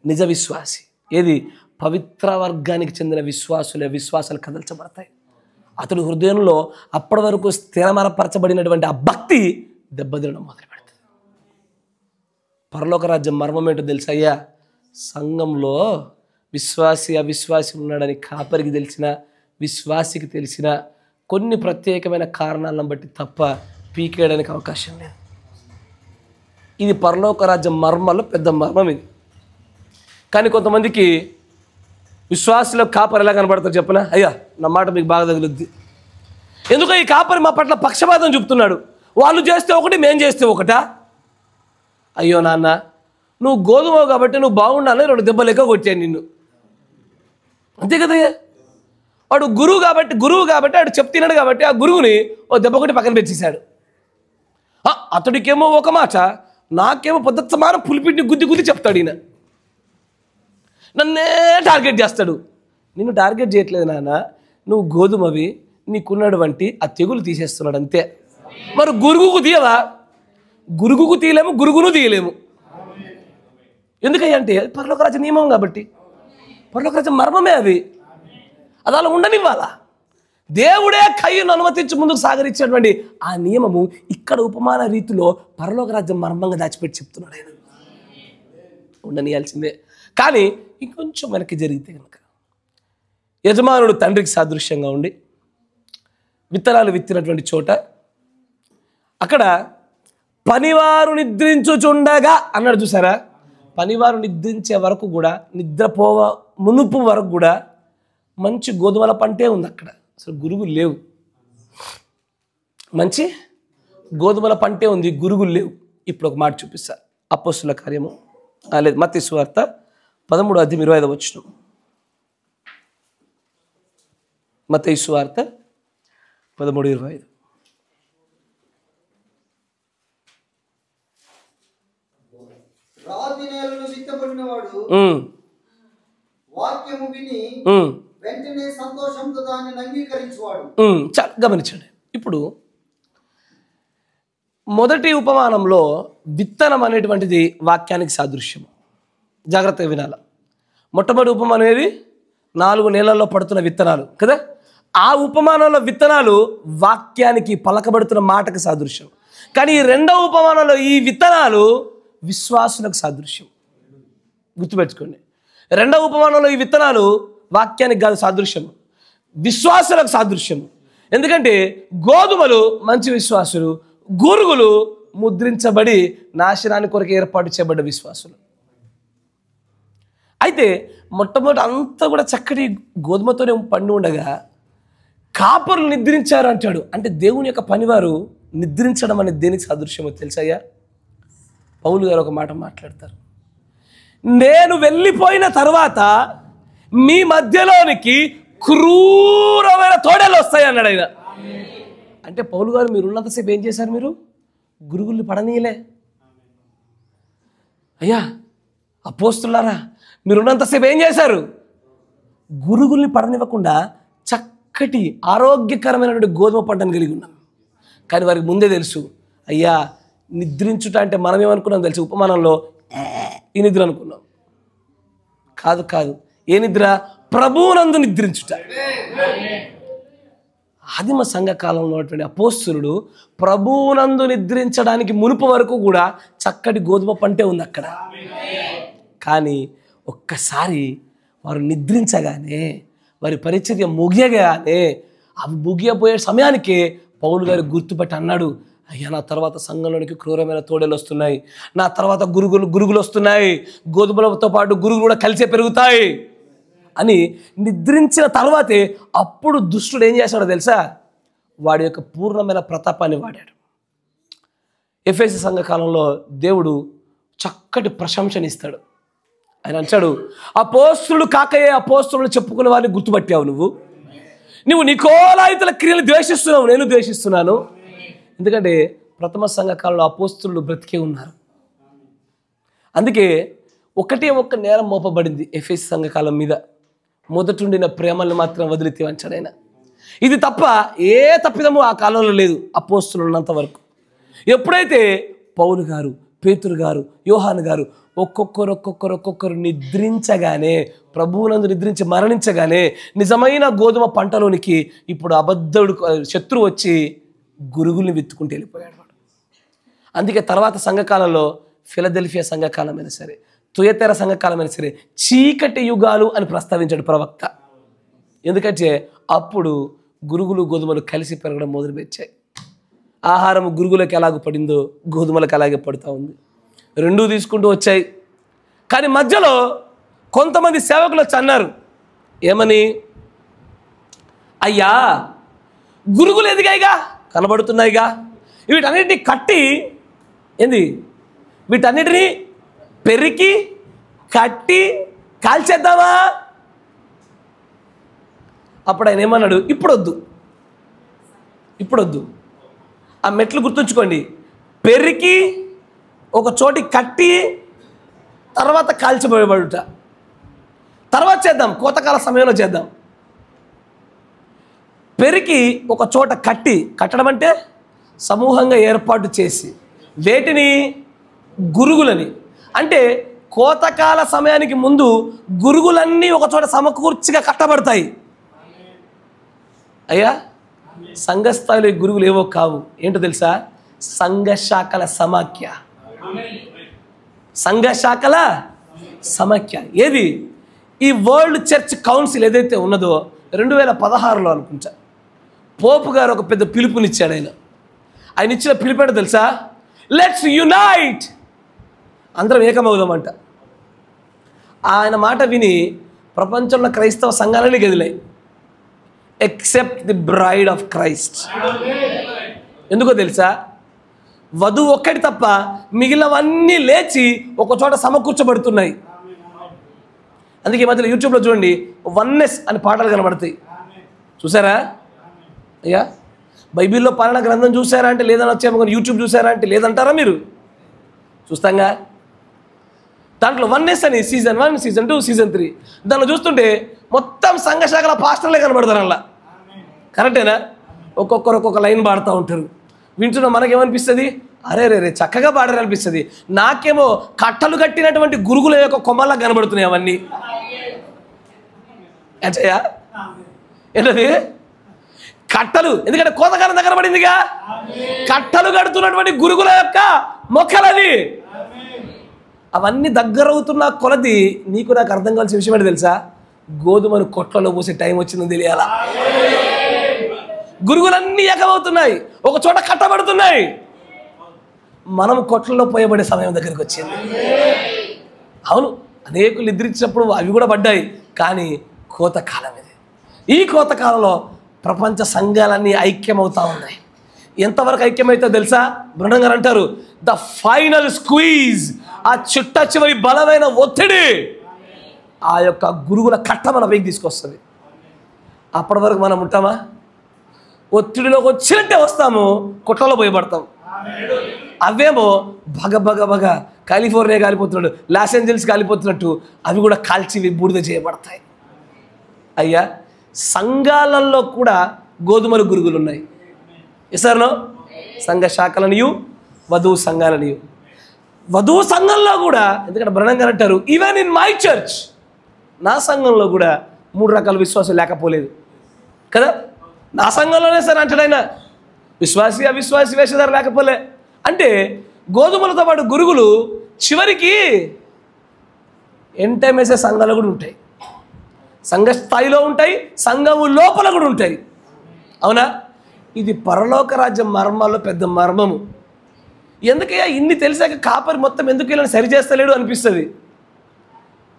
నిజ విశ్వాసి ఏది? పవిత్ర వర్గానికి చెందిన విశ్వాసాలు కదల్చబడతాయి. అతడు హృదయంలో అప్పటి వరకు స్థిరమరపరచబడినటువంటి ఆ భక్తి దెబ్బతినడం మొదలు పెడుతుంది. పరలోక రాజ్యం మర్మం ఏంటో తెలుసా? అయ్యా, సంఘంలో విశ్వాసి అవిశ్వాసి ఉన్నాడని కాపరికి తెలిసిన, విశ్వాసికి తెలిసిన కొన్ని ప్రత్యేకమైన కారణాలను బట్టి తప్ప పీకేయడానికి అవకాశం లేదు. ఇది పరలోక రాజ్యం మర్మాల్లో పెద్ద మర్మం ఇది. కానీ కొంతమందికి విశ్వాసులకు కాపరి ఎలా కనబడతారు చెప్పనా? అయ్యా నా మాట మీకు బాగా తగులుద్ది. ఎందుకో ఈ కాపరి మా పట్ల పక్షపాతం చూపుతున్నాడు. వాళ్ళు చేస్తే ఒకటి, మేము చేస్తే ఒకటా? అయ్యో నాన్న, నువ్వు గోధుమ కాబట్టి నువ్వు బాగుండాలని 2 దెబ్బలు ఎక్కువ కొట్టాను నిన్ను, అంతే కదయ్యా. వాడు గురువు కాబట్టి వాడు చెప్తున్నాడు కాబట్టి ఆ గురువుని ఓ దెబ్బ కొట్టి పక్కన పెట్టేశాడు. అతడికేమో ఒక మాట, నాకేమో పొద్దుమానం పులిపిడిని గుద్ది చెప్తాడు. ఈయన నన్నే టార్గెట్ చేస్తాడు. నిన్ను టార్గెట్ చేయట్లేదు నాన్న, నువ్వు గోధుమవి, నీకున్నటువంటి ఆ తెగులు తీసేస్తున్నాడు అంతే. మరి గురుగుకు తీయవా? గురుగుకు తీయలేము, గురుగును తీయలేము. ఎందుకయ్యా అంటే పరలోక రాజ్య నియమం కాబట్టి. పరలోక రాజ్యం మర్మమే అది అలా ఉండనివ్వాలా? దేవుడే కయ్యను అనుమతించి ముందుకు సాగరించినటువంటి ఆ నియమము ఇక్కడ ఉపమాన రీతిలో పరలోక రాజ్యం మర్మంగా దాచిపెట్టి చెప్తున్నాడు ఆయన. ఉండనియాల్సిందే. కానీ ఇంకొంచెం వెనక్కి జరిగితే కనుక యజమానుడు తండ్రికి సాదృశ్యంగా ఉండి విత్తనాలు విత్తినటువంటి చోట అక్కడ పనివారు నిద్రించుచుండగా అన్నాడు చూసారా? పనివారు నిద్రించే వరకు కూడా, నిద్రపోవ మునుపు వరకు కూడా మంచి గోధుమల పంటే ఉంది అక్కడ. అసలు గురుగులు లేవు. మంచి గోధుమల పంటే ఉంది, గురుగులు లేవు. ఇప్పుడు ఒక మాట చూపిస్తా. అపోస్తుల కార్యము లేదు, మత్తయి సువార్త 13:25. మత్తయి సువార్త 13:25. రాతి నేలను విత్తబడినవాడు వాక్యము విని వెంటనే సంతోషంతో దానిని అంగీకరించువాడు. చాలా గమనించండి. ఇప్పుడు మొదటి ఉపమానంలో విత్తనం అనేటువంటిది వాక్యానికి సాదృశ్యం. జాగ్రత్తగా వినాలి. మొట్టమొదటి ఉపమానం ఏది? 4 నెలల్లో పడుతున్న విత్తనాలు కదా. ఆ ఉపమానంలో విత్తనాలు వాక్యానికి, పలకబడుతున్న మాటకు సాదృశ్యం. కానీ ఈ రెండవ ఉపమానంలో ఈ విత్తనాలు విశ్వాసులకు సాదృశ్యం. గుర్తుపెట్టుకోండి. రెండవ ఉపమానంలో ఈ విత్తనాలు వాక్యానికి కాదు సాదృశ్యం, విశ్వాసులకు సాదృశ్యం. ఎందుకంటే గోధుమలు మంచి విశ్వాసులు, గురుగులు ముద్రించబడి నాశనానికి కొరకు ఏర్పాటు చేయబడ్డ విశ్వాసులు. అయితే మొట్టమొదటి అంతా కూడా చక్కటి గోధుమతోనే పండి ఉండగా కాపరులు నిద్రించారు అంటాడు. అంటే దేవుని యొక్క పనివారు నిద్రించడం అనేది దేనికి సాదృశ్యమో తెలుసయ్యా? పౌలు గారు ఒక మాట మాట్లాడతారు. నేను వెళ్ళిపోయిన తర్వాత మీ మధ్యలోనికి క్రూరమైన తోడేలు వస్తాయి అన్నాడు ఆయన. అంటే పౌలు గారు మీరు ఉన్నంతసేపు ఏం చేశారు? మీరు గురుగుల్ని పడనీయలే. అయ్యా అపోస్తులారా, మీరు ఉన్నంతసేపు ఏం చేశారు? గురుగుల్ని పడనివ్వకుండా చక్కటి ఆరోగ్యకరమైనటువంటి గోధుమ పంటను కలిగి ఉన్నాం. కానీ వారికి ముందే తెలుసు, అయ్యా నిద్రించుట అంటే మనం ఏమనుకున్నాం తెలుసు? ఉపమానంలో ఈ నిద్ర అనుకున్నాం. కాదు కాదు, ఏ నిద్ర? ప్రభువునందు నిద్రించుట. ఆదిమ సంఘకాలంలో ఉన్నటువంటి అపోస్తులుడు ప్రభువునందు నిద్రించడానికి మునుపు వరకు కూడా చక్కటి గోధుమ పంటే ఉంది అక్కడ. కానీ ఒక్కసారి వారు నిద్రించగానే, వారి పరిచర్య ముగియగానే, అవి ముగియబోయే సమయానికే పౌలు గారు గుర్తుపట్టి అన్నాడు, అయ్యా నా తర్వాత సంఘంలోనికి క్రూరమైన తోడేలు వస్తున్నాయి, నా తర్వాత గురుగులు వస్తున్నాయి, గోధుమలతో పాటు గురుగులు కూడా కలిసే పెరుగుతాయి అని నిద్రించిన తర్వాతే అప్పుడు దుష్టుడు ఏం చేశాడో తెలుసా? వాడి యొక్క పూర్ణమైన ప్రతాపాన్ని వాడాడు. ఎఫెసీ సంఘకాలంలో దేవుడు చక్కటి ప్రశంసనిస్తాడు. ఆయన అంటాడు, అపోస్తులు కాకయే అపోస్తులు చెప్పుకునే వారిని గుర్తుపట్టావు నువ్వు నికోలాయితుల క్రియలు ద్వేషిస్తున్నావు, నేను ద్వేషిస్తున్నాను. ఎందుకంటే ప్రథమ సంఘకాలంలో అపోస్తులు బ్రతికే ఉన్నారు. అందుకే ఒకటే ఒక్క నేరం మోపబడింది ఎఫెసీ సంఘకాలం మీద, మొదటుండిన ప్రేమల్ని మాత్రం వదిలితే అంచాడు ఆయన. ఇది తప్ప ఏ తప్పిదము ఆ కాలంలో లేదు అపోస్తులు ఉన్నంత వరకు. ఎప్పుడైతే పౌలు గారు, పేతురు గారు, యోహాను గారు ఒక్కొక్కరు నిద్రించగానే, ప్రభువునందు నిద్రించి మరణించగానే నిజమైన గోధుమ పంటలోనికి ఇప్పుడు అబద్ధుడు శత్రువు వచ్చి గురుగుల్ని విత్తుకుంటూ వెళ్ళిపోయాడు వాడు. అందుకే తర్వాత సంఘకాలంలో ఫిలదెల్ఫియా సంఘకాలమైనా సరే, తుయతెర సంఘకాలమైనా సరే చీకటి యుగాలు అని ప్రస్తావించాడు ప్రవక్త. ఎందుకంటే అప్పుడు గురుగులు గోధుమలు కలిసి పెరగడం మొదలుపెట్టాయి. ఆహారం గురుగులకు ఎలాగ పడిందో గోధుమలకు అలాగే పడుతూ ఉంది. రెండూ తీసుకుంటూ వచ్చాయి. కానీ మధ్యలో కొంతమంది సేవకులు వచ్చి అన్నారు, ఏమని? అయ్యా గురుగులు ఎదిగాయిగా, కనబడుతున్నాయిగా, వీటన్నిటిని కట్టి వీటన్నిటినీ పెరికి కట్టి కాల్చేద్దామా? అప్పుడు ఆయన ఏమన్నాడు, ఇప్పుడొద్దు. ఆ మెట్లు గుర్తుంచుకోండి. పెరికి ఒక చోటి కట్టి తర్వాత కాల్చిపోయబడుట తర్వాత చేద్దాం, కోతకాల సమయంలో చేద్దాం. పెరికి ఒక చోట కట్టడం అంటే సమూహంగా ఏర్పాటు చేసి, వేటిని? గురుగులని. అంటే కోతకాల సమయానికి ముందు గురుగులన్నీ ఒక చోట సమకూర్చిగా కట్టబడతాయి. అయ్యా సంఘస్థాయిలో గురుగులు ఏవో కావు. ఏంటో తెలుసా? సంఘశాఖల సమాఖ్య. సంఘశాఖల సమాఖ్య ఏది? ఈ వరల్డ్ చర్చ్ కౌన్సిల్ ఏదైతే ఉన్నదో 2016లో అనుకుంటా పోపు గారు ఒక పెద్ద పిలుపునిచ్చాడు. ఆయన ఇచ్చిన పిలుపు ఏంటో తెలుసా? లెట్స్ యునైట్, అందరం ఏకమవుదామంట. ఆయన మాట విని ప్రపంచంలో క్రైస్తవ సంఘాలని గదిలాయి, except the bride of Christ. ఎందుకో తెలుసా? వధువు ఒక్కటి తప్ప మిగిలినవన్నీ లేచి ఒక చోట సమకూర్చబడుతున్నాయి. అందుకే ఈ మధ్యలో యూట్యూబ్లో చూడండి, వన్నెస్ అని పాటలు కనబడతాయి. చూసారా? అయ్యా బైబిల్లో పాలన గ్రంథం చూసారా అంటే లేదని వచ్చాము, యూట్యూబ్ చూసారా అంటే లేదంటారా? మీరు చూస్తాంగా. దాంట్లో వన్నెస్ అని సీజన్ 1, సీజన్ 2, సీజన్ 3 దాంట్లో చూస్తుంటే మొత్తం సంఘశాఖల పాస్టర్లే కనబడతారు అలా. కరెక్టేనా? ఒక్కొక్కరు ఒక్కొక్క లైన్ పాడుతూ ఉంటారు. వింటున్న మనకేమనిపిస్తుంది? అరే రే రే చక్కగా పాడారు అనిపిస్తుంది. నాకేమో కట్టలు కట్టినటువంటి గురుగుల యొక్క కొమ్మల్లా కనబడుతున్నాయి అవన్నీ. ఏంటయ్యా ఏంటది? కట్టలు. ఎందుకంటే కోతకాలం దగ్గర పడిందిగా. కట్టలు కడుతున్నటువంటి గురుగుల యొక్క మొక్కలవి. అవన్నీ దగ్గరవుతున్న కొలది నీకు నాకు అర్థం కావాల్సిన విషయం ఏంటి తెలుసా? గోధుమను కొట్లలో పోసే టైం వచ్చిందని తెలియాలా? గురుగులన్నీ ఏకమవుతున్నాయి, ఒక చోట కట్టబడుతున్నాయి. మనం కొట్లలో పోయబడే సమయం దగ్గరికి వచ్చింది. అవును, అనేకులు నిద్రించినప్పుడు అవి కూడా పడ్డాయి, కానీ కోతకాలం ఇది. ఈ కోతకాలంలో ప్రపంచ సంఘాలన్నీ ఐక్యమవుతా ఉన్నాయి. ఎంతవరకు ఐక్యమైతే తెలుసా? బృందం గారు అంటారు, ద ఫైనల్ స్క్వీజ్, ఆ చిట్ట చివరి బలమైన ఒత్తిడి ఆ యొక్క గురుగుల కట్ట మన పైకి తీసుకొస్తుంది. అప్పటి వరకు మనం ఉంటామా? ఒత్తిడిలోకి వచ్చినట్టే వస్తాము, కుట్రలో పోయబడతాం. అవేమో బగ బగ బగ కాలిఫోర్నియా కాలిపోతున్నాడు, లాస్ ఏంజల్స్ కాలిపోతున్నట్టు అవి కూడా కాల్చి బూడిద చేయబడతాయి. అయ్యా సంఘాలలో కూడా గోధుమలు గురుగులు ఉన్నాయి. ఎసర్నో? సంఘ శాఖలనియు వధువు సంఘాలనియు. వధువు సంఘంలో కూడా, ఎందుకంటే బ్రహ్మం గారు అంటారు, ఈవెన్ ఇన్ మై చర్చ్, నా సంఘంలో కూడా 3 రకాల విశ్వాసం లేకపోలేదు కదా. నా సంఘంలోనే సార్ అంటాడైనా విశ్వాసి అవిశ్వాసి వేషధార లేకపోలే అంటే గోధుమలతో పాటు గురుగులు చివరికి ఎంటైమేసే సంఘాలు కూడా ఉంటాయి, సంఘ స్థాయిలో ఉంటాయి, సంఘము లోపల కూడా ఉంటాయి. అవునా? ఇది పరలోక రాజ్యం మర్మాల్లో పెద్ద మర్మము. ఎందుకయ్యా ఇన్ని తెలిసాక కాపరి మొత్తం ఎందుకు ఇలా సరిచేస్తలేడు అనిపిస్తుంది.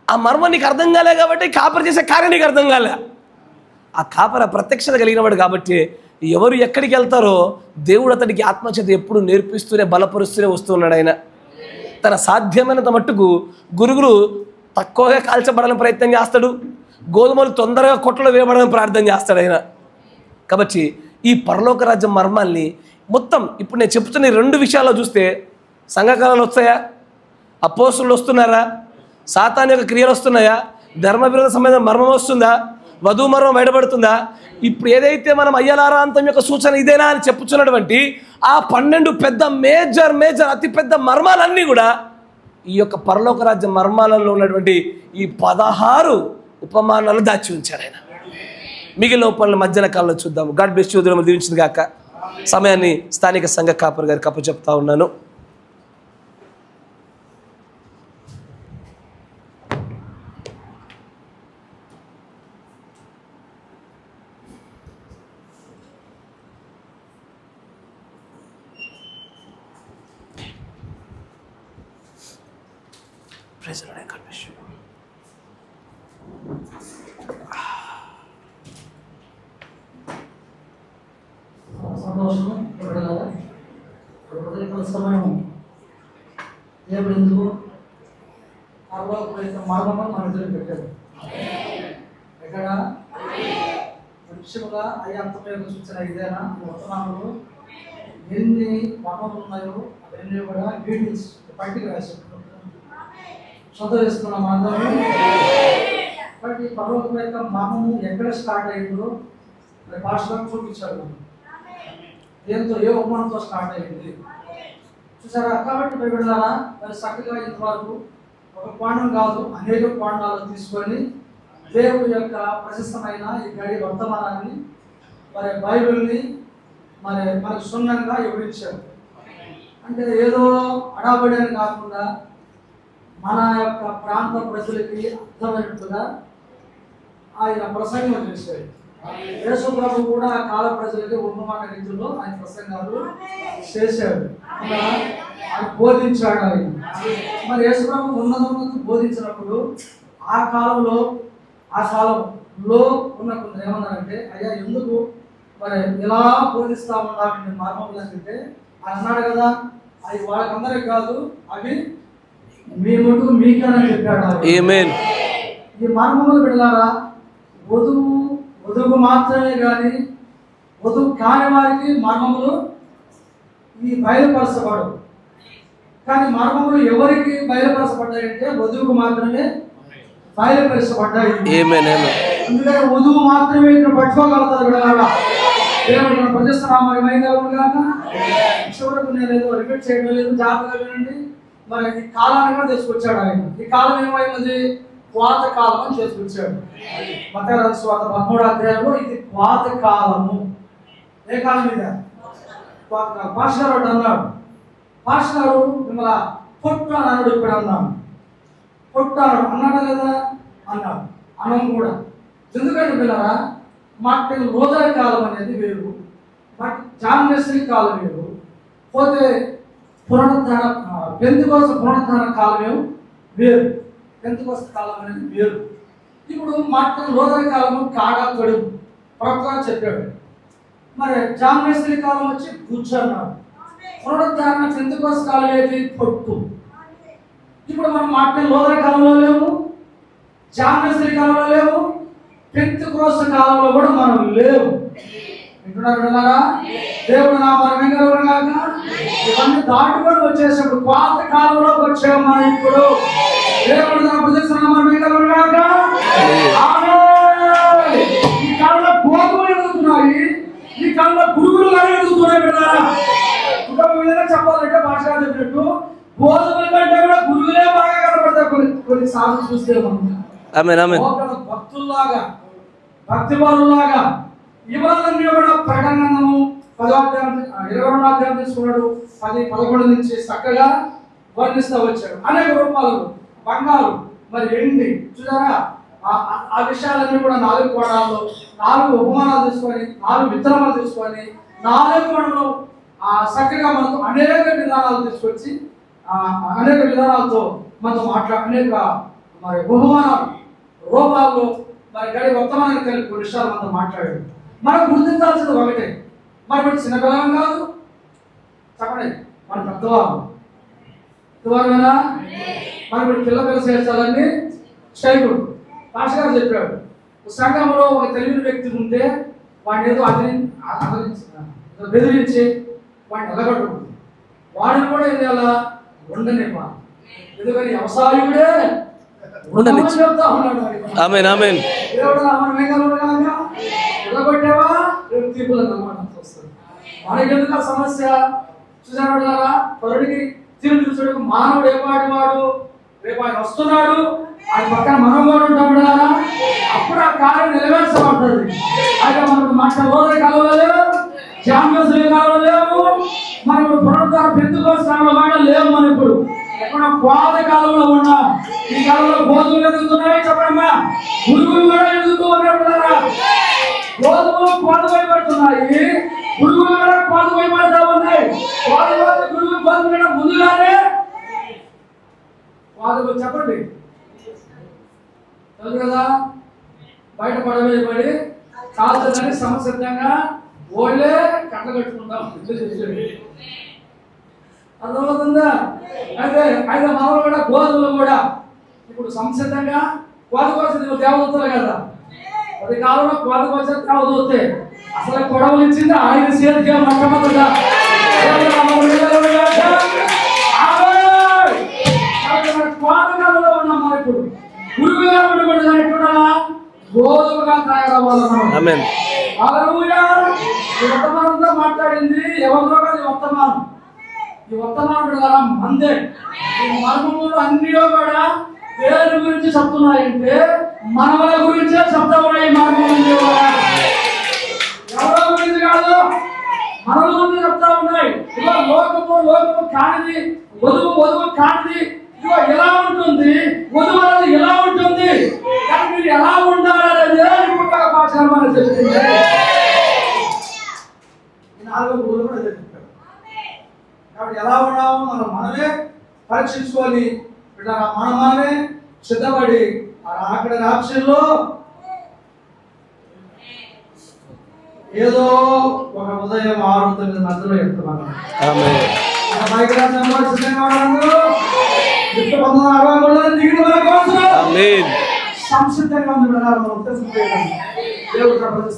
ఆ మర్మం నీకు అర్థం కాలే కాబట్టి కాపరి చేసే కార్యం నీకు అర్థం కాలే. ఆ కాపరి ప్రత్యక్షత కలిగినవాడు కాబట్టి ఎవరు ఎక్కడికి వెళ్తారో దేవుడు అతడికి ఆత్మచేత ఎప్పుడు నేర్పిస్తూనే బలపరుస్తూనే వస్తున్నాడు. ఆయన తన సాధ్యమైనంత మట్టుకు గురుగులు తక్కువగా కాల్చబడాలని ప్రయత్నం చేస్తాడు, గోధుమలు తొందరగా కొట్టలో వేయబడాలని ప్రార్థన చేస్తాడు ఆయన. కాబట్టి ఈ పరలోక రాజ్యం మర్మాల్ని మొత్తం ఇప్పుడు నేను చెప్తున్న 2 విషయాల్లో చూస్తే సంఘకాలాలు వస్తాయా? అపోస్తులు వస్తున్నారా? సాతాను యొక్క క్రియలు వస్తున్నాయా? ధర్మవిరోధ సంబంధం మర్మం వస్తుందా? వధువు మర్మం బయటపడుతుందా? ఇప్పుడు ఏదైతే మనం అయ్యలారాంతం యొక్క సూచన ఇదేనా అని చెప్పుచున్నటువంటి ఆ 12 పెద్ద మేజర్ అతిపెద్ద మర్మాలన్నీ కూడా ఈ యొక్క పరలోక రాజ్య మర్మాలలో ఉన్నటువంటి ఈ 16 ఉపమానాలు దాచి ఉంచారు ఆయన. మిగిలిన ఉపమానాల మధ్యన కాలంలో చూద్దాము. God bless you. ఉదయం దీవించింది గాక. సమయాన్ని స్థానిక సంఘ కాపరి గారికి అప్పచెప్తా ఉన్నాను. Praise the Lord. God bless you. సంతోషం ఇప్పుడు సమయం దేవుడు ఎందుకు మార్గంగా మన ఎదురు పెట్టాడు. ఎక్కడ వృక్షముగా అయ్యంతం యొక్క సూచన ఇదేనా? వర్తమానంలో ఎన్ని మర్మములు ఉన్నాయో అవన్నీ కూడా డీటెయిల్స్ బయటికి రాశాడు. చదువేస్తున్నాం అందరూ. కాబట్టి పర్వతం యొక్క మర్మము ఎక్కడ స్టార్ట్ అయ్యిందో పాస్టర్ చూపించాడు. దేంతో ఏ ఉపమానంతో స్టార్ట్ అయ్యింది చూసారా? కాబట్టి బిడ్డలారా మరి చక్కగా ఇంతవరకు ఒక కోణం కాదు అనేక కోణాలు తీసుకొని దేవుడి యొక్క ప్రశస్తమైన ఈ గడి వర్తమానాన్ని మరి బైబిల్ని మరి మనకు క్షుణ్ణంగా వివరించారు. అంటే ఏదో అడాబడి అని కాకుండా మన యొక్క ప్రాంత ప్రజలకి అర్థమైనట్టుగా ఆయన ప్రసంగం చేశాడు. యేసు ప్రభు కూడా ఆ కాల ప్రజలకి ఉన్నమాట రీతిలో ఆయన ప్రసంగాలు చేశాడు, ఆయన బోధించాడు. ఆయన మరి యేసు ప్రభు ఉన్నతకు బోధించినప్పుడు ఆ కాలంలో ఉన్న కొందరు ఏమన్నారంటే, అయ్యా ఎందుకు మరి ఇలా బోధిస్తా ఉన్నావు మర్మములు అంటే, అన్నాడు కదా, అవి వాళ్ళకందరికి కాదు, అవి మీ మటుకు మీకేనని చెప్పాడు. ఆమేన్. ఈ మర్మములు బిడ్డలారా, వధువు మాత్రమే కానీ వధువు కాని వారికి మర్మములు ఈ బయలుపరచబడు. కానీ మర్మములు ఎవరికి బయలుపరచబడ్డాయంటే వధువుకు మాత్రమే బయలుపరచబడ్డాయి. అందుకని వధువు మాత్రమే ఇక్కడ పట్టుకోగలుగుతారు బిడ్డలారా. దేవుడు ప్రజస్తున్నామని మైగలుగాక. చివరకు నేను ఏదో రిపీట్ చేయడం లేదు, జాగ్రత్తగా వినండి. మరి ఈ కాలాన్ని కూడా తీసుకొచ్చాడు ఆయన. ఈ కాలం ఏమైనది? కోత కాలం అని చేసుకొచ్చాడు. మత్తయి రాసిన సువార్త 13వ అధ్యాయంలో ఇది కోత కాలము. ఏ కాలం మీద? పాస్టర్ గారు అన్నాడు, పాస్టర్ గారు మిమ్మల్ని పొట్టాను అన్నాడు. ఇప్పుడు అన్నాడు పొట్టాను అన్నాడు కదా, అన్నాడు. అన్నం కూడా ఎందుకంటే పిల్లరా, మార్టిన్ లూథర్ కాలం అనేది వేరు, జాన్ వెస్లీ కాలం వేరు, పోతే పెంతెకోస్తు పునరుద్ధాన కాలం వేరు, పెంతెకోస్తు కాలం అనేది వేరు. ఇప్పుడు మార్టిన్ లూథర్ కాలము కాగా కడుపు ప్రవక్త చెప్పాడు. మరి జాన్ వెస్లీ కాలం వచ్చి కూర్చున్నాడు. పునరుద్ధారణ పెంతెకోస్తు కాలం ఏది? పొట్టు. ఇప్పుడు మనం మార్టిన్ లూథర్ కాలంలో లేము, జాన్ వెస్లీ కాలంలో లేము, పెంతెకోస్తు కాలంలో కూడా మనం లేవు. వింటున్నారు విన్నారా? దేవుడు నామం కాక ఇవన్నీ దాటుకొని వచ్చేసినప్పుడు పాత కాలంలోకి వచ్చాము మనం. ఇప్పుడు దేవుడు నా ప్రదర్శన కాక ఈ కాలంలో గోధుమలు ఎదుగుతున్నాయి, ఈ కాలంలో పురుగులు కానీ ఎదుగుతున్నాయి. విన్నారా? ఇంకొక విధంగా చెప్పాలంటే భాష చెప్పినట్టు గోధుమల కంటే కూడా పురుగులే బాగా కనపడతాయి కొన్ని సార్లు చూస్తే మనం. భక్తుల్లాగా భక్తి పరులాగా ఇవన్నీ కూడా ప్రకటనము 22వ అధ్యాయం తీసుకున్నాడు. 10-11 నుంచి చక్కగా వర్ణిస్తూ వచ్చాడు. అనేక రూపాలు బంగారు మరి ఎండి చూసారా, ఆ విషయాలన్నీ కూడా 4 కోణాల్లో 4 ఉపమానాలు తీసుకొని 4 విత్తనాలు తీసుకొని 4 కోణంలో చక్కగా మనకు అనేక విధానాలు తీసుకొచ్చి అనేక విధానాలతో మనతో అనేక మరి ఉపమానాలు రూపాల్లో మరి గడి వర్తమానాన్ని కలిపి కొన్ని విషయాలు మనతో మాట్లాడాడు. మనం గుర్తించాల్సింది ఒకటే, మరి ఇప్పుడు చిన్నపిల్లలం కాదు, చెప్పండి, మన పెద్దవారునా? మరి ఇప్పుడు పిల్ల చేర్చాలని చేయకూడదు. పాస్టర్ గారు చెప్పాడు, సంఘంలో ఒక తెలియని వ్యక్తి ఉంటే వాడిని ఏదో బెదిరించి వాడిని ఎలగొట్టకూడదు. వాడిని కూడా ఏది అలా ఉండనివ్వాలి. ఎందుకని వ్యవసాయుడే చెప్తా ఉన్నాడు. ఆమేన్ ఆమేన్. దేవుడు ఎలగొట్టావా రేపు తీర్పులు అన్నమాట వస్తుంది. మనకి ఎందుకు సమస్య? చూసాడు పరుడికి తీర్పు చూసాడు. మానవుడు ఏపాటి వాడు? రేపు ఆయన వస్తున్నాడు, ఆయన పక్కన మనం కూడా ఉంటాడు. అప్పుడు ఆ కార్యం నెరవేర్చబడుతుంది. అయితే మనకు మాట్లాడే కలవలేవు, జాన్వేశ్వరి కలవలేవు, మనం ఇప్పుడు పునరుద్ధార పెంతెకోస్తు కూడా లేవు. మనం ఇప్పుడు ఎక్కడ పాత కాలంలో ఉన్నాం. ఈ కాలంలో గోధుమలు ఎదుగుతున్నాయి, చెప్పడమ్మా, పురుగులు కూడా ఎదుగుతూ ఉన్నాయి. గోధుమలు పాదుపైపడుతున్నాయి, పురుగులు కూడా పాదుపైపడతా ఉన్నాయి. పురుగులు పాదుపడడం ముందుగానే పాదులు చెప్పండి తెలుసు కదా, బయట పడవేయబడి కాల్చడానికి సంసిద్ధంగా ఓళ్ళే కట్ట కట్టుకుంటాం. అర్థమవుతుందా? అయితే మనలో కూడా గోధుమలు కూడా ఇప్పుడు సంసిద్ధంగా కోతకోసం దేవదూతలు కదా. 10 కాలంలో కోతకోసం దేవదూతే అసలు గొడవలు ఇచ్చింది ఆయన చేతికే మొట్టమొదటిగా. కోతకాలంలో ఉన్నాం మనం. ఇప్పుడు గురువుగా ఉండకూడదు, ఎట్టున్నా గోధుమగా తయారవ్వాలి. వర్తమానంతో మాట్లాడింది ఎవరితో కాదు, వర్తమానం. ఈ వర్తమానం మందే. ఈ మర్మములు అన్నీ కూడా దేని గురించి చెప్తున్నాయంటే మనవల గురించే చెప్తా ఉన్నాయి. మర్మములు ఎవరో గురించి కాదు, మనల గురించి చెప్తా ఉన్నాయి. ఇదిగో లోకము కానిది, వధువు కానిది, ఇదిగో ఎలా ఉంటుంది, వధువు అనేది ఎలా ఉంటుంది, కానీ మీరు ఎలా ఉండాలనేది పుట్టక పాఠశాల చెప్తుంది. 4 గురువులు కూడా చెప్పారు. కాబట్టి ఎలా ఉన్నామో మనమే పరీక్షించుకొని మనమే సిద్ధపడి అక్కడ రాక్షల్లో ఏదో ఒక ఉదయం 6-9 మధ్యలో చెప్తున్నాను. సంసిద్ధంగా ఉంది. దేవుడు ప్రపంచ